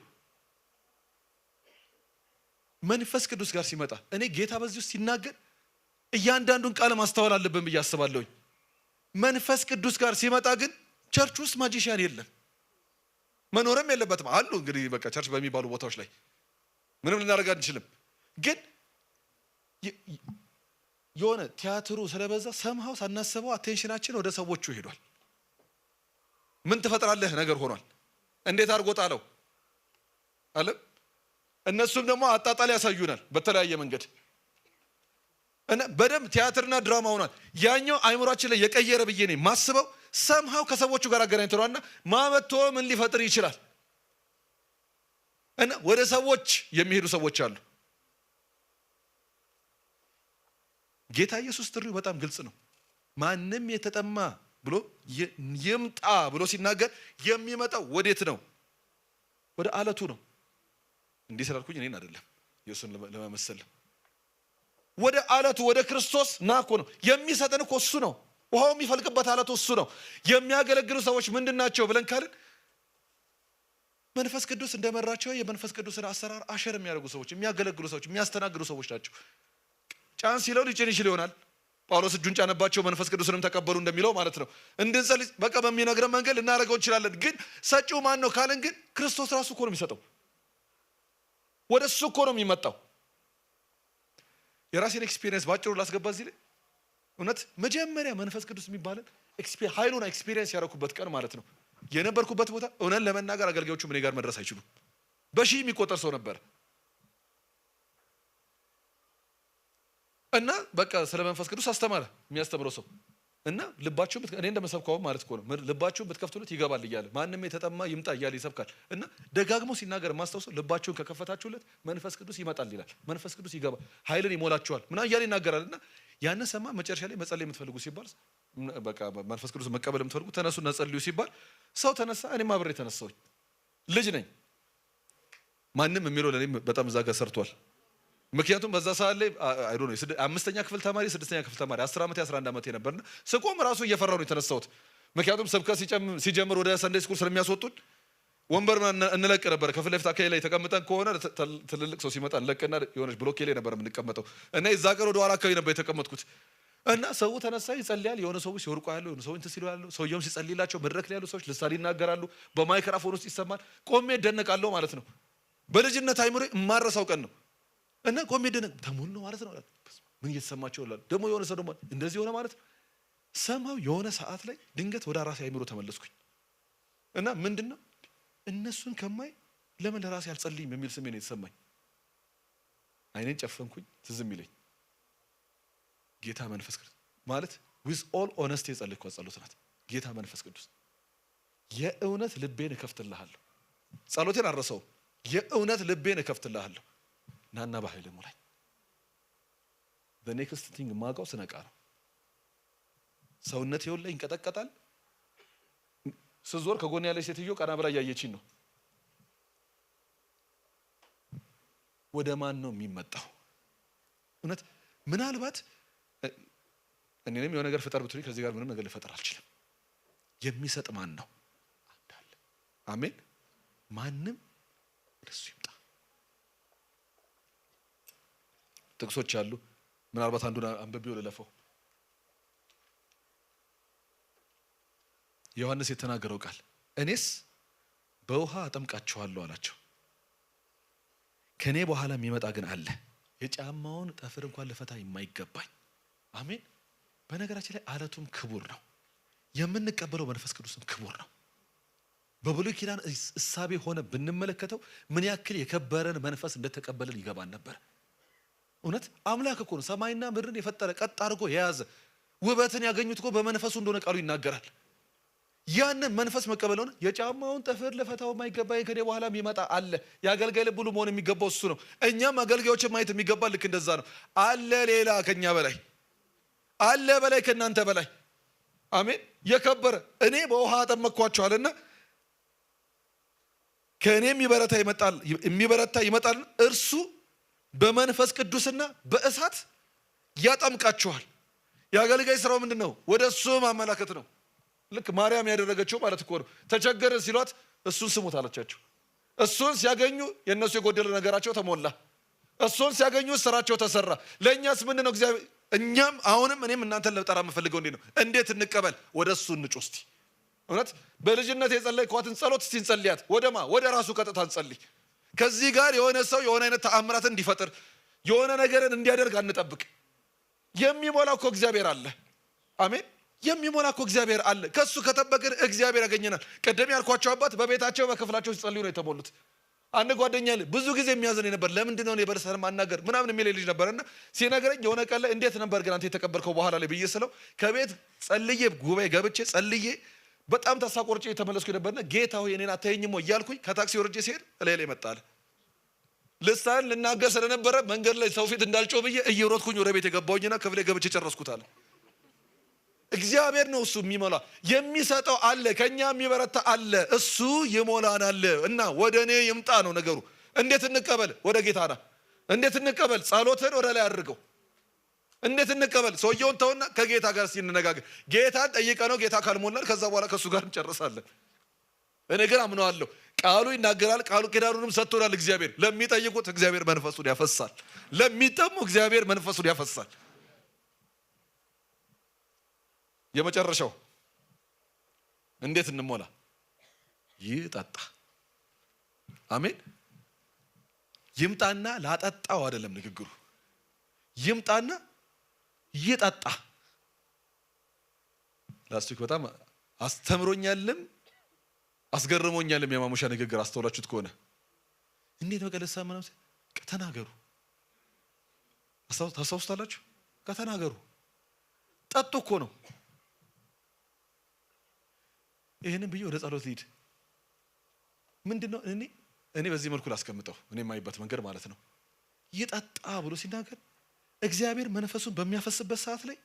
መንፈስ ቅዱስ ጋር ሲመጣ እኔ ጌታ በዚህ ውስጥ ሲናገር እያንዳንዱን ቃል ማስተዋል አለብን ብዬ አስባለሁኝ። መንፈስ ቅዱስ ጋር ሲመጣ ግን ቸርች ውስጥ ማጂሻን የለም፣ መኖርም የለበትም። አሉ እንግዲህ በቃ ቸርች በሚባሉ ቦታዎች ላይ ምንም ልናደርግ አንችልም። ግን የሆነ ቲያትሩ ስለበዛ ሰምሃው ሳናስበው አቴንሽናችን ወደ ሰዎቹ ሄዷል። ምን ትፈጥራለህ ነገር ሆኗል። እንዴት አድርጎ ጣለው አለ። እነሱም ደግሞ አጣጣል ያሳዩናል በተለያየ መንገድ እና በደንብ ቲያትርና ድራማ ሆኗል። ያኛው አይምሯችን ላይ የቀየረ ብዬ ነው ማስበው ሰምሃው ከሰዎቹ ጋር አገናኝተዋልና ማመቶ ምን ሊፈጥር ይችላል እና ወደ ሰዎች የሚሄዱ ሰዎች አሉ። ጌታ ኢየሱስ ጥሪው በጣም ግልጽ ነው። ማንም የተጠማ ብሎ ይምጣ ብሎ ሲናገር የሚመጣው ወዴት ነው? ወደ አለቱ ነው። እንዲህ ስላልኩኝ እኔን አይደለም ኢየሱስን ለመመሰል ወደ አለቱ ወደ ክርስቶስ ና እኮ ነው የሚሰጠን እኮ እሱ ነው። ውሃው የሚፈልቅበት አለቱ እሱ ነው። የሚያገለግሉ ሰዎች ምንድን ናቸው ብለን ካልን መንፈስ ቅዱስ እንደመራቸው የመንፈስ ቅዱስን አሰራር አሸር የሚያደርጉ ሰዎች፣ የሚያገለግሉ ሰዎች፣ የሚያስተናግዱ ሰዎች ናቸው። ጫን ሲለው ሊጭን ይችል ይሆናል። ጳውሎስ እጁን ጫነባቸው መንፈስ ቅዱስንም ተቀበሉ እንደሚለው ማለት ነው። እንድንጸልይ በቃ በሚነግረን መንገድ ልናደርገው እንችላለን። ግን ሰጪው ማን ነው ካልን ግን ክርስቶስ ራሱ እኮ ነው የሚሰጠው። ወደ እሱ እኮ ነው የሚመጣው። የራሴን ኤክስፒሪየንስ ባጭሩ ላስገባ እዚህ ላይ እውነት መጀመሪያ መንፈስ ቅዱስ የሚባለን ኃይሉን ኤክስፒሪየንስ ያደረኩበት ቀን ማለት ነው የነበርኩበት ቦታ እውነት ለመናገር አገልጋዮቹ እኔ ጋር መድረስ አይችሉም። በሺህ የሚቆጠር ሰው ነበር እና በቃ ስለ መንፈስ ቅዱስ አስተማረ የሚያስተምረው ሰው እና ልባችሁን እኔ እንደመሰብከው ማለት እኮ ነው ልባችሁን ብትከፍቱለት ይገባል እያለ ማንም የተጠማ ይምጣ እያለ ይሰብካል። እና ደጋግሞ ሲናገር ማስታወሰው ልባችሁን ከከፈታችሁለት መንፈስ ቅዱስ ይመጣል ይላል። መንፈስ ቅዱስ ይገባል፣ ኃይልን ይሞላችኋል ምናምን እያለ ይናገራል። እና ያንን ሰማ። መጨረሻ ላይ መጸለይ የምትፈልጉ ሲባል በቃ መንፈስ ቅዱስ መቀበል የምትፈልጉ ተነሱና ጸልዩ ሲባል ሰው ተነሳ። እኔም አብሬ ተነሳሁኝ። ልጅ ነኝ። ማንም የሚለው ለኔ በጣም እዛ ጋር ሰርቷል። ምክንያቱም በዛ ሰዓት ላይ አይ ዶንት ኖ 5ኛ ክፍል ተማሪ 6ኛ ክፍል ተማሪ 10 ዓመት 11 ዓመት ነበርና ስቆም ራሱ እየፈራሁ ነው የተነሳሁት። ምክንያቱም ስብከት ሲጀምር ወደ ሰንዴይ ስኩል ስለሚያስወጡን ወንበር እንለቅ ነበር። ከፊት ለፊት አካባቢ ላይ ተቀምጠን ከሆነ ትልልቅ ሰው ሲመጣ እንለቅና የሆነች ብሎኬ ላይ ነበር የምንቀመጠው እና የዛ ቀን ወደ ኋላ አካባቢ ነበር የተቀመጥኩት። እና ሰው ተነሳ ይጸልያል። የሆነ ሰዎች ሲወርቁ ያለው የሆነ ሰው እንትን ሲሉ ያለው ሰውየውም ሲጸልይላቸው መድረክ ላይ ያሉ ሰዎች ልሳን ይናገራሉ። በማይክሮፎን ውስጥ ይሰማል። ቆሜ እደነቃለሁ ማለት ነው። በልጅነት አይምሮ የማረሳው ቀን ነው። እና ቆሜ ደነቅ ተሙሉ ነው ማለት ነው። ምን እየተሰማቸው ይላል። ደግሞ የሆነ ሰው ደግሞ እንደዚህ ሆነ ማለት ሰማው። የሆነ ሰዓት ላይ ድንገት ወደ ራሴ አይምሮ ተመለስኩኝ እና ምንድነው እነሱን ከማይ ለምን ለራሴ አልጸልይም የሚል ስሜት ነው የተሰማኝ። አይኔን ጨፈንኩኝ። ትዝም ይለኝ ጌታ መንፈስ ቅዱስ ማለት with all honesty የጸለይኩት ጸሎት ናት። ጌታ መንፈስ ቅዱስ የእውነት ልቤን እከፍትልሃለሁ። ጸሎቴን አልረሳውም። የእውነት ልቤን እከፍትልሃለሁ ናና በኃይል ሙላኝ። the next thing ማጋው ስነቃ ነው። ሰውነት ይወለ ይንቀጠቀጣል። ስዞር ከጎን ያለች ሴትዮ ቀና ብላ ያየችኝ ነው። ወደ ማን ነው የሚመጣው? እውነት ምናልባት እኔንም የሆነ ነገር ፍጠር ብትሉኝ ከዚህ ጋር ምንም ነገር ልፈጠር አልችልም። የሚሰጥ ማን ነው? አንዳለ አሜን። ማንም ወደሱ ይምጣ። ጥቅሶች አሉ። ምናልባት አንዱን አንብቤው ልለፈው። ዮሐንስ የተናገረው ቃል እኔስ በውሃ አጠምቃችኋለሁ አላቸው። ከኔ በኋላ የሚመጣ ግን አለ የጫማውን ጠፍር እንኳን ልፈታ የማይገባኝ። አሜን። በነገራችን ላይ አለቱም ክቡር ነው። የምንቀበለው መንፈስ ቅዱስም ክቡር ነው። በብሉይ ኪዳን እሳቤ ሆነ ብንመለከተው ምን ያክል የከበረን መንፈስ እንደተቀበልን ይገባን ነበር። እውነት አምላክ እኮ ነው ሰማይና ምድርን የፈጠረ ቀጥ አድርጎ የያዘ። ውበትን ያገኙት እኮ በመንፈሱ እንደሆነ ቃሉ ይናገራል። ያንን መንፈስ መቀበል ሆነ የጫማውን ጠፍር ልፈታው የማይገባኝ ከኔ በኋላ የሚመጣ አለ። የአገልጋይ ልብ ሁሉ መሆን የሚገባው እሱ ነው። እኛም አገልጋዮችን ማየት የሚገባ ልክ እንደዛ ነው። አለ ሌላ ከኛ በላይ አለ፣ በላይ ከእናንተ በላይ አሜን። የከበረ እኔ በውሃ አጠመቅኳችኋልና ከእኔ የሚበረታ ይመጣል፣ እርሱ በመንፈስ ቅዱስና በእሳት ያጠምቃችኋል። የአገልጋይ ስራው ምንድን ነው? ወደ እሱ ማመላከት ነው። ልክ ማርያም ያደረገችው ማለት እኮ ነው። ተቸገረ ሲሏት እሱን ስሙት አለቻቸው። እሱን ሲያገኙ የእነሱ የጎደለ ነገራቸው ተሞላ። እሱን ሲያገኙ ስራቸው ተሰራ። ለእኛስ ምንድን ነው? እግዚአብሔር እኛም አሁንም እኔም እናንተን ለጠራ የምፈልገው እንዴት ነው? እንዴት እንቀበል? ወደ እሱ እንጩህ እስቲ። እውነት በልጅነት የጸለይኳትን ጸሎት እስቲ እንጸልያት። ወደማ ወደ ራሱ ቀጥታ እንጸልይ። ከዚህ ጋር የሆነ ሰው የሆነ አይነት ተአምራትን እንዲፈጥር የሆነ ነገርን እንዲያደርግ አንጠብቅ። የሚሞላ እኮ እግዚአብሔር አለ። አሜን። የሚሞላ እኮ እግዚአብሔር አለ። ከሱ ከጠበቅን እግዚአብሔር ያገኘናል። ቀደም ያልኳቸው አባት በቤታቸው በክፍላቸው ሲጸልዩ ነው የተሞሉት። አንድ ጓደኛ ብዙ ጊዜ የሚያዘን ነበር። ለምንድን ነው እኔ በርሰን ማናገር ምናምን የሚል ልጅ ነበርና ሲነግረኝ የሆነ ቀን ላይ እንዴት ነበር ግን አንተ የተቀበልከው በኋላ ላይ ብዬ ስለው ከቤት ጸልዬ ጉባኤ ገብቼ ጸልዬ በጣም ተስፋ ቆርጬ የተመለስኩ ነበርና ጌታ ሆይ እኔን አታየኝም ወይ እያልኩኝ ከታክሲ ወርጄ ሲሄድ እላይ ላይ መጣለ። ልሳን ልናገር ስለነበረ መንገድ ላይ ሰው ፊት እንዳልጮህ ብዬ እየሮጥኩኝ ወደ ቤት የገባሁኝና ክፍሌ ገብቼ ጨረስኩታል። እግዚአብሔር ነው እሱ የሚሞላ። የሚሰጠው አለ፣ ከኛ የሚበረታ አለ፣ እሱ ይሞላናል። እና ወደ እኔ ይምጣ ነው ነገሩ። እንዴት እንቀበል? ወደ ጌታ ና። እንዴት እንቀበል? ጸሎትን ወደ ላይ አድርገው። እንዴት እንቀበል? ሰውየውን ተውና ከጌታ ጋር ሲነጋገር ጌታን ጠይቀ ነው። ጌታ ካልሞላን ከዛ በኋላ ከሱ ጋር እንጨርሳለን። እኔ ግን አምነዋለሁ። ቃሉ ይናገራል። ቃሉ ኪዳኑንም ሰጥቶናል። እግዚአብሔር ለሚጠይቁት እግዚአብሔር መንፈሱን ያፈሳል። ለሚጠሙ እግዚአብሔር መንፈሱን ያፈሳል። የመጨረሻው እንዴት እንሞላ? ይጠጣ። አሜን። ይምጣና ላጠጣው አይደለም ንግግሩ። ይምጣና ይጠጣ። ላስቲክ በጣም አስተምሮኛልም አስገርሞኛልም የማሙሻ ንግግር አስተውላችሁት ከሆነ እንዴት መቀለሳ ምናምን ከተናገሩ ታስታውሱታላችሁ። ከተናገሩ ጠጡ እኮ ነው። ይሄንን ብዬ ወደ ጸሎት ልሂድ። ምንድነው እኔ በዚህ መልኩ ላስቀምጠው፣ እኔ የማይበት መንገድ ማለት ነው። ይጠጣ ብሎ ሲናገር እግዚአብሔር መንፈሱን በሚያፈስበት ሰዓት ላይ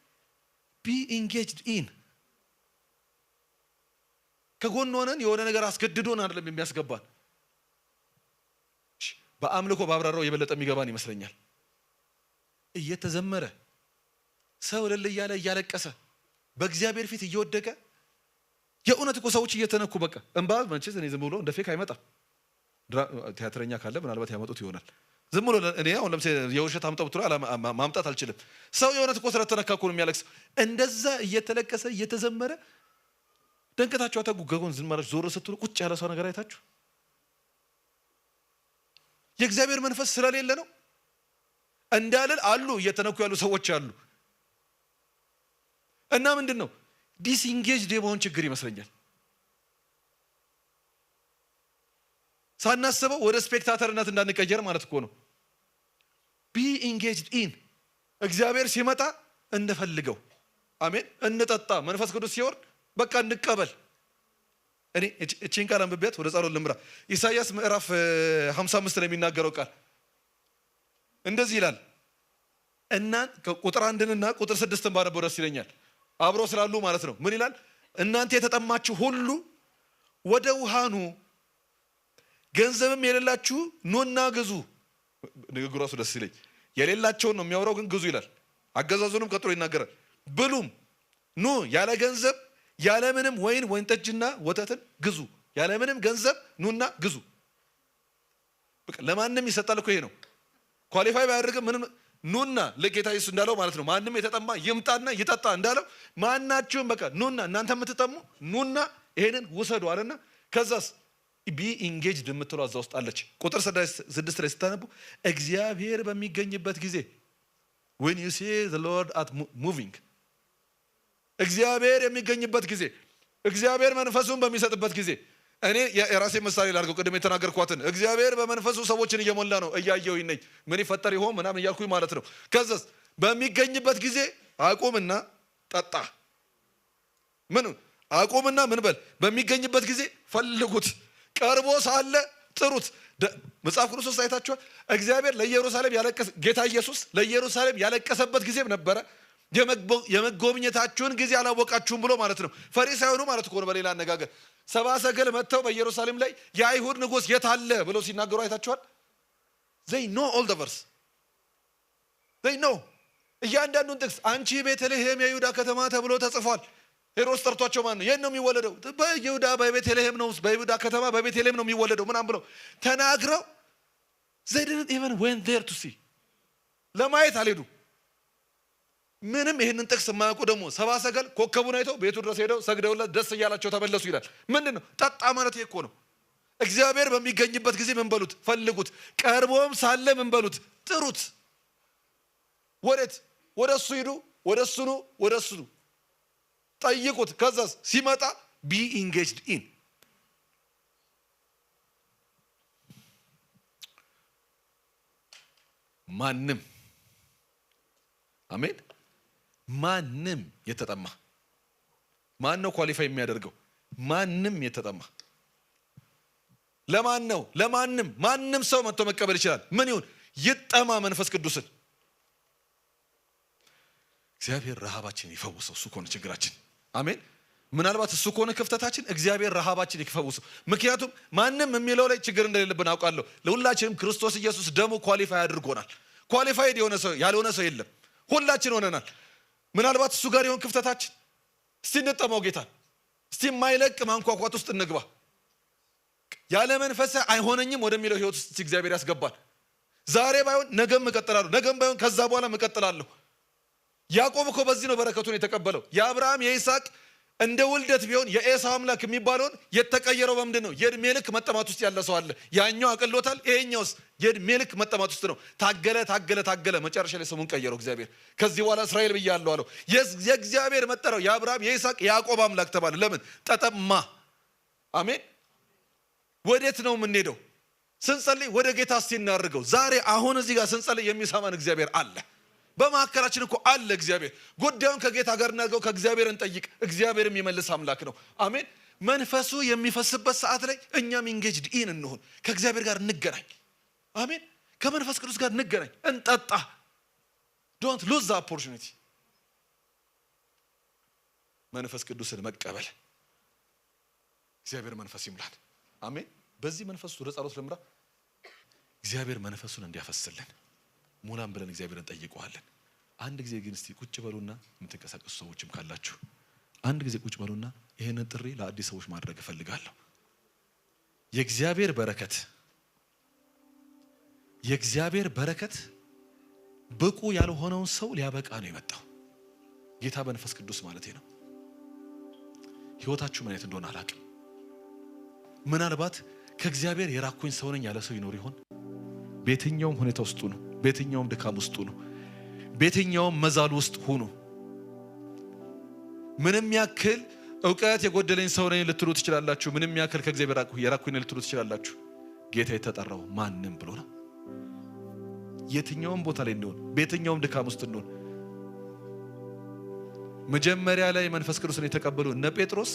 ቢ ኢንጌጅድ ኢን ከጎን ሆነን የሆነ ነገር አስገድዶን አይደለም የሚያስገባን። በአምልኮ ባብራራው የበለጠ የሚገባን ይመስለኛል። እየተዘመረ ሰው እልል እያለ እያለቀሰ በእግዚአብሔር ፊት እየወደቀ የእውነት እኮ ሰዎች እየተነኩ በቃ እንባ መቼስ እኔ ዝም ብሎ እንደ ፌክ አይመጣም። ቲያትረኛ ካለ ምናልባት ያመጡት ይሆናል። ዝም ብሎ እኔ አሁን ለምሳሌ የውሸት አምጣው ብትሉ ማምጣት አልችልም። ሰው የእውነት እኮ ስለተነካ እኮ ነው የሚያለቅሰው። እንደዛ እየተለቀሰ እየተዘመረ ደንገታችሁ አታጉ ገጎን ዝም ማለት ዞር ስትሉ ቁጭ ያለ ሰው ነገር አይታችሁ የእግዚአብሔር መንፈስ ስለሌለ ነው እንዳልል አሉ እየተነኩ ያሉ ሰዎች አሉ። እና ምንድነው ዲስኢንጌጅድ የመሆን ችግር ይመስለኛል። ሳናስበው ወደ ስፔክታተርነት እንዳንቀየር ማለት እኮ ነው። ቢ ኢንጌጅድ ኢን እግዚአብሔር ሲመጣ እንፈልገው። አሜን። እንጠጣ። መንፈስ ቅዱስ ሲወርድ በቃ እንቀበል። እኔ እቺን ቃል አንብቤያት ወደ ጸሎት ልምራ። ኢሳይያስ ምዕራፍ 55 ላይ የሚናገረው ቃል እንደዚህ ይላል። እና ቁጥር 1ና ቁጥር 6ን ባነበው ደስ ይለኛል፣ አብሮ ስላሉ ማለት ነው። ምን ይላል? እናንተ የተጠማችሁ ሁሉ ወደ ውሃ ኑ፣ ገንዘብም የሌላችሁ ኑና ግዙ። ንግግሩ ራሱ ደስ ይለኝ። የሌላቸውን ነው የሚያወራው፣ ግን ግዙ ይላል። አገዛዙንም ቀጥሎ ይናገራል። ብሉም ኑ ያለ ገንዘብ ያለ ምንም ወይን ጠጅና ወተትን ግዙ። ያለ ምንም ገንዘብ ኑና ግዙ። በቃ ለማንም ይሰጣል እኮ ይሄ ነው። ኳሊፋይ ባያደርግም ምንም ኑና ለጌታ ኢየሱስ እንዳለው ማለት ነው። ማንም የተጠማ ይምጣና ይጠጣ እንዳለው ማናችሁም በቃ ኑና፣ እናንተ የምትጠሙ ኑና ይሄንን ውሰዱ አለና ከዛስ ቢ ኢንጌጅድ የምትለው እዛ ውስጥ አለች። ቁጥር 6 ላይ ስታነቡ እግዚአብሔር በሚገኝበት ጊዜ when you see the Lord at moving እግዚአብሔር የሚገኝበት ጊዜ፣ እግዚአብሔር መንፈሱን በሚሰጥበት ጊዜ እኔ የራሴ ምሳሌ ላድርገው። ቅድም የተናገርኳትን እግዚአብሔር በመንፈሱ ሰዎችን እየሞላ ነው እያየሁኝ ነኝ። ምን ይፈጠር ይሆን ምናምን እያልኩኝ ማለት ነው። ከዛስ በሚገኝበት ጊዜ አቁምና ጠጣ። ምን አቁምና ምን በል። በሚገኝበት ጊዜ ፈልጉት፣ ቀርቦ ሳለ ጥሩት። መጽሐፍ ቅዱስ ውስጥ አይታችኋል። እግዚአብሔር ለኢየሩሳሌም ያለቀሰ ጌታ ኢየሱስ ለኢየሩሳሌም ያለቀሰበት ጊዜም ነበረ። የመጎብኘታችሁን ጊዜ አላወቃችሁም ብሎ ማለት ነው። ፈሪሳውያኑ ማለት እኮ ነው በሌላ አነጋገር 70 ሰገል መጥተው በኢየሩሳሌም ላይ የአይሁድ ንጉሥ የት አለ ብለው ሲናገሩ አይታችኋል። they know all the verse they know እያንዳንዱን ጥቅስ። አንቺ ቤተልሔም የይሁዳ ከተማ ተብሎ ተጽፏል። ሄሮድስ ጠርቷቸው ማን ነው የት ነው የሚወለደው? በይሁዳ በቤተልሔም ነው፣ በይሁዳ ከተማ በቤተልሔም ነው የሚወለደው ምናምን ብለው ተናግረው they didn't even went there to see ለማየት አልሄዱ። ምንም ይሄንን ጥቅስ የማያውቁ ደግሞ 70 ሰገል ኮከቡን አይተው ቤቱ ድረስ ሄደው ሰግደውለት ደስ እያላቸው ተመለሱ ይላል። ምንድን ነው ጠጣ ማለት? ይሄ እኮ ነው። እግዚአብሔር በሚገኝበት ጊዜ ምን በሉት? ፈልጉት። ቀርቦም ሳለ ምን በሉት? ጥሩት። ወዴት? ወደ እሱ ሂዱ፣ ወደ እሱ ኑ፣ ወደ እሱ ጠይቁት። ከዛስ ሲመጣ ቢ ኢንጌጅድ ኢን ማንም አሜን። ማንም የተጠማ ማን ነው ኳሊፋይ የሚያደርገው? ማንም የተጠማ ለማን ነው? ለማንም ማንም ሰው መጥቶ መቀበል ይችላል። ምን ይሁን? ይጠማ መንፈስ ቅዱስን። እግዚአብሔር ረሃባችን ይፈውሰው። እሱ ከሆነ ችግራችን አሜን። ምናልባት እሱ ከሆነ ክፍተታችን እግዚአብሔር ረሃባችን ይፈውሰው። ምክንያቱም ማንም የሚለው ላይ ችግር እንደሌለብን አውቃለሁ። ለሁላችንም ክርስቶስ ኢየሱስ ደሙ ኳሊፋይ አድርጎናል። ኳሊፋይድ የሆነ ሰው ያልሆነ ሰው የለም። ሁላችን ሆነናል። ምናልባት እሱ ጋር ይሆን ክፍተታችን። እስቲ እንጠማው ጌታን። እስቲ የማይለቅ ማንኳኳት ውስጥ እንግባ። ያለ መንፈስ አይሆነኝም ወደሚለው ህይወት ውስጥ እግዚአብሔር ያስገባል። ዛሬ ባይሆን ነገም እቀጥላለሁ፣ ነገም ባይሆን ከዛ በኋላ እቀጥላለሁ። ያዕቆብ እኮ በዚህ ነው በረከቱን የተቀበለው። የአብርሃም የይስሐቅ እንደ ውልደት ቢሆን የኤሳው አምላክ የሚባለውን የተቀየረው በምንድን ነው? የእድሜ ልክ መጠማት ውስጥ ያለ ሰው አለ። ያኛው አቅሎታል፣ ይሄኛውስ የእድሜ ልክ መጠማት ውስጥ ነው። ታገለ፣ መጨረሻ ላይ ስሙን ቀየረው እግዚአብሔር። ከዚህ በኋላ እስራኤል ብያለሁ አለው። የእግዚአብሔር መጠሪያው የአብርሃም የይስሐቅ የያዕቆብ አምላክ ተባለ። ለምን? ተጠማ። አሜን። ወዴት ነው የምንሄደው? ስንጸልይ ወደ ጌታ እስቲ እናድርገው። ዛሬ አሁን እዚህ ጋር ስንጸልይ የሚሰማን እግዚአብሔር አለ። በማዕከላችን እኮ አለ እግዚአብሔር። ጉዳዩን ከጌታ ጋር እናድርገው፣ ከእግዚአብሔር እንጠይቅ። እግዚአብሔር የሚመልስ አምላክ ነው። አሜን። መንፈሱ የሚፈስበት ሰዓት ላይ እኛም ኢንጌጅድ ኢን እንሆን፣ ከእግዚአብሔር ጋር እንገናኝ። አሜን። ከመንፈስ ቅዱስ ጋር እንገናኝ፣ እንጠጣ። ዶንት ሉዝ ዘ ኦፖርቹኒቲ። መንፈስ ቅዱስን መቀበል። እግዚአብሔር መንፈስ ይሙላል። አሜን። በዚህ መንፈስ ወደ ጸሎት ልምራ። እግዚአብሔር መንፈሱን እንዲያፈስልን ሙላን ብለን እግዚአብሔርን ጠይቀዋለን። አንድ ጊዜ ግን እስቲ ቁጭ በሉና የምትንቀሳቀሱ ሰዎችም ካላችሁ አንድ ጊዜ ቁጭ በሉና ይሄንን ጥሪ ለአዲስ ሰዎች ማድረግ እፈልጋለሁ። የእግዚአብሔር በረከት ብቁ ያልሆነውን ሰው ሊያበቃ ነው የመጣው። ጌታ በመንፈስ ቅዱስ ማለት ነው። ህይወታችሁ ምን አይነት እንደሆነ አላውቅም። ምናልባት ከእግዚአብሔር የራኩኝ ሰው ነኝ ያለ ሰው ይኖር ይሆን? በየትኛውም ሁኔታ ውስጥ ነው፣ በየትኛውም ድካም ውስጥ ነው፣ በየትኛውም መዛል ውስጥ ሆኖ ምንም ያክል ዕውቀት የጎደለኝ ሰው ነኝ ልትሉ ትችላላችሁ። ምንም ያክል ከእግዚአብሔር የራኩኝ ልትሉ ትችላላችሁ። ጌታ የተጠራው ማንም ብሎ ነው። የትኛውም ቦታ ላይ እንደሆነ፣ በየትኛውም ድካም ውስጥ እንደሆነ መጀመሪያ ላይ መንፈስ ቅዱስን የተቀበሉ እነ ጴጥሮስ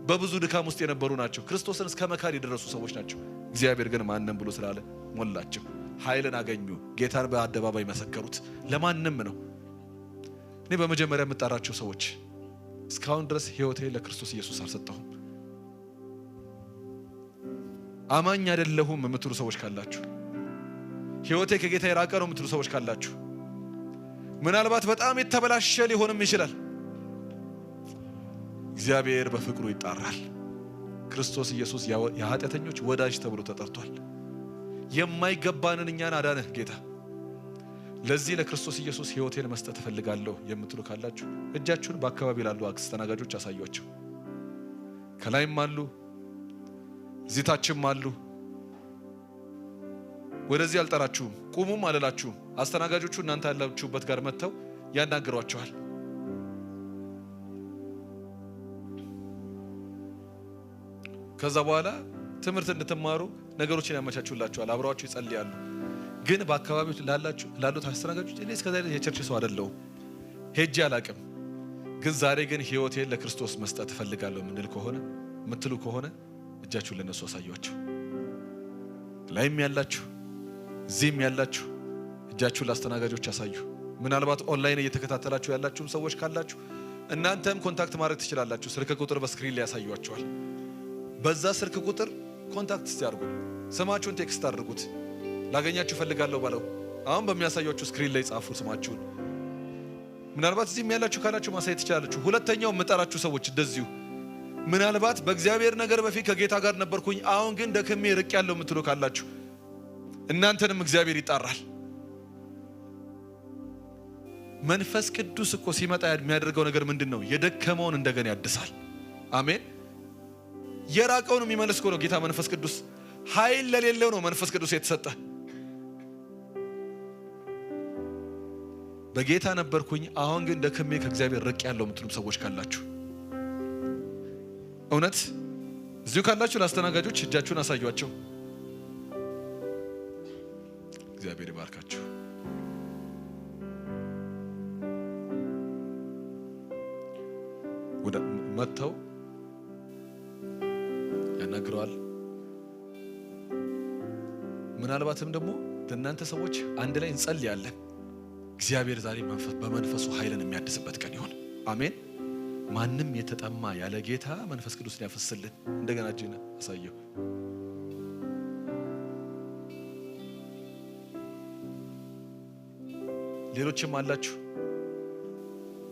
በብዙ ድካም ውስጥ የነበሩ ናቸው። ክርስቶስን እስከ መካድ የደረሱ ሰዎች ናቸው። እግዚአብሔር ግን ማንም ብሎ ስላለ ሞላቸው። ኃይልን አገኙ። ጌታን በአደባባይ መሰከሩት። ለማንም ነው። እኔ በመጀመሪያ የምጣራቸው ሰዎች እስካሁን ድረስ ሕይወቴ ለክርስቶስ ኢየሱስ አልሰጠሁም፣ አማኝ አይደለሁም የምትሉ ሰዎች ካላችሁ፣ ሕይወቴ ከጌታ የራቀ ነው የምትሉ ሰዎች ካላችሁ፣ ምናልባት በጣም የተበላሸ ሊሆንም ይችላል። እግዚአብሔር በፍቅሩ ይጣራል። ክርስቶስ ኢየሱስ የኃጢአተኞች ወዳጅ ተብሎ ተጠርቷል። የማይገባንን እኛን አዳነህ ጌታ። ለዚህ ለክርስቶስ ኢየሱስ ሕይወቴን መስጠት እፈልጋለሁ የምትሉ ካላችሁ እጃችሁን በአካባቢ ላሉ አስተናጋጆች አሳዩአቸው። ከላይም አሉ፣ እዚህ ታችም አሉ። ወደዚህ አልጠራችሁም፣ ቁሙም አልላችሁም። አስተናጋጆቹ እናንተ ያላችሁበት ጋር መጥተው ያናግሯችኋል። ከዛ በኋላ ትምህርት እንድትማሩ ነገሮችን ያመቻቹላችኋል። አብረዋችሁ ይጸልያሉ። ግን በአካባቢው ላሉት አስተናጋጆች እኔ እስከዛ የቸርች ሰው አይደለሁም፣ ሄጄ አላቅም፣ ግን ዛሬ ግን ሕይወቴን ለክርስቶስ መስጠት እፈልጋለሁ የምትሉ ከሆነ እጃችሁን ለነሱ አሳዩአቸው። ላይም ያላችሁ እዚህም ያላችሁ እጃችሁን ለአስተናጋጆች አሳዩ። ምናልባት ኦንላይን እየተከታተላችሁ ያላችሁም ሰዎች ካላችሁ እናንተም ኮንታክት ማድረግ ትችላላችሁ። ስልክ ቁጥር በስክሪን ላይ ያሳዩአቸዋል። በዛ ስልክ ቁጥር ኮንታክት ሲያርጉ ስማችሁን ቴክስት አድርጉት። ላገኛችሁ ፈልጋለሁ ባለው አሁን በሚያሳያችሁ ስክሪን ላይ ጻፉ ስማችሁን። ምናልባት እዚህም ያላችሁ ካላችሁ ማሳየት ትችላላችሁ። ሁለተኛው የምጠራችሁ ሰዎች እንደዚሁ ምናልባት በእግዚአብሔር ነገር በፊት ከጌታ ጋር ነበርኩኝ፣ አሁን ግን ደክሜ ርቅ ያለው የምትሉ ካላችሁ እናንተንም እግዚአብሔር ይጣራል። መንፈስ ቅዱስ እኮ ሲመጣ የሚያደርገው ነገር ምንድን ነው? የደከመውን እንደገና ያድሳል። አሜን። የራቀውን የሚመልስ እኮ ነው ጌታ መንፈስ ቅዱስ። ኃይል ለሌለው ነው መንፈስ ቅዱስ የተሰጠ። በጌታ ነበርኩኝ አሁን ግን ደክሜ ከእግዚአብሔር ርቅ ያለው የምትሉም ሰዎች ካላችሁ እውነት እዚሁ ካላችሁ ለአስተናጋጆች እጃችሁን አሳዩአቸው። እግዚአብሔር ይባርካችሁ። ወደ መጥተው ያናግረዋል። ምናልባትም ደግሞ ለእናንተ ሰዎች አንድ ላይ እንጸልያለን። እግዚአብሔር ዛሬ በመንፈሱ ኃይልን የሚያድስበት ቀን ይሆን። አሜን። ማንም የተጠማ ያለ ጌታ መንፈስ ቅዱስን ያፈስልን። እንደገና እጅን አሳየው። ሌሎችም አላችሁ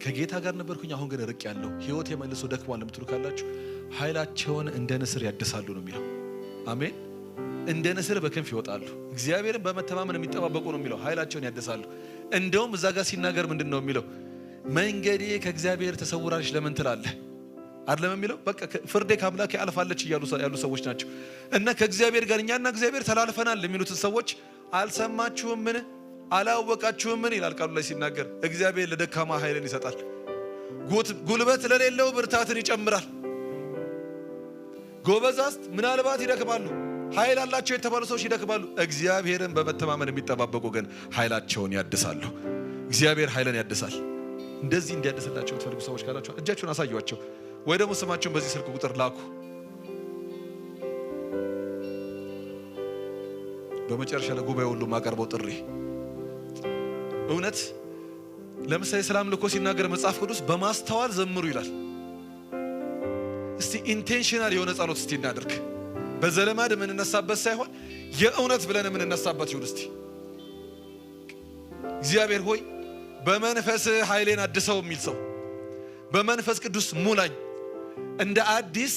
ከጌታ ጋር ነበርኩኝ አሁን ግን ርቅ ያለው ሕይወት የመልሶ ደክሟል የምትሉ ካላችሁ ኃይላቸውን እንደ ንስር ያድሳሉ ነው የሚለው። አሜን። እንደ ንስር በክንፍ ይወጣሉ። እግዚአብሔርን በመተማመን የሚጠባበቁ ነው የሚለው። ኃይላቸውን ያድሳሉ። እንደውም እዛ ጋር ሲናገር ምንድን ነው የሚለው? መንገዴ ከእግዚአብሔር ተሰውራለች ለምን ትላለህ አይደለም የሚለው። በቃ ፍርዴ ከአምላኬ አልፋለች ያሉ ሰዎች ናቸው። እና ከእግዚአብሔር ጋር እኛና እግዚአብሔር ተላልፈናል የሚሉትን ሰዎች አልሰማችሁምን? አላወቃችሁምን? ይላል ቃሉ ላይ ሲናገር። እግዚአብሔር ለደካማ ኃይልን ይሰጣል፣ ጉልበት ለሌለው ብርታትን ይጨምራል። ጎበዛዝት ምናልባት ይደክማሉ፣ ኃይል አላቸው የተባሉ ሰዎች ይደክማሉ። እግዚአብሔርን በመተማመን የሚጠባበቁ ግን ኃይላቸውን ያድሳሉ። እግዚአብሔር ኃይልን ያድሳል። እንደዚህ እንዲያድስላቸው የምትፈልጉ ሰዎች ካላችሁ እጃችሁን አሳዩአቸው፣ ወይ ደግሞ ስማችሁን በዚህ ስልክ ቁጥር ላኩ። በመጨረሻ ለጉባኤ ሁሉ ማቀርበው ጥሪ እውነት ለምሳሌ ሰላም ልኮ ሲናገር መጽሐፍ ቅዱስ በማስተዋል ዘምሩ ይላል። እስቲ ኢንቴንሽናል የሆነ ጸሎት እስቲ እናድርግ። በዘለማድ የምንነሳበት ሳይሆን የእውነት ብለን የምንነሳበት ይሁን። እስቲ እግዚአብሔር ሆይ በመንፈስ ኃይሌን አድሰው የሚል ሰው በመንፈስ ቅዱስ ሙላኝ፣ እንደ አዲስ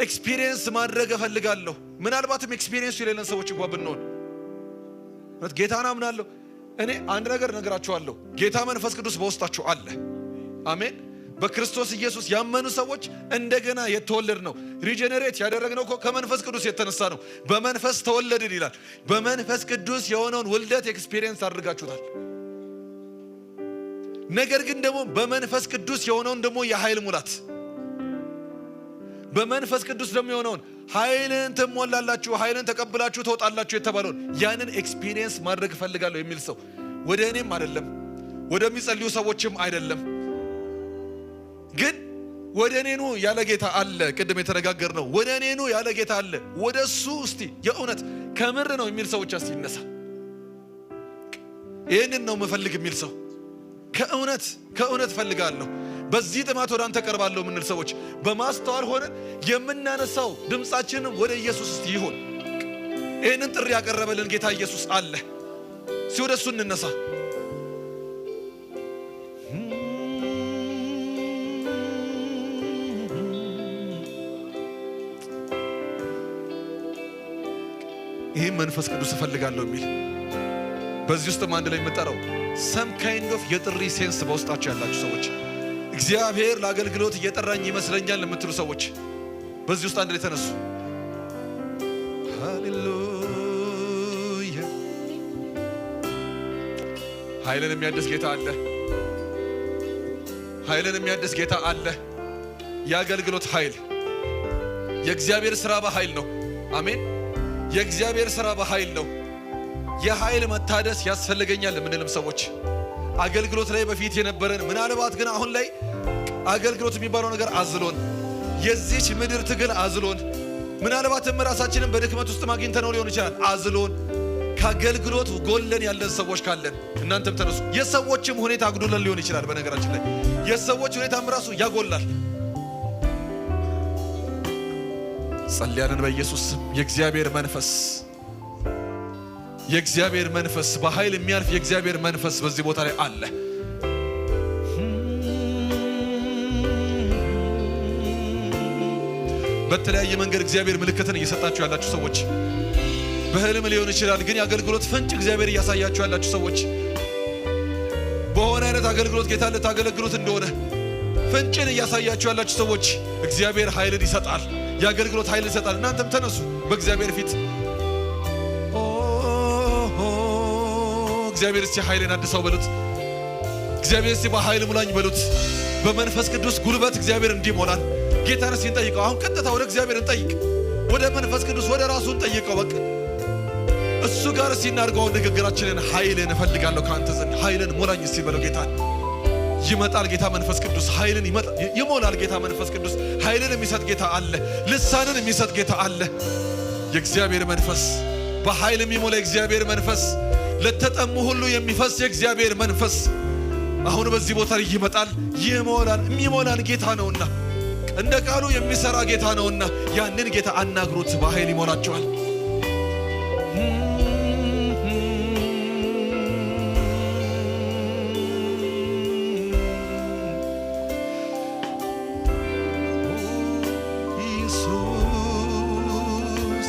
ኤክስፒሪየንስ ማድረግ እፈልጋለሁ። ምናልባትም ኤክስፒሪየንሱ የሌለን ሰዎች እንኳን ብንሆን ጌታን አምናለሁ። እኔ አንድ ነገር ነገራችኋለሁ፣ ጌታ መንፈስ ቅዱስ በውስጣችሁ አለ። አሜን። በክርስቶስ ኢየሱስ ያመኑ ሰዎች እንደገና የተወለድ ነው። ሪጀነሬት ያደረግነው እኮ ከመንፈስ ቅዱስ የተነሳ ነው። በመንፈስ ተወለድን ይላል። በመንፈስ ቅዱስ የሆነውን ውልደት ኤክስፒሪየንስ አድርጋችሁታል። ነገር ግን ደግሞ በመንፈስ ቅዱስ የሆነውን ደግሞ የኃይል ሙላት፣ በመንፈስ ቅዱስ ደግሞ የሆነውን ኃይልን ትሞላላችሁ፣ ኃይልን ተቀብላችሁ ተወጣላችሁ የተባለውን ያንን ኤክስፒሪየንስ ማድረግ እፈልጋለሁ የሚል ሰው ወደ እኔም አይደለም ወደሚጸልዩ ሰዎችም አይደለም፣ ግን ወደ እኔ ኑ ያለ ጌታ አለ። ቅድም የተነጋገርነው ወደ እኔ ኑ ያለ ጌታ አለ። ወደሱ እስቲ የእውነት ከምር ነው የሚል ሰው ብቻ እስቲ ይነሳ። ይሄንን ነው መፈልግ የሚል ሰው ከእውነት ፈልጋለሁ፣ በዚህ ጥማት ወደ አንተ ቀርባለሁ የምንል ሰዎች በማስተዋል ሆነን የምናነሳው ድምጻችንን ወደ ኢየሱስ እስቲ ይሁን። ይሄንን ጥሪ ያቀረበልን ጌታ ኢየሱስ አለ። ሲወደሱ እንነሳ። ይሄን መንፈስ ቅዱስ እፈልጋለሁ የሚል በዚህ ውስጥም አንድ ላይ የምጠራው some kind of የጥሪ ሴንስ በውስጣችሁ ያላችሁ ሰዎች እግዚአብሔር ለአገልግሎት እየጠራኝ ይመስለኛል የምትሉ ሰዎች በዚህ ውስጥ አንድ ላይ ተነሱ። ሃሌሉያ! ኃይልን የሚያድስ ጌታ አለ። ኃይልን የሚያድስ ጌታ አለ። የአገልግሎት ኃይል የእግዚአብሔር ሥራ በኃይል ነው። አሜን። የእግዚአብሔር ሥራ በኃይል ነው። የኃይል መታደስ ያስፈልገኛል የምንልም ሰዎች አገልግሎት ላይ በፊት የነበረን ምናልባት ግን አሁን ላይ አገልግሎት የሚባለው ነገር አዝሎን የዚህች ምድር ትግል አዝሎን ምናልባትም ራሳችንን በድክመት ውስጥ ማግኝተነው ሊሆን ይችላል። አዝሎን ከአገልግሎት ጎለን ያለን ሰዎች ካለን እናንተም ተነሱ። የሰዎችም ሁኔታ አግዶለን ሊሆን ይችላል። በነገራችን ላይ የሰዎች ሁኔታም ራሱ ያጎላል። ጸልያንን በኢየሱስ ስም የእግዚአብሔር መንፈስ በኃይል የሚያልፍ የእግዚአብሔር መንፈስ በዚህ ቦታ ላይ አለ። በተለያየ መንገድ እግዚአብሔር ምልክትን እየሰጣችሁ ያላችሁ ሰዎች በህልም ሊሆን ይችላል፣ ግን የአገልግሎት ፍንጭ እግዚአብሔር እያሳያችሁ ያላችሁ ሰዎች በሆነ አይነት አገልግሎት ጌታ ልታገለግሉት እንደሆነ ፍንጭን እያሳያችሁ ያላችሁ ሰዎች እግዚአብሔር ኃይልን ይሰጣል። የአገልግሎት ኃይል ይሰጣል። እናንተም ተነሱ በእግዚአብሔር ፊት። እግዚአብሔር እስቲ ኃይልን አድሳው በሉት። እግዚአብሔር እስቲ በኃይል ሙላኝ በሉት። በመንፈስ ቅዱስ ጉልበት እግዚአብሔር እንዲሞላን ጌታን እስቲ እንጠይቀው። አሁን ቀጥታ ወደ እግዚአብሔር እንጠይቅ። ወደ መንፈስ ቅዱስ ወደ ራሱ እንጠይቀው። በቃ እሱ ጋር እስቲ እናድርገው ንግግራችንን። ኃይልን እፈልጋለሁ ካንተ ዘንድ ኃይልን ሙላኝ እስቲ በለው ጌታን። ይመጣል ጌታ መንፈስ ቅዱስ ኃይልን ይሞላል ጌታ መንፈስ ቅዱስ። ኃይልን የሚሰጥ ጌታ አለ። ልሳንን የሚሰጥ ጌታ አለ። የእግዚአብሔር መንፈስ በኃይል የሚሞላ የእግዚአብሔር መንፈስ ለተጠሙ ሁሉ የሚፈስ የእግዚአብሔር መንፈስ አሁን በዚህ ቦታ ላይ ይመጣል። የሚሞላን ጌታ ነውና እንደ ቃሉ የሚሰራ ጌታ ነውና ያንን ጌታ አናግሩት። በኃይል ይሞላቸዋል።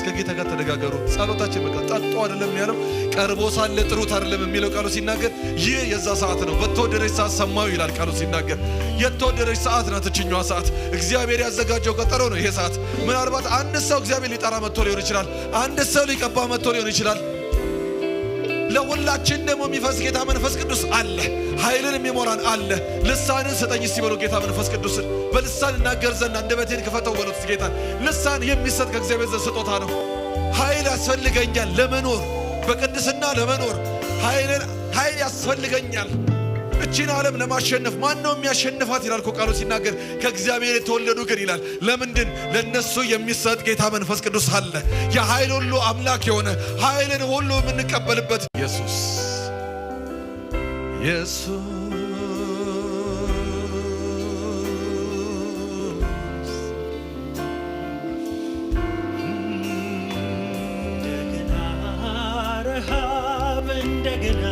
ከጌታ ጋር ተነጋገሩ። ጸሎታችን በቃ ጠጡ አይደለም ያለው፣ ቀርቦ ሳለ ጥሩት አይደለም የሚለው ቃሉ ሲናገር ይህ የዛ ሰዓት ነው። በተወደደች ሰዓት ሰማዩ ይላል ቃሉ ሲናገር። የተወደደች ሰዓት ናት እችኛዋ ሰዓት። እግዚአብሔር ያዘጋጀው ቀጠሮ ነው ይሄ ሰዓት። ምናልባት አንድ ሰው እግዚአብሔር ሊጠራ መጥቶ ሊሆን ይችላል። አንድ ሰው ሊቀባ መጥቶ ሊሆን ይችላል። ለሁላችን ደግሞ የሚፈስ ጌታ መንፈስ ቅዱስ አለ። ኃይልን የሚሞላን አለ። ልሳንን ስጠኝ እስቲ በሉ ጌታ መንፈስ ቅዱስን። በልሳን እናገር ዘንድ አንደበቴን ክፈተው በሉት ጌታ። ልሳን የሚሰጥ ከእግዚአብሔር ዘንድ ስጦታ ነው። ኃይል ያስፈልገኛል ለመኖር፣ በቅድስና ለመኖር ኃይል ያስፈልገኛል። እቺን ዓለም ለማሸነፍ ማን ነው የሚያሸንፋት ይላል ቃሉ ሲናገር። ከእግዚአብሔር የተወለዱ ግን ይላል። ለምንድን? ለነሱ የሚሰጥ ጌታ መንፈስ ቅዱስ አለ። የኃይል ሁሉ አምላክ የሆነ ኃይልን ሁሉ የምንቀበልበት ኢየሱስ እንደገና ረሃብ እንደገና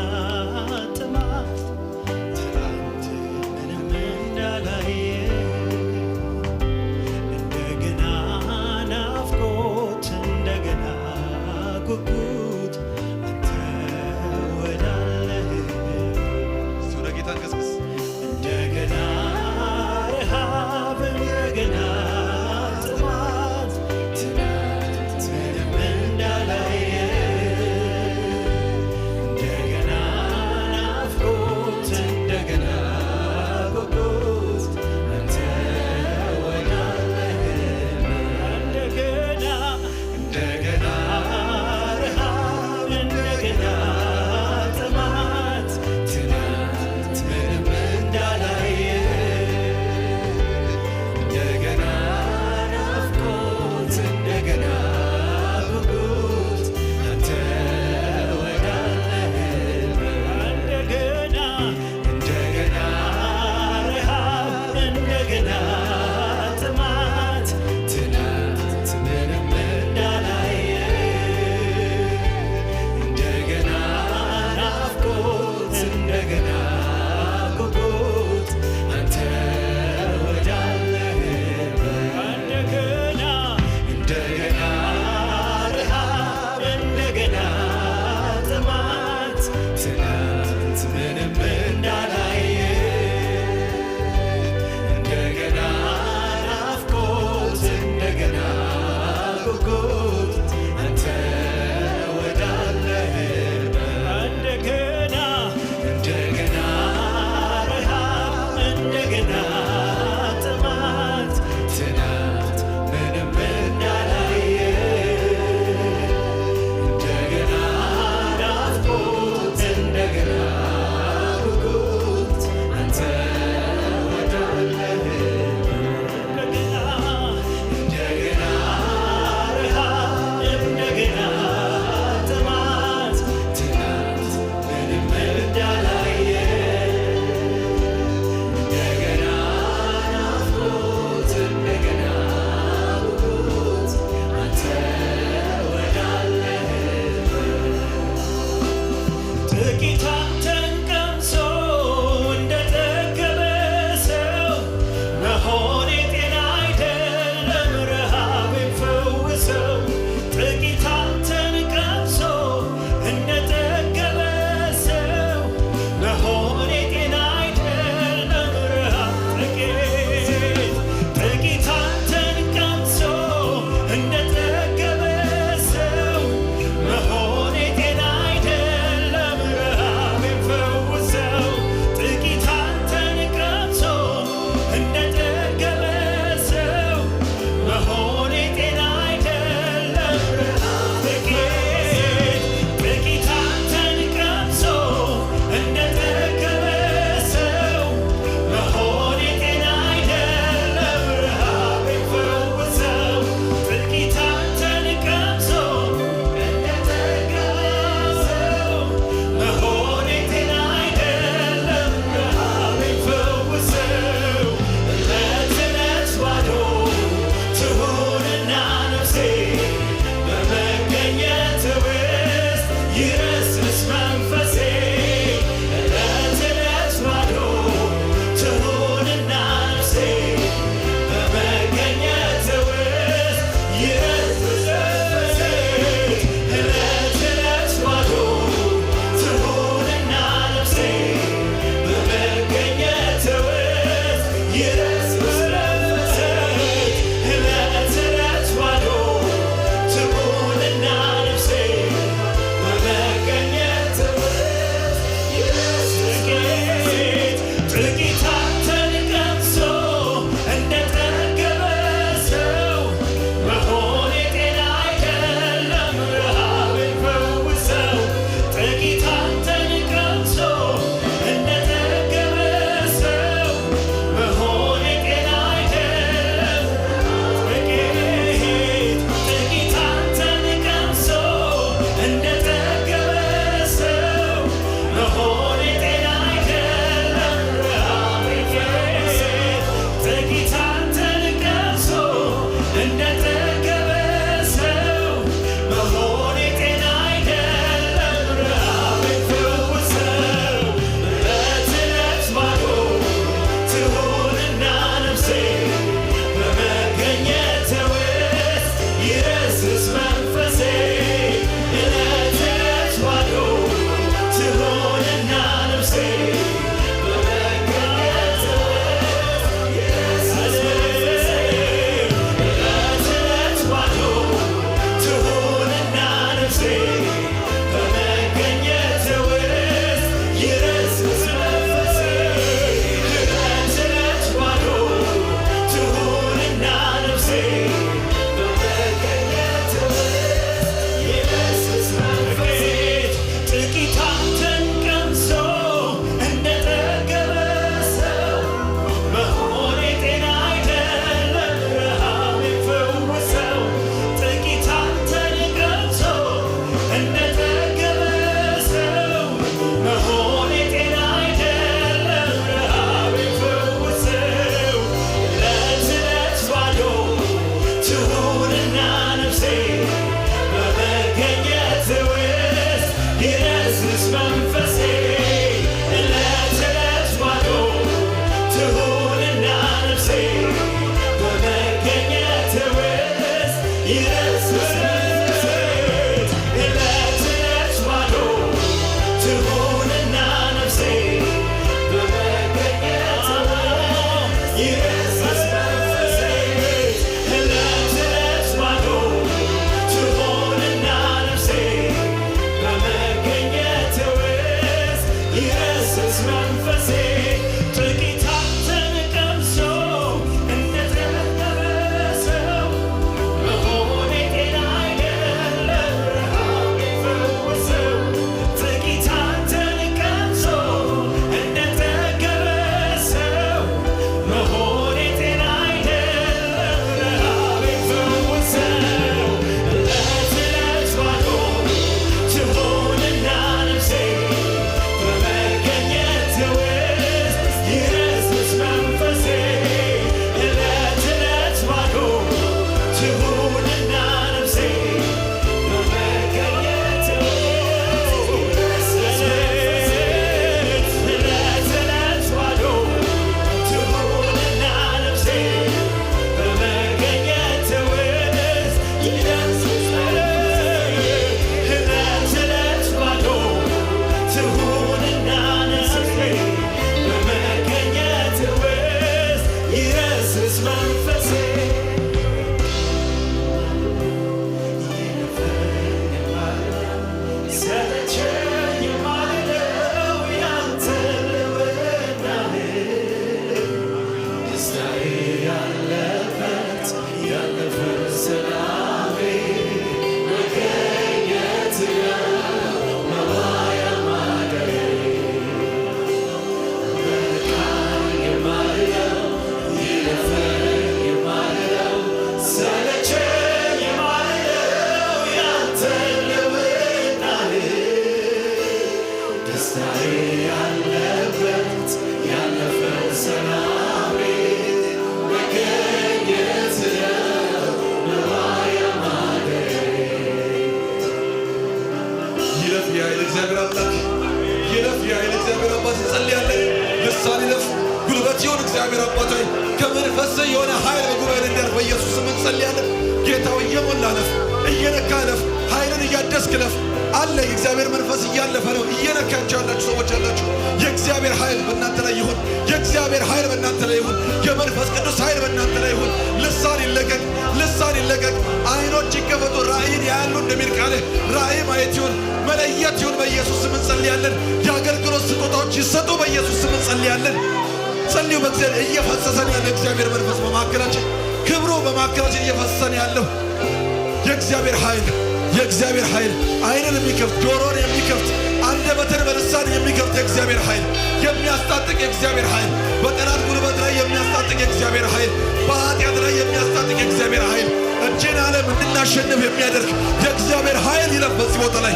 የእግዚአብሔር ኃይል አይንን የሚከፍት ጆሮን የሚከፍት አንደበትን በልሳን የሚከፍት የእግዚአብሔር ኃይል የሚያስታጥቅ የእግዚአብሔር ኃይል በጠላት ጉልበት ላይ የሚያስታጥቅ የእግዚአብሔር ኃይል በኃጢአት ላይ የሚያስታጥቅ የእግዚአብሔር ኃይል እጅን ዓለም እንድናሸንፍ የሚያደርግ የእግዚአብሔር ኃይል ይለፍ በዚህ ቦታ ላይ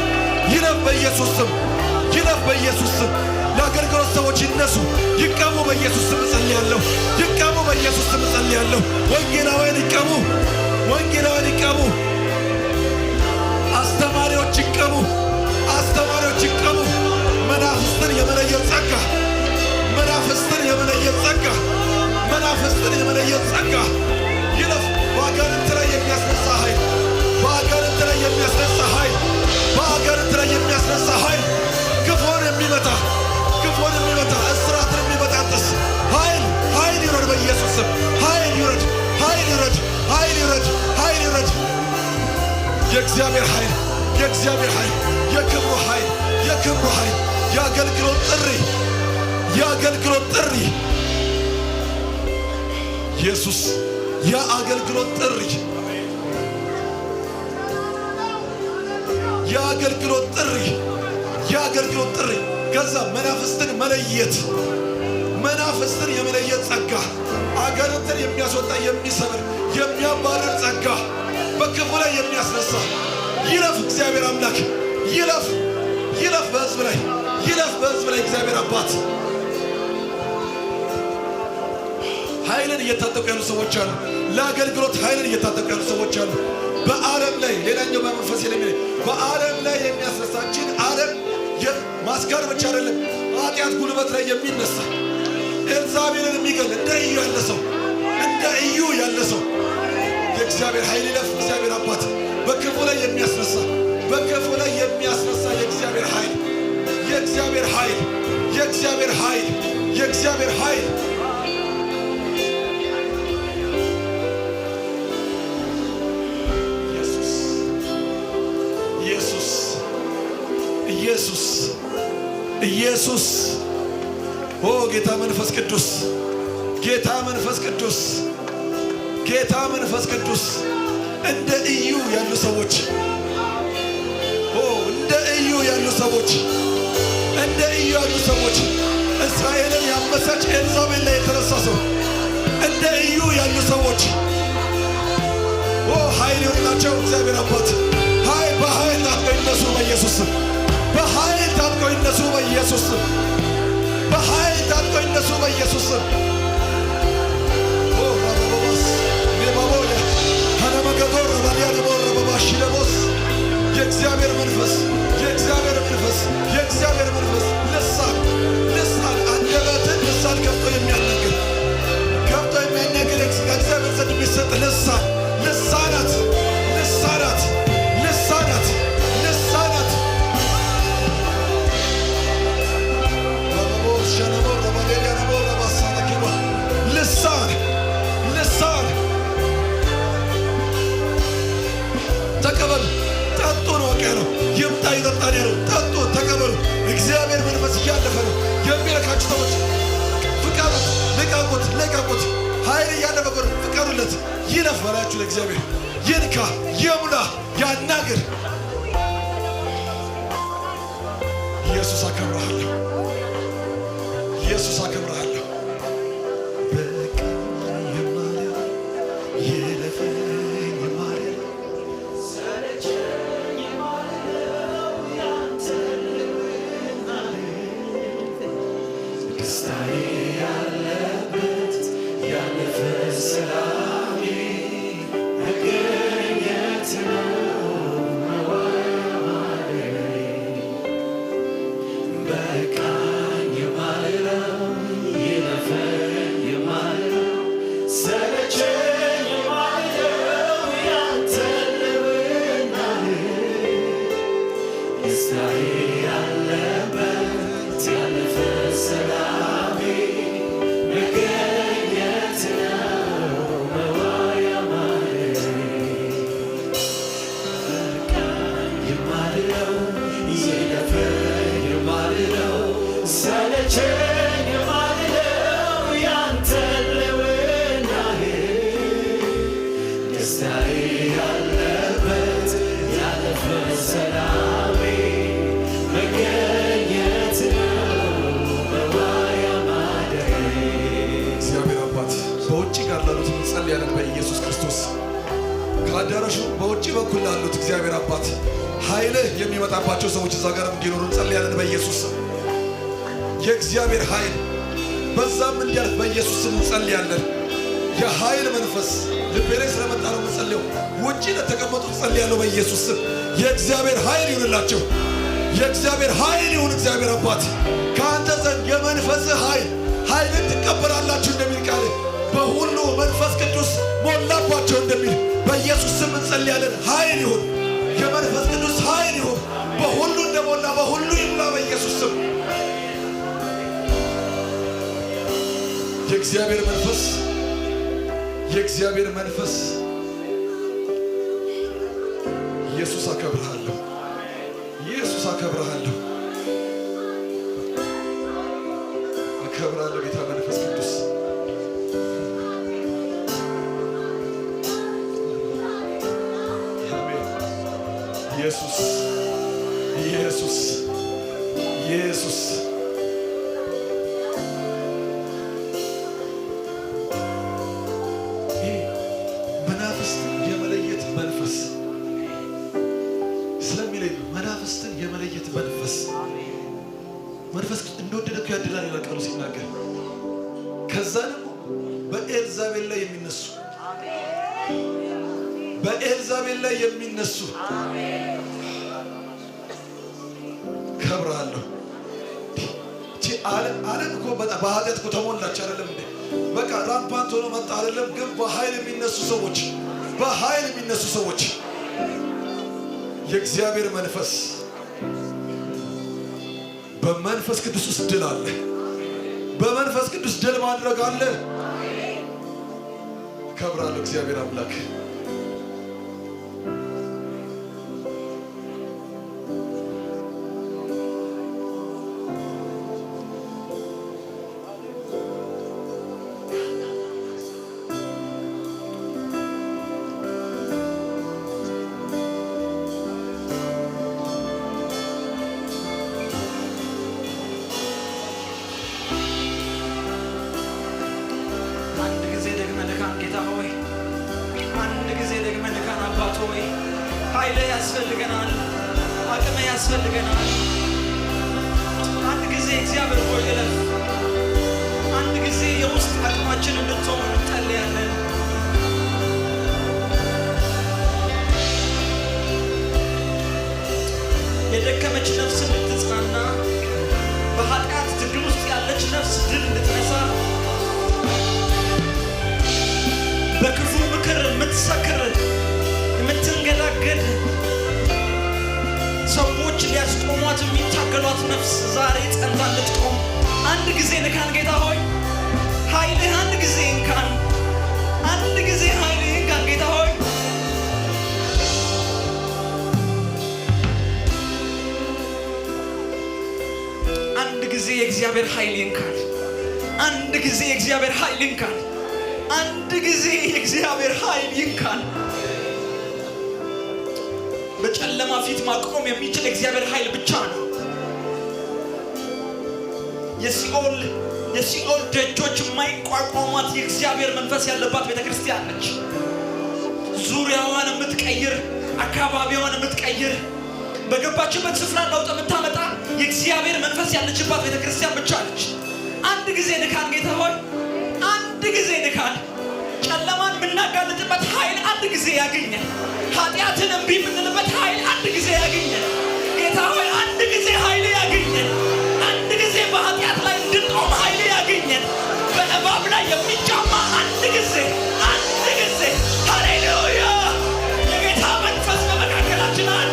ይለፍ በኢየሱስ ስም ይለፍ በኢየሱስ ስም ለአገልግሎት ሰዎች ይነሱ ይቀሙ በኢየሱስ ስም ጸልያለሁ ይቀሙ በኢየሱስ ስም ጸልያለሁ ወንጌላውያን ይቀሙ ወንጌላውያን ይቀሙ አስተማሪዎች ይቀሙ አስተማሪዎች ይቀሙ መናፍስትን የመለየት ጸጋ መናፍስትን የመለየት ጸጋ መናፍስትን የመለየት ጸጋ ይለፍ በአጋንንት ላይ የሚያስነሳ ኃይል በአጋንንት ላይ የሚያስነሳ ኃይል በአጋንንት ላይ የሚያስነሳ ኃይል ክፉን የሚመታ እስራትን የሚበጣጥስ ኃይል ይውረድ በኢየሱስ ስም ኃይል ይውረድ ኃይል ይውረድ ኃይል ይውረድ ኃይል ይውረድ የእግዚአብሔር ኃይል የእግዚአብሔር ኃይል የክብሩ ኃይል የክብሩ ኃይል የአገልግሎት ጥሪ ኢየሱስ የአገልግሎት ጥሪ ከዛ መናፍስትን የመለየት ጸጋ አጋንንትን የሚያስወጣ የሚሰብር የሚያባርር ጸጋ በክፉ ላይ የሚያስነሳ ይለፍ እግዚአብሔር አምላክ ይለፍ በሕዝብ ላይ እግዚአብሔር አባት ኃይልን እየታጠቁ ያሉ ሰዎች አሉ ለአገልግሎት ኃይልን እየታጠቁ ያሉ ሰዎች አሉ በዓለም ላይ ሌላኛው በመንፈስ በዓለም ላይ የሚያስነሳችን ዓለም ማስካር ብቻ አይደለም ኃጢአት ጉልበት ላይ የሚነሳ ኤልዛቤልን የሚገል እንደ እዩ ያለ ሰው የእግዚአብሔር ኃይል ይለፍ። እግዚአብሔር አባት በክፉ ላይ የሚያስነሳ የእግዚአብሔር ኃይል የእግዚአብሔር ኃይል የእግዚአብሔር ኃይል የእግዚአብሔር ኃይል ኢየሱስ ኦ ጌታ መንፈስ ቅዱስ ጌታ መንፈስ ቅዱስ ጌታ መንፈስ ቅዱስ እንደ እዩ ያሉ ሰዎች እንደ እዩ ያሉ ሰዎች እስራኤልን ያመሰች ኤልዛቤል ላይ የተነሳ ሰው እንደ እዩ ያሉ ሰዎች ኃይል ይሆንላቸው። እግዚአብሔር አባት በኃይል ታጥቀው ይነሱ በኢየሱስ ስም። በኃይል ታጥቀው ይነሱ በኢየሱስ ስም። በኃይል ታጥቀው ይነሱ በኢየሱስ ስም። የእግዚአብሔር መንፈስ ልሳን አንደበትን ልሳን ገብቶ የሚያናግር ከእግዚአብሔር ዘንድ የሚሰጥ ልሳናት ልሳን ተቀበሉ። ጠጡ ነው ወቂያ ነው። ይምጣ ይጠጣን ያለው ጠጡ፣ ተቀበሉ። እግዚአብሔር መንፈስ እያለፈ ነው። የሚለካችሁ ሰዎች ፍቀዱት፣ ልቀቁት። ኃይል እያለፈ ነው። ፍቀዱለት። ይለፍ በላያችሁ ለእግዚአብሔር ይንካ፣ ይሙላ፣ ያናግር። ኢየሱስ አከብረሃለሁ። እንጸልያለን በኢየሱስ ክርስቶስ። ከአዳራሹ በውጭ በኩል ላሉት እግዚአብሔር አባት ኃይልህ የሚመጣባቸው ሰዎች እዛ ጋር እንዲኖሩ እንጸልያለን በኢየሱስ ስም። የእግዚአብሔር ኃይል በዛም እንዲያልፍ በኢየሱስ ስም እንጸልያለን። የኃይል መንፈስ ልቤ ላይ ስለመጣ ነው የምንጸልየው። ውጭ ለተቀመጡት እንጸልያለሁ በኢየሱስ ስም። የእግዚአብሔር ኃይል ይሁንላቸው። የእግዚአብሔር ኃይል ይሁን። እግዚአብሔር አባት ከአንተ ዘንድ የመንፈስ ኃይልን ትቀበላላችሁ እንደሚል ቃል በሁሉ መንፈስ ቅዱስ ሞላባቸው እንደሚል በኢየሱስ ስም እንጸልያለን። ኃይል ይሁን፣ የመንፈስ ቅዱስ ኃይል ይሁን። በሁሉ እንደሞላ በሁሉ ይሙላ በኢየሱስ ስም። የእግዚአብሔር መንፈስ ኢየሱስ አከብርሃለሁ፣ ኢየሱስ አከብርሃለሁ፣ አከብርሃለሁ ጌታ መንፈስ ቅዱስ ኢየሱስ ኢየሱስ ኢየሱስ መናፍስትን የመለየት መንፈስ ስለሚለኝ መናፍስትን የመለየት መንፈስ እንደወደደ እኮ ያድላል ይላል ቃሉ ሲናገር። ከዛ ደግሞ በኤልዛቤል ላይ የሚነሱ ከብራለሁ። ዓለም እኮ በኃጢአት እኮ ተሞላች አይደለም እንዴ? በቃ ራምፓንት ሆኖ መጣ አይደለም? ግን በኃይል የሚነሱ ሰዎች በኃይል የሚነሱ ሰዎች የእግዚአብሔር መንፈስ በመንፈስ ቅዱስ ውስጥ ድል አለ። በመንፈስ ቅዱስ ድል ማድረግ አለ። ከብራለሁ እግዚአብሔር አምላክ ኃይል ያስፈልገናል። አቅም ያስፈልገናል። አንድ ጊዜ እግዚአብሔር ሆይ እለፍ። አንድ ጊዜ የውስጥ አቅማችን እንድትሆን እንጸልያለን። የደከመች ነፍስ እንድትጽናና፣ በኃጢአት ትግል ውስጥ ያለች ነፍስ ድል እንድትነሳ፣ በክፉ ምክር የምትሰክር የምትንገዳገድ ሰዎች ሊያስቆሟት የሚታገሏት ነፍስ ዛሬ ጸንታ እንድትቆም አንድ ጊዜ ንካን። ጌታ ሆይ ኃይልህ አንድ ጊዜ እንካን። አንድ ጊዜ ኃይልህ እንካን ጌታ ሆይ። አንድ ጊዜ የእግዚአብሔር ኃይል ይንካን። አንድ ጊዜ የእግዚአብሔር ኃይል ይንካን። አንድ ጊዜ የእግዚአብሔር ኃይል ይንካን። በጨለማ ፊት ማቆም የሚችል እግዚአብሔር ኃይል ብቻ ነው። የሲኦል ደጆች የማይቋቋሟት የእግዚአብሔር መንፈስ ያለባት ቤተክርስቲያን ነች። ዙሪያዋን የምትቀይር፣ አካባቢዋን የምትቀይር፣ በገባችበት ስፍራ ለውጥ የምታመጣ የእግዚአብሔር መንፈስ ያለችባት ቤተክርስቲያን ብቻ ነች። አንድ ጊዜ ንካን ጌታ ሆይ፣ አንድ ጊዜ ንካን። ጨለማን የምናጋልጥበት ኃይል አንድ ጊዜ ያገኘን። ኃጢአትን እምቢ የምንልበት ኃይል አንድ ጊዜ ያገኘን። ጌታ ሆይ አንድ ጊዜ ኃይል ያገኘን። አንድ ጊዜ በኃጢአት ላይ እንድንቆም ኃይል ያገኘን። በእባብ ላይ የሚጫማ አንድ ጊዜ ሃሌሉያ! የጌታ መንፈስ በመካከላችን አለ።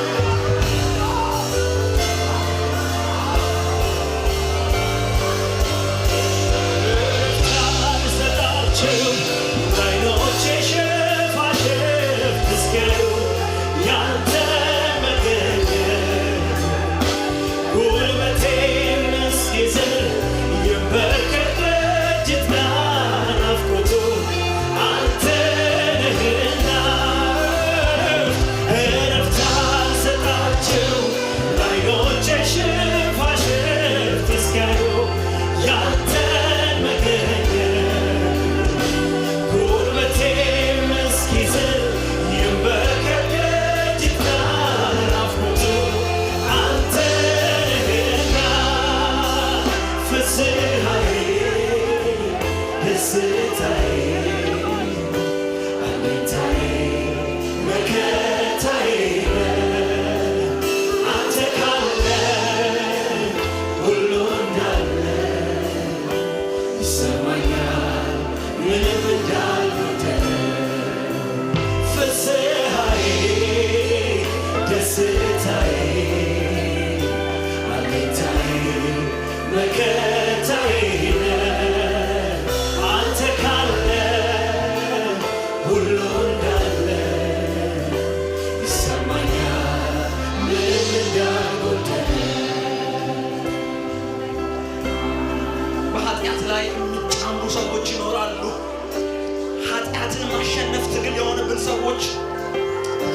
በኃጢአት ላይ የሚጫሙ ሰዎች ይኖራሉ። ኃጢአትን ማሸነፍ ትግል የሆነብን ሰዎች፣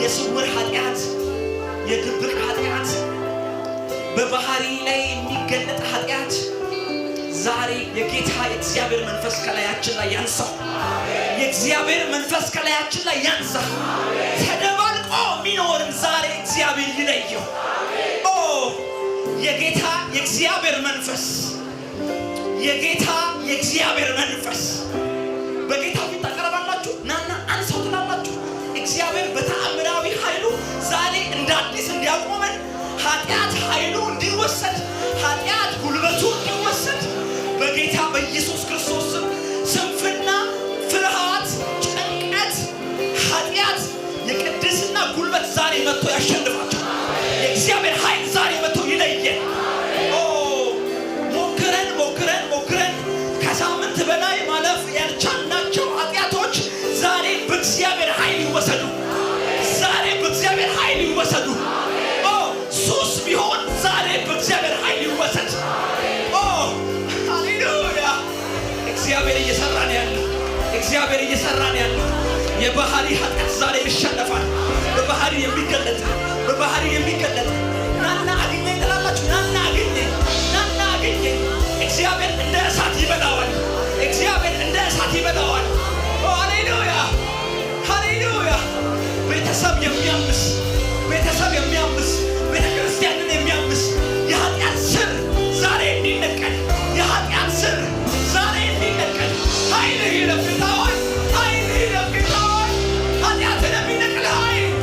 የስውር ኃጢአት፣ የድብቅ ኃጢአት፣ በባህሪ ላይ የሚገለጥ ኃጢአት ዛሬ የጌታ የእግዚአብሔር መንፈስ ከላያችን ላይ ያንሳ። የእግዚአብሔር መንፈስ ከላያችን ላይ ያንሳ። ተደባልቆ የሚኖርን ዛሬ እግዚአብሔር ይለየው። የጌታ የእግዚአብሔር መንፈስ፣ የጌታ የእግዚአብሔር መንፈስ በጌታ ፊት ታቀርባላችሁ። ናና አንሳው ትላላችሁ። እግዚአብሔር በተአምራዊ ኃይሉ ዛሬ እንደ አዲስ እንዲያቆመን፣ ኃጢአት ኃይሉ እንዲወሰድ፣ ኃጢአት ጉልበቱ እንዲወሰድ በጌታ በኢየሱስ ክርስቶስ ስም ስንፍና፣ ፍርሃት፣ ጭንቀት፣ ኃጢአት ዛሬ መጥቶ ያሸንፋቸው። የእግዚአብሔር ኃይል ዛሬ መጥቶ ይለየን። ሞክረን ከሳምንት በላይ ማለፍ ያልቻልናቸው ኃጢአቶች ዛሬ በእግዚአብሔር ኃይል ይወሰዱ። ዛሬ በእግዚአብሔር ኃይል ይወሰዱ። ሱስ ቢሆን ዛሬ በእግዚአብሔር ኃይል ይወሰድ። ሃሌሉያ! እግዚአብሔር እየሰራን ያለው የባህሪ ኃጢአት ዛሬ ይሸነፋል። በባህሪ የሚገለጥ ናና አግኘኝ ትላላችሁ። ናና አግኘኝ። እግዚአብሔር እንደ እሳት ይበላዋል። ሃሌሉያ! ቤተሰብ የሚያምስ ቤተክርስቲያንን የሚያምስ የኃጢአት ስር ዛሬ እንዲነቀል ኃይል ይለፍታዋል። ኃጢአትን የሚነቅል ኃይል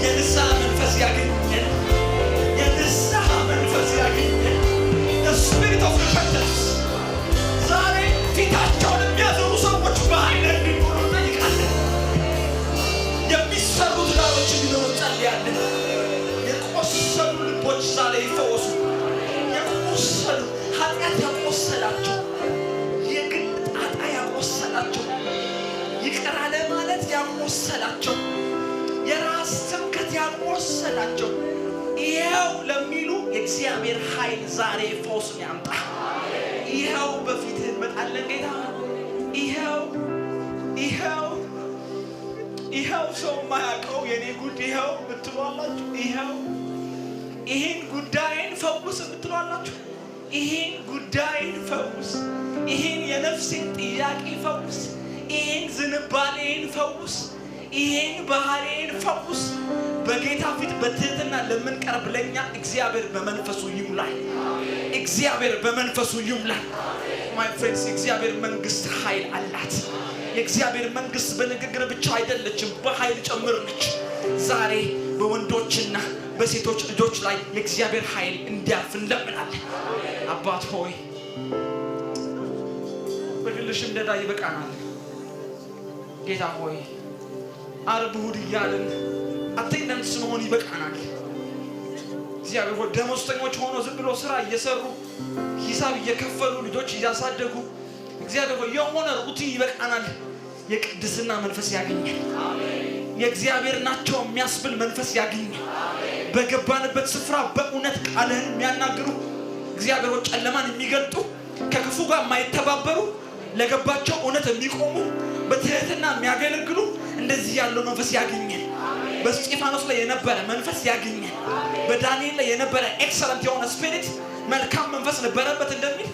የንስሐ መንፈስ ያገኘን። The spirit of repentance ዛሬ ፊታቸውን የሚያዞሩ ሰዎች በኃይል እንዲኖሩ እንጠይቃለን። የሚሰሩ ትዳሮች እንዲኖሩ እንጸልያለን። የቆሰሉ ልቦች ዛሬ ይፈወሱ። ኃጢአት ያቆሰላቸው፣ የግል ጣጣ ያቆሰላቸው፣ ይቅር አለ ማለት ያቆሰላቸው፣ የራስ ትምክህት ያቆሰላቸው ይኸው ለሚሉ የእግዚአብሔር ኃይል ዛሬ ፈውስን ያምጣ። ይኸው በፊትህ እንመጣለን ጌታ። ይኸው ሰው የማያውቀው የኔ ጉድ ይኸው ብትሏላችሁ፣ ይሄን ጉዳይን ፈውስ ብትሏላችሁ፣ ይሄን ጉዳይን ፈውስ፣ ይሄን የነፍሴን ጥያቄ ፈውስ፣ ይሄን ዝንባሌን ፈውስ፣ ይሄን ባህሪን ፈውስ። በጌታ ፊት በትህትና ለምንቀርብ ለኛ እግዚአብሔር በመንፈሱ ይሙላል። ማይ ፍሬንድስ የእግዚአብሔር መንግስት ኃይል አላት። የእግዚአብሔር መንግስት በንግግር ብቻ አይደለችም፣ በኃይል ጭምር ነች። ዛሬ በወንዶችና በሴቶች ልጆች ላይ የእግዚአብሔር ኃይል እንዲያርፍ እንለምናለን። አባት ሆይ በግልሽ እንደዳ ይበቃናል። ጌታ ሆይ ዓርብ እሑድ እያልን አቴንዳንስ መሆን ይበቃናል። እግዚአብሔር ሆይ ደመወዝተኞች ሆኖ ዝም ብሎ ስራ እየሰሩ ሂሳብ እየከፈሉ ልጆች እያሳደጉ እግዚአብሔር ሆይ የሆነ ሩቲን ይበቃናል። የቅድስና መንፈስ ያገኛል። የእግዚአብሔር ናቸው የሚያስብል መንፈስ ያገኛል። በገባንበት ስፍራ በእውነት ቃልህን የሚያናግሩ እግዚአብሔር ሆይ ጨለማን የሚገልጡ ከክፉ ጋር የማይተባበሩ ለገባቸው እውነት የሚቆሙ በትህትና የሚያገለግሉ እንደዚህ ያለው መንፈስ ያገኛል። በስጢፋኖስ ላይ የነበረ መንፈስ ያገኛል። በዳንኤል ላይ የነበረ ኤክሰለንት የሆነ ስፒሪት መልካም መንፈስ ነበረበት እንደሚል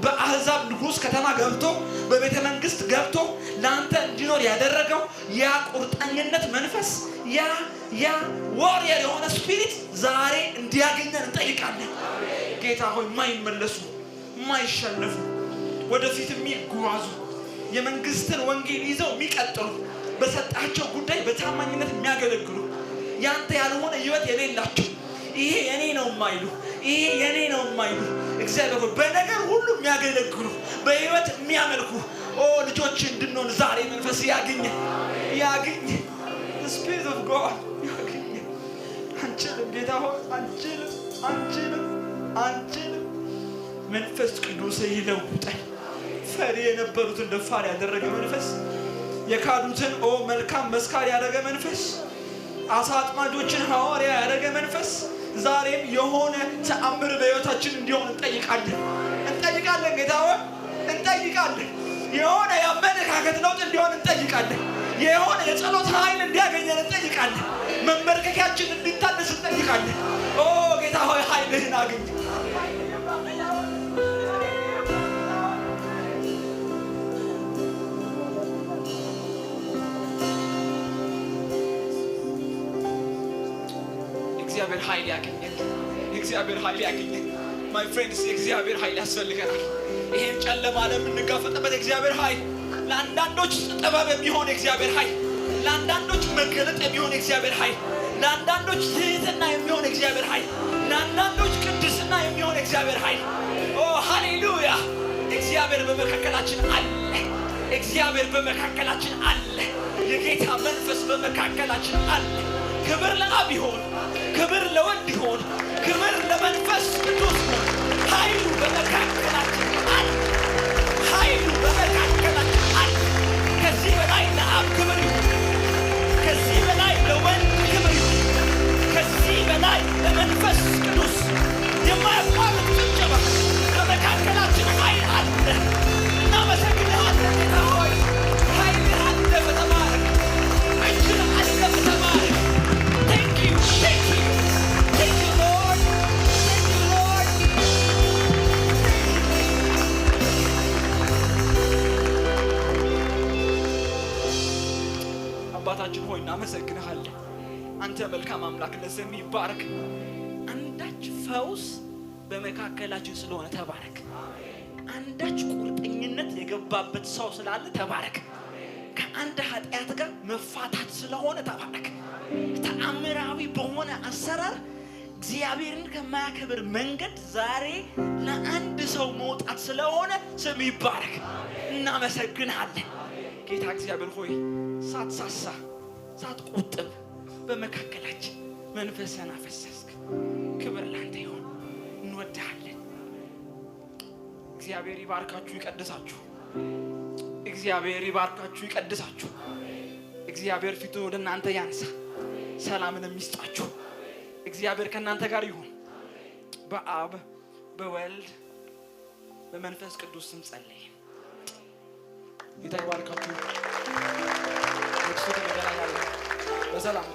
በአሕዛብ ንጉሥ ከተማ ገብቶ በቤተ መንግስት ገብቶ ለአንተ እንዲኖር ያደረገው ያ ቁርጠኝነት መንፈስ ያ ዋሪየር የሆነ ስፒሪት ዛሬ እንዲያገኘን እንጠይቃለን። ጌታ ሆይ የማይመለሱ የማይሸነፉ ወደፊት የሚጓዙ የመንግስትን ወንጌል ይዘው የሚቀጥሉ በሰጣቸው ጉዳይ በታማኝነት የሚያገለግሉ ያንተ ያልሆነ ህይወት የሌላቸው ይሄ የኔ ነው የማይሉ እግዚአብሔር ሆይ በነገር ሁሉ የሚያገለግሉ በህይወት የሚያመልኩ ልጆች እንድንሆን ዛሬ መንፈስ ያገኘ Spirit of God ያገኘ። አንችልም ጌታ ሆይ አንችልም። መንፈስ ቅዱስ ይለውጠን። ፈሪ የነበሩትን ደፋር ያደረገ መንፈስ፣ የካዱትን መልካም መስካር ያደረገ መንፈስ፣ አሳ አጥማጆችን ሐዋርያ ያደረገ መንፈስ ዛሬም የሆነ ተአምር በህይወታችን እንዲሆን እንጠይቃለን። ጌታ ሆይ እንጠይቃለን። የሆነ የአመለካከት ለውጥ እንዲሆን እንጠይቃለን። የሆነ የጸሎት ኃይል እንዲያገኘን እንጠይቃለን። መመርከኪያችን እንዲታደስ እንጠይቃለን። ጌታ ሆይ ኃይልህን አግኝ። የእግዚአብሔር ኃይል ያገኘን። ማይ ፍሬንድስ የእግዚአብሔር ኃይል ያስፈልገናል። ይሄን ጨለማ ለምንጋፈጥበት የእግዚአብሔር ኃይል፣ ለአንዳንዶች ጥበብ የሚሆን የእግዚአብሔር ኃይል፣ ለአንዳንዶች መገለጥ የሚሆን የእግዚአብሔር ኃይል፣ ለአንዳንዶች ትህትና የሚሆን የእግዚአብሔር ኃይል፣ ለአንዳንዶች ቅድስና የሚሆን የእግዚአብሔር ኃይል። ሃሌሉያ! እግዚአብሔር በመካከላችን አለ። የጌታ መንፈስ በመካከላችን አለ። ክብር ለአብ ይሁን፣ ክብር ለወልድ ይሁን፣ ክብር ለመንፈስ ቅዱስ ይሁን። ኃይሉ በመካከላችን አለ፣ ኃይሉ በመካከላችን አለ። ከዚህ በላይ ለአብ ክብር ይሁን፣ ከዚህ በላይ ለወልድ ክብር ይሁን፣ ከዚህ በላይ ለመንፈስ ቅዱስ የማያቋርጥ ጭብጨባ። በመካከላችን ኃይል አለ። እናመሰግንሃለን ጌታ ሆይ። ኃይል አለ በተባረክ፣ እጅህ አለ በተባረክ። Thank you, thank you, thank you Lord, thank you Lord. አባታችን ሆይ እናመሰግንሃለን። አንተ መልካም አምላክ፣ ለስምህ ይባረክ። አንዳች ፈውስ በመካከላችን ስለሆነ ተባረክ። አንዳች ቁርጠኝነት የገባበት ሰው ስላለ ተባረክ። ከአንድ ኃጢአት ጋር መፋታት ስለሆነ ተባረክ። ተአምራዊ በሆነ አሰራር እግዚአብሔርን ከማያከብር መንገድ ዛሬ ለአንድ ሰው መውጣት ስለሆነ ስም ይባረክ። እናመሰግንሃለን ጌታ እግዚአብሔር ሆይ። ሳትሳሳ ሳትቆጥብ በመካከላችን መንፈስህን አፈሰስክ። ክብር ላንተ ይሁን። እንወድሃለን። እግዚአብሔር ይባርካችሁ ይቀድሳችሁ። እግዚአብሔር ይባርካችሁ ይቀድሳችሁ። እግዚአብሔር ፊቱን ወደ እናንተ ያንሳ፣ ሰላምንም ይስጣችሁ። እግዚአብሔር ከእናንተ ጋር ይሁን። በአብ በወልድ በመንፈስ ቅዱስ ስም ጸለይን። ጌታ ይባርካችሁ። በሰላም